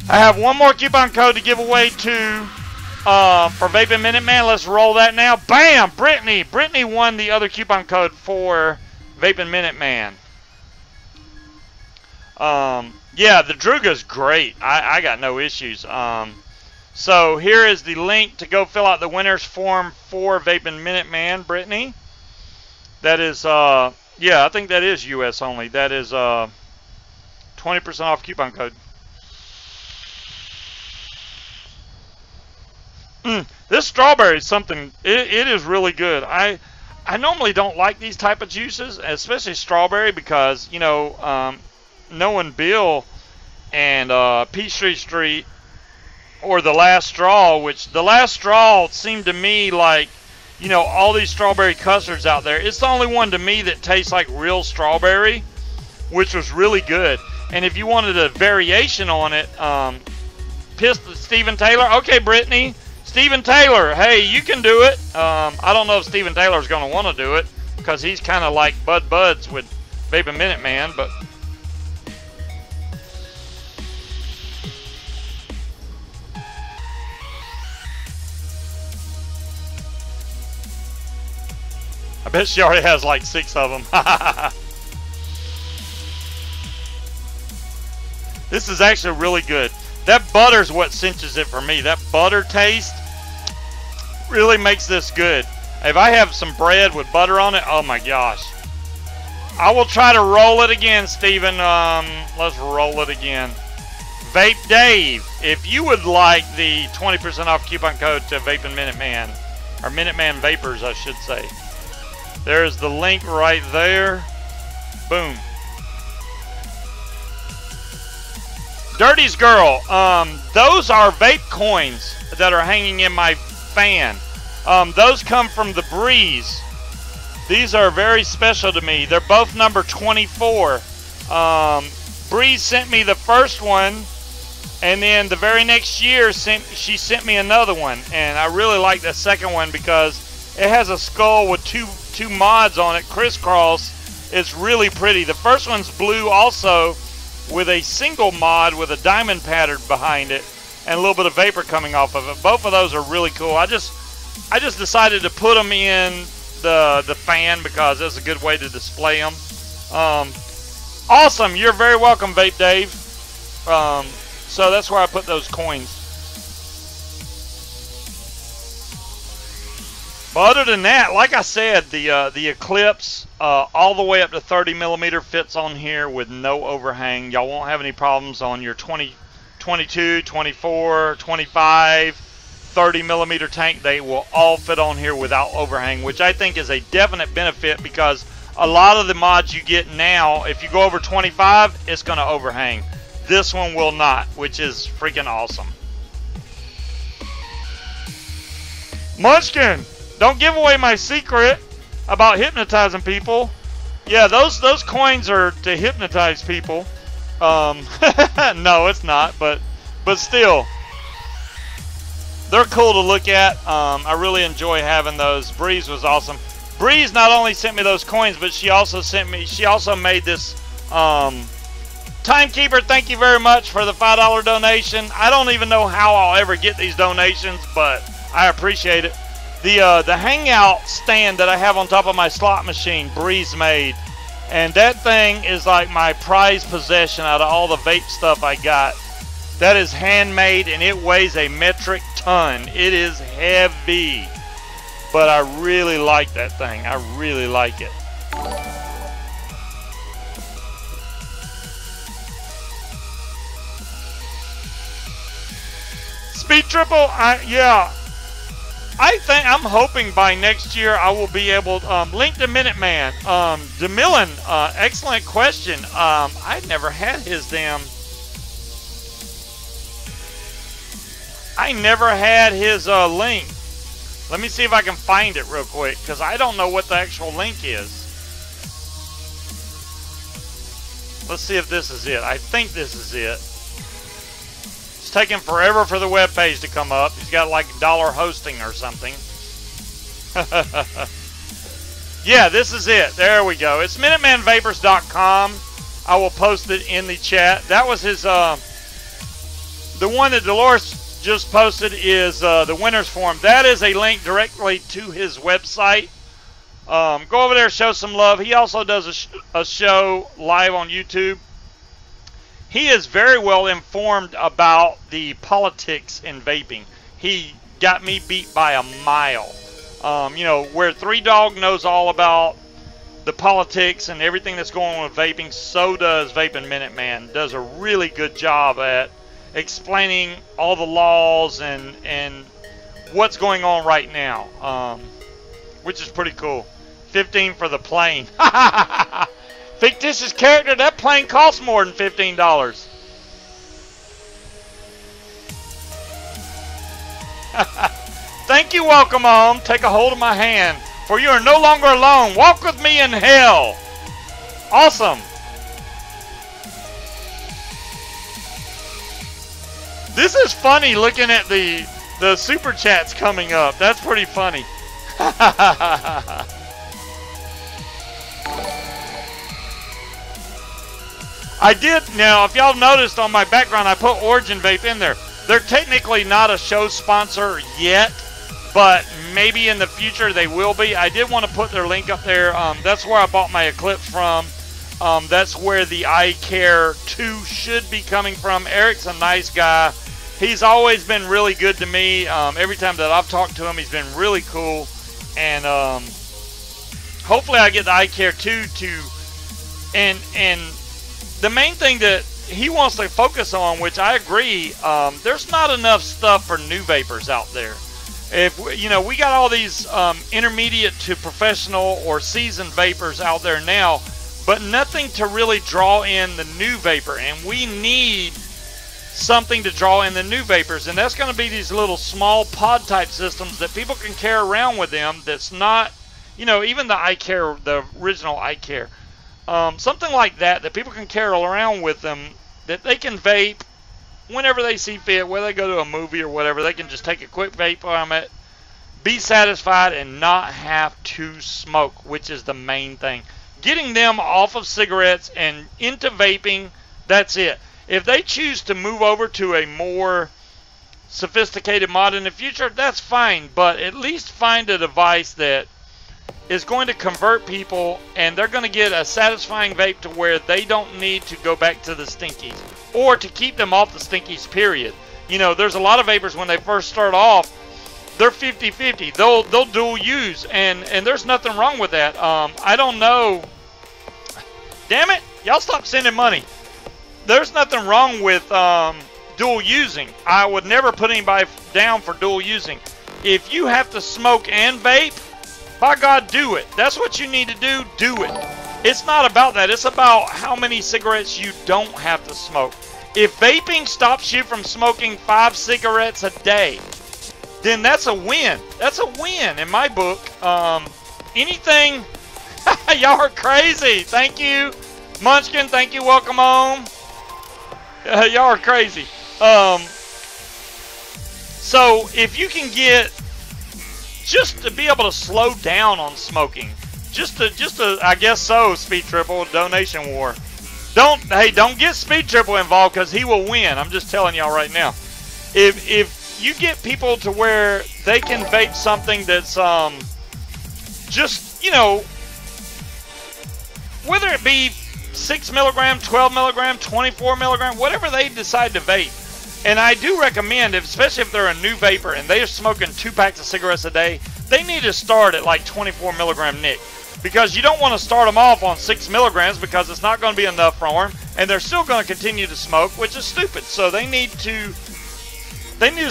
I have one more coupon code to give away to for Vaping Minute Man. Let's roll that now. Bam! Brittany! Brittany won the other coupon code for Vaping Minute Man. Yeah, the Druga's great. I got no issues. So here is the link to go fill out the winner's form for Vaping Minute Man, Brittany. That is, yeah, I think that is US only. That is 20% off coupon code. This strawberry is something, it is really good. I normally don't like these type of juices, especially strawberry, because, you know, knowing Bill and Peachtree Street, or The Last Straw, which The Last Straw seemed to me like, you know, all these strawberry custards out there, it's the only one to me that tastes like real strawberry, which was really good. And if you wanted a variation on it, Stephen Taylor, okay, Brittany, Stephen Taylor, hey, you can do it. I don't know if Stephen Taylor's going to want to do it, because he's kind of like buds with Vaping Minute Man, but... I bet she already has like 6 of them. This is actually really good. That butter's what cinches it for me. That butter taste really makes this good. If I have some bread with butter on it, oh my gosh. I will try to roll it again, Steven. Let's roll it again. Vape Dave, if you would like the 20% off coupon code to Vaping Minute Man, or Minute Man Vapors, I should say. There's the link right there. Boom. Dirty's Girl. Those are vape coins that are hanging in my fan. Those come from the Breeze. These are very special to me. They're both number 24. Breeze sent me the first one, and then the very next year she sent me another one. And I really like the second one because it has a skull with two mods on it, crisscross. It's really pretty. The first one's blue also, with a single mod with a diamond pattern behind it and a little bit of vapor coming off of it. Both of those are really cool. I just decided to put them in the fan because it's a good way to display them. Awesome. You're very welcome, Vape Dave. So that's where I put those coins. But other than that, like I said, the Eclipse all the way up to 30 millimeter fits on here with no overhang. Y'all won't have any problems on your 20, 22, 24, 25, 30 millimeter tank. They will all fit on here without overhang, which I think is a definite benefit because a lot of the mods you get now, if you go over 25, it's going to overhang. This one will not, which is freaking awesome. Munchkin! Don't give away my secret about hypnotizing people. Yeah, those coins are to hypnotize people. No, it's not, but still, they're cool to look at. I really enjoy having those. Breeze was awesome. Breeze not only sent me those coins, but she also made this Timekeeper. Thank you very much for the $5 donation. I don't even know how I'll ever get these donations, but I appreciate it. The hangout stand that I have on top of my slot machine, Breeze made, and that thing is like my prized possession out of all the vape stuff I got. That is handmade and it weighs a metric ton. It is heavy, but I really like that thing. I really like it. Speed triple, yeah. I'm hoping by next year I will be able to link to Minuteman. DeMillan, excellent question. I never had his damn. I never had his link. Let me see if I can find it real quick, because I don't know what the actual link is. Let's see if this is it. I think this is it. It's taking forever for the web page to come up. He's got like $1 hosting or something. Yeah, this is it. There we go. It's MinutemanVapors.com. I will post it in the chat. That was his, the one that Dolores just posted is the winners form. That is a link directly to his website. Go over there, show some love. He also does a show live on YouTube. He is very well informed about the politics in vaping. He got me beat by a mile. You know, where 3 Dog knows all about the politics and everything that's going on with vaping, so does Vaping Minuteman. Does a really good job at explaining all the laws and what's going on right now, which is pretty cool. 15 for the plane. Fictitious character, that plane costs more than $15. Thank you, welcome home. Take a hold of my hand, for you are no longer alone. Walk with me in hell. Awesome. This is funny looking at the super chats coming up. That's pretty funny. I did, now if y'all noticed on my background, I put Originvape in there. They're technically not a show sponsor yet, but maybe in the future they will be. I did want to put their link up there. That's where I bought my Eclipse from. That's where the iCare 2 should be coming from. Eric's a nice guy. He's always been really good to me. Every time that I've talked to him, he's been really cool. And hopefully I get the iCare 2 to... And the main thing that he wants to focus on, which I agree, there's not enough stuff for new vapors out there. If you know, we got all these intermediate to professional or seasoned vapors out there now, but nothing to really draw in the new vapor, and we need something to draw in the new vapors, and that's going to be these little small pod type systems that people can carry around with them. That's not, you know, even the iCare, the original iCare. Something like that people can carry around with them, that they can vape whenever they see fit, whether they go to a movie or whatever. They can just take a quick vape from it, be satisfied, and not have to smoke, which is the main thing. Getting them off of cigarettes and into vaping, that's it. If they choose to move over to a more sophisticated mod in the future, that's fine, but at least find a device that is going to convert people, and they're going to get a satisfying vape to where they don't need to go back to the stinkies, or to keep them off the stinkies, period. You know, there's a lot of vapors when they first start off, they're 50-50. They'll dual use, and there's nothing wrong with that. I don't know. Damn it, y'all stop sending money. There's nothing wrong with dual using. I would never put anybody down for dual using. If you have to smoke and vape, by God, do it. That's what you need to do. Do it. It's not about that. It's about how many cigarettes you don't have to smoke. If vaping stops you from smoking 5 cigarettes a day, then that's a win. That's a win in my book. Anything... Y'all are crazy. Thank you. Munchkin, thank you. Welcome home. Y'all are crazy. So if you can get... just to be able to slow down on smoking, just to I guess so, Speed Triple, donation war. Don't get Speed Triple involved, because he will win. I'm just telling y'all right now. If you get people to where they can vape something that's just, you know, whether it be 6 milligram, 12 milligram, 24 milligram, whatever they decide to vape. And I do recommend, especially if they're a new vapor and they're smoking 2 packs of cigarettes a day, they need to start at like 24 milligram nic. Because you don't want to start them off on 6 milligrams because it's not going to be enough for them, and they're still going to continue to smoke, which is stupid. So they need to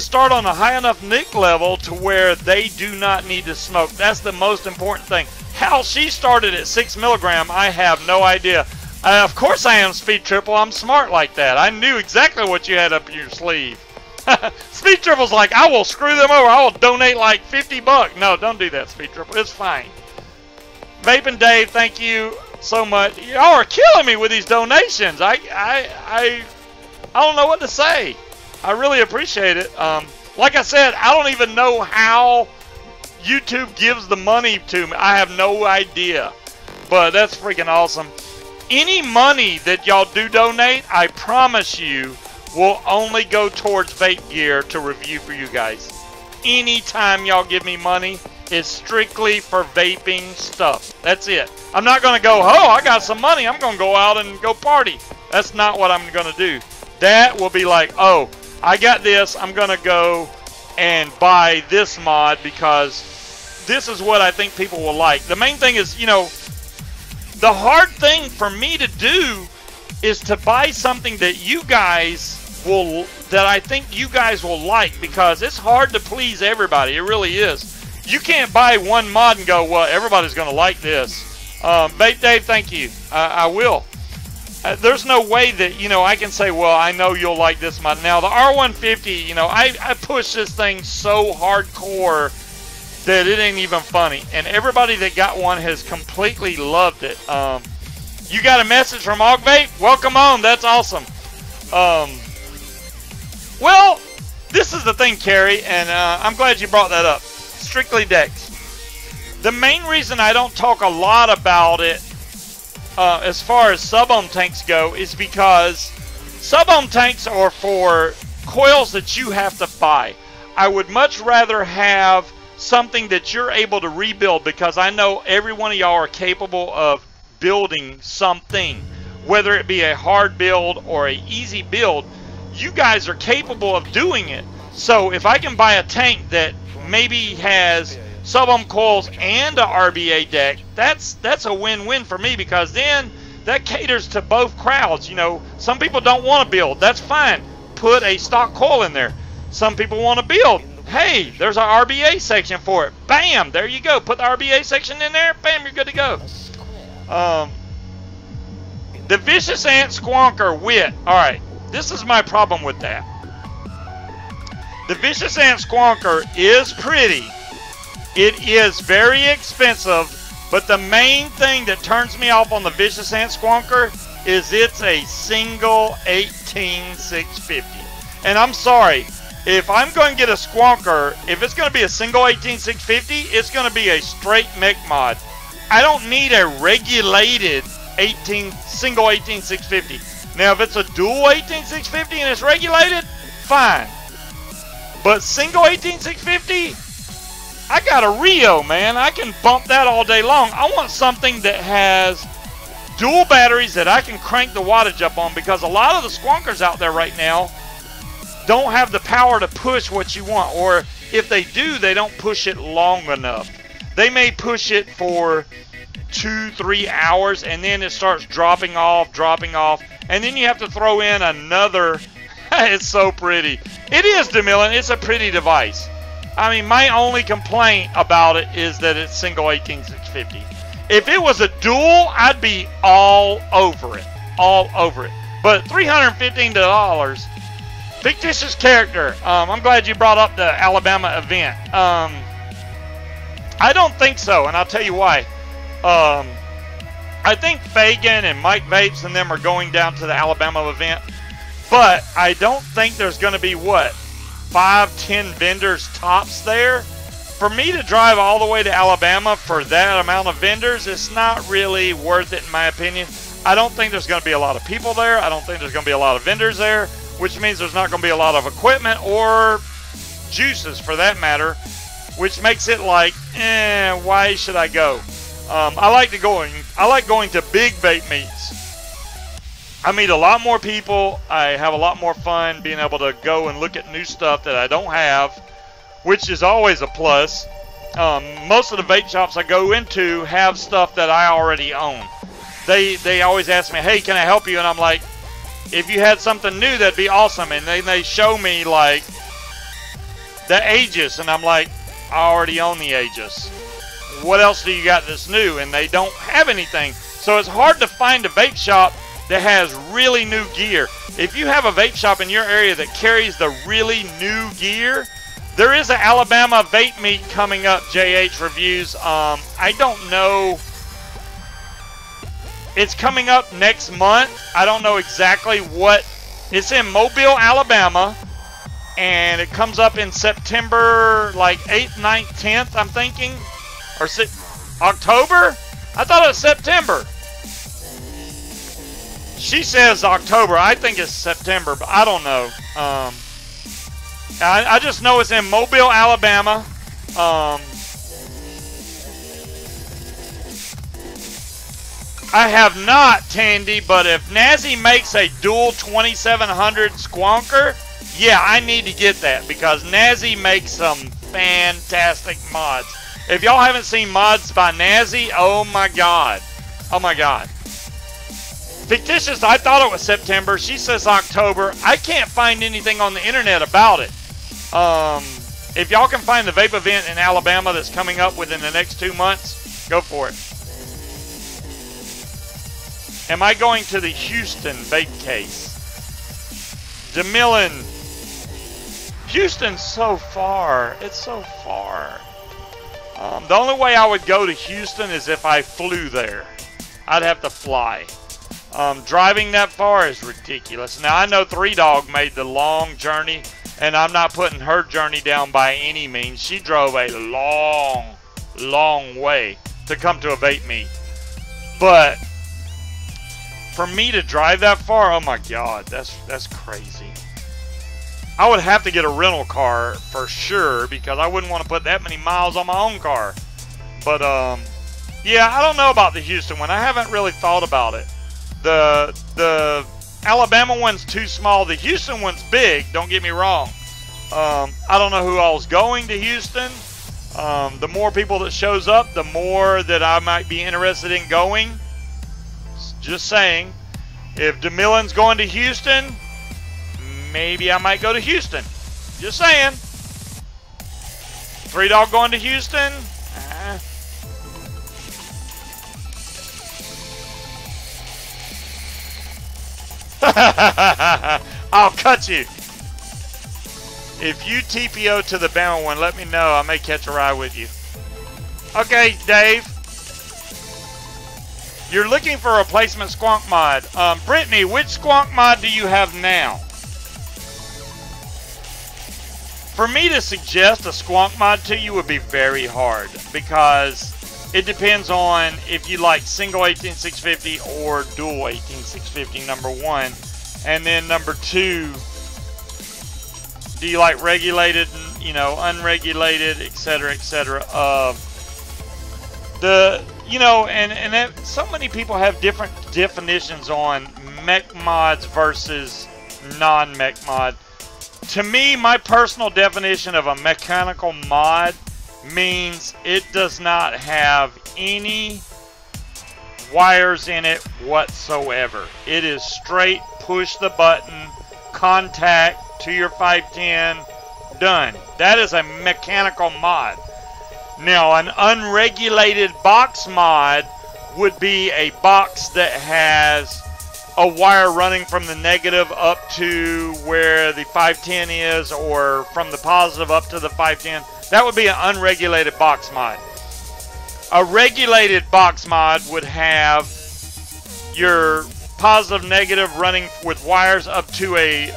start on a high enough nic level to where they do not need to smoke. That's the most important thing. How she started at 6 milligram, I have no idea. Of course I am, Speed Triple. I'm smart like that. I knew exactly what you had up your sleeve. Speed Triple's like, I will screw them over. I will donate like 50 bucks. No, don't do that, Speed Triple. It's fine. Vaping Dave, thank you so much. Y'all are killing me with these donations. I don't know what to say. I really appreciate it. Like I said, I don't even know how YouTube gives the money to me. I have no idea. But that's freaking awesome. Any money that y'all do donate, I promise you, will only go towards vape gear to review for you guys. Anytime y'all give me money, it's strictly for vaping stuff. That's it. I'm not going to go, oh, I got some money, I'm going to go out and go party. That's not what I'm going to do. That will be like, oh, I got this, I'm going to go and buy this mod because this is what I think people will like. The main thing is, you know, the hard thing for me to do is to buy something that you guys will, that I think you guys will like, because it's hard to please everybody. It really is. You can't buy one mod and go, well, everybody's going to like this. Vape Dave, thank you. I will. There's no way that, you know, I can say, well, I know you'll like this mod. Now, the R150, you know, I push this thing so hardcore that it ain't even funny. And everybody that got one has completely loved it. You got a message from Vape? Welcome on. That's awesome. Well, this is the thing, Carrie, and I'm glad you brought that up. Strictly Dex. The main reason I don't talk a lot about it as far as sub-ohm tanks go is because sub-ohm tanks are for coils that you have to buy. I would much rather have something that you're able to rebuild, because I know every one of y'all are capable of building something, whether it be a hard build or a easy build. You guys are capable of doing it. So if I can buy a tank that maybe has sub-ohm coils and a RBA deck, that's a win-win for me, because then that caters to both crowds. You know, some people don't want to build. That's fine. Put a stock coil in there. Some people want to build. Hey, there's an RBA section for it. Bam, there you go. Put the RBA section in there. Bam, you're good to go. The Vicious Ant Squonker Wit. All right, this is my problem with that. The Vicious Ant Squonker is pretty. It is very expensive, but the main thing that turns me off on the Vicious Ant Squonker is it's a single 18650. And I'm sorry, if I'm going to get a Squonker, if it's going to be a single 18650, it's going to be a straight mech mod. I don't need a regulated single 18650. Now, if it's a dual 18650 and it's regulated, fine. But single 18650, I got a Rio, man. I can bump that all day long. I want something that has dual batteries that I can crank the wattage up on, because a lot of the Squonkers out there right now don't have the power to push what you want, or if they do, they don't push it long enough. They may push it for 2-3 hours, and then it starts dropping off, and then you have to throw in another. It's so pretty. It is, DeMillan. It's a pretty device. I mean, my only complaint about it is that it's single 18650. If it was a dual, I'd be all over it. All over it. But $315. Fictitious character. I'm glad you brought up the Alabama event. I don't think so, and I'll tell you why. I think Fagan and Mike Vapes and them are going down to the Alabama event, but I don't think there's going to be, what, 5-10 vendors tops there. For me to drive all the way to Alabama for that amount of vendors, it's not really worth it in my opinion. I don't think there's going to be a lot of people there. I don't think there's going to be a lot of vendors there, which means there's not going to be a lot of equipment or juices for that matter, which makes it like, why should I go? I like going to big vape meets. I meet a lot more people. I have a lot more fun being able to go and look at new stuff that I don't have, which is always a plus. Most of the vape shops I go into have stuff that I already own. They always ask me, hey, can I help you? And I'm like, if you had something new, that'd be awesome. And they show me like the Aegis, and I'm like, I already own the Aegis. What else do you got that's new? And they don't have anything. So it's hard to find a vape shop that has really new gear. If you have a vape shop in your area that carries the really new gear, there is an Alabama vape meet coming up, JH Reviews. I don't know. It's coming up next month. I don't know exactly what. It's in Mobile, Alabama. And it comes up in September, like 8th, 9th, 10th, I'm thinking. Or October? I thought it was September. She says October. I think it's September, but I don't know. I just know it's in Mobile, Alabama. I have not, Tandy, but if Nazi makes a dual 2700 Squonker, yeah, I need to get that because Nazi makes some fantastic mods. If y'all haven't seen mods by Nazi, oh my god. Oh my god. Fictitious, I thought it was September. She says October. I can't find anything on the internet about it. If y'all can find the vape event in Alabama that's coming up within the next 2 months, go for it. Am I going to the Houston vape case? DeMillan. Houston's so far. It's so far. The only way I would go to Houston is if I flew there. I'd have to fly. Driving that far is ridiculous. Now, I know 3 Dog made the long journey, and I'm not putting her journey down by any means. She drove a long, long way to come to a vape meet. But for me to drive that far, oh my god, that's crazy. I would have to get a rental car for sure because I wouldn't want to put that many miles on my own car. But yeah, I don't know about the Houston one. I haven't really thought about it. The Alabama one's too small. The Houston one's big, don't get me wrong. I don't know who all's going to Houston. The more people that shows up, the more that I might be interested in going. Just saying. If DeMillan's going to Houston, maybe I might go to Houston. Just saying. 3 Dog going to Houston? I'll cut you. If you TPO to the Bama one, let me know. I may catch a ride with you. Okay, Dave. You're looking for a replacement squonk mod. Brittany, which squonk mod do you have now? For me to suggest a squonk mod to you would be very hard because it depends on if you like single 18650 or dual 18650, number one. And then number two, do you like regulated, you know, unregulated, etc., etc. You know, and that, so many people have different definitions on mech mods versus non-mech mod. To me, my personal definition of a mechanical mod means it does not have any wires in it whatsoever. It is straight push the button, contact to your 510, done. That is a mechanical mod. Now, an unregulated box mod would be a box that has a wire running from the negative up to where the 510 is, or from the positive up to the 510. That would be an unregulated box mod. A regulated box mod would have your positive negative running with wires up to a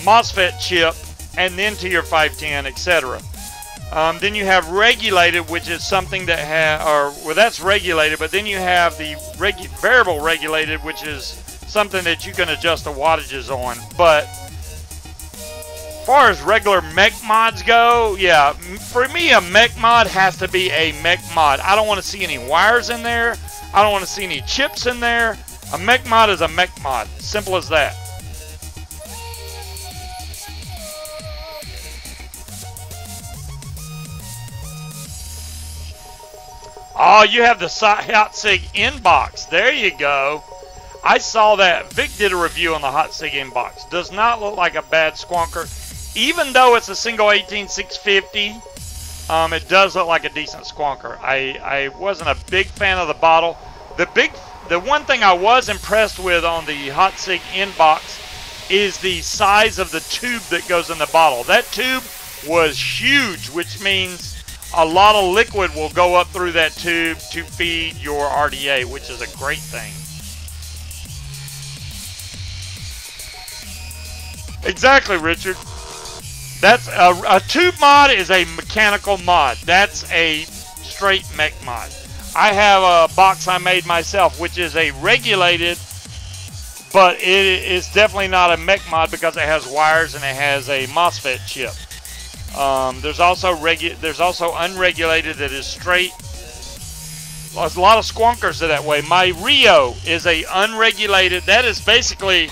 MOSFET chip and then to your 510, etc. Then you have regulated, which is something that well, that's regulated, but then you have the variable regulated, which is something that you can adjust the wattages on. But As far as regular mech mods go, yeah, for me a mech mod has to be a mech mod. I don't want to see any wires in there. I don't want to see any chips in there. A mech mod is a mech mod. Simple as that. Oh, you have the Hot Sig inbox. There you go. I saw that. Vic did a review on the Hot Sig inbox. Does not look like a bad squonker. Even though it's a single 18650, it does look like a decent squonker. I wasn't a big fan of the bottle. The one thing I was impressed with on the Hot Sig inbox is the size of the tube that goes in the bottle. That tube was huge, which means a lot of liquid will go up through that tube to feed your RDA, which is a great thing. Exactly, Richard. That's a tube mod is a mechanical mod. That's a straight mech mod. I have a box I made myself, which is a regulated, but it is definitely not a mech mod because it has wires and it has a MOSFET chip. There's also unregulated that is straight. There's a lot of squonkers that way. My Rio is a unregulated. That is basically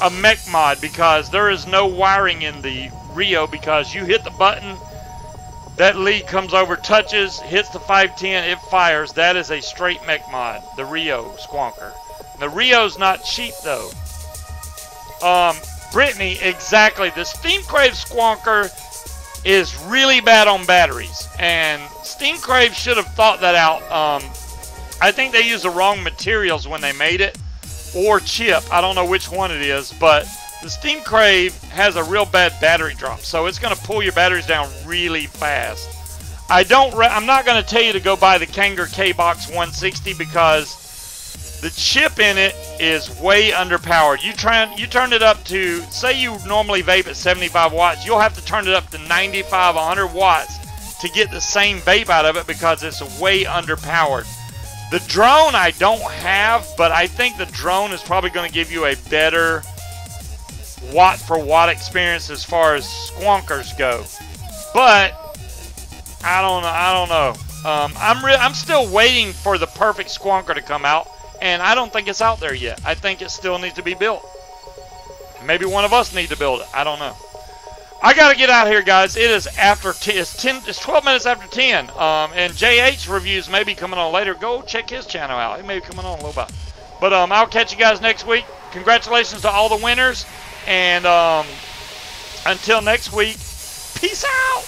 a mech mod because there is no wiring in the Rio, because you hit the button, that lead comes over, touches, hits the 510, it fires. That is a straight mech mod, the Rio squonker. The Rio's not cheap though. Brittany, exactly. The Steam Crave squonker is really bad on batteries, and Steam Crave should have thought that out. I think they used the wrong materials when they made it, or chip. I don't know which one it is, but the Steam Crave has a real bad battery drop, so it's going to pull your batteries down really fast. I'm not going to tell you to go buy the Kanger K-Box 160 because the chip in it is way underpowered. You turn it up to, say you normally vape at 75 watts, you'll have to turn it up to 95, 100 watts to get the same vape out of it because it's way underpowered. The drone I don't have, but I think the drone is probably going to give you a better watt for watt experience as far as squonkers go. But I don't know. I'm still waiting for the perfect squonker to come out, and I don't think it's out there yet. I think it still needs to be built. Maybe one of us need to build it. I don't know. I gotta get out of here, guys. It is after it's 12 minutes after 10. And JH reviews may be coming on later. Go check his channel out. He may be coming on a little bit. But I'll catch you guys next week. Congratulations to all the winners. And until next week, peace out.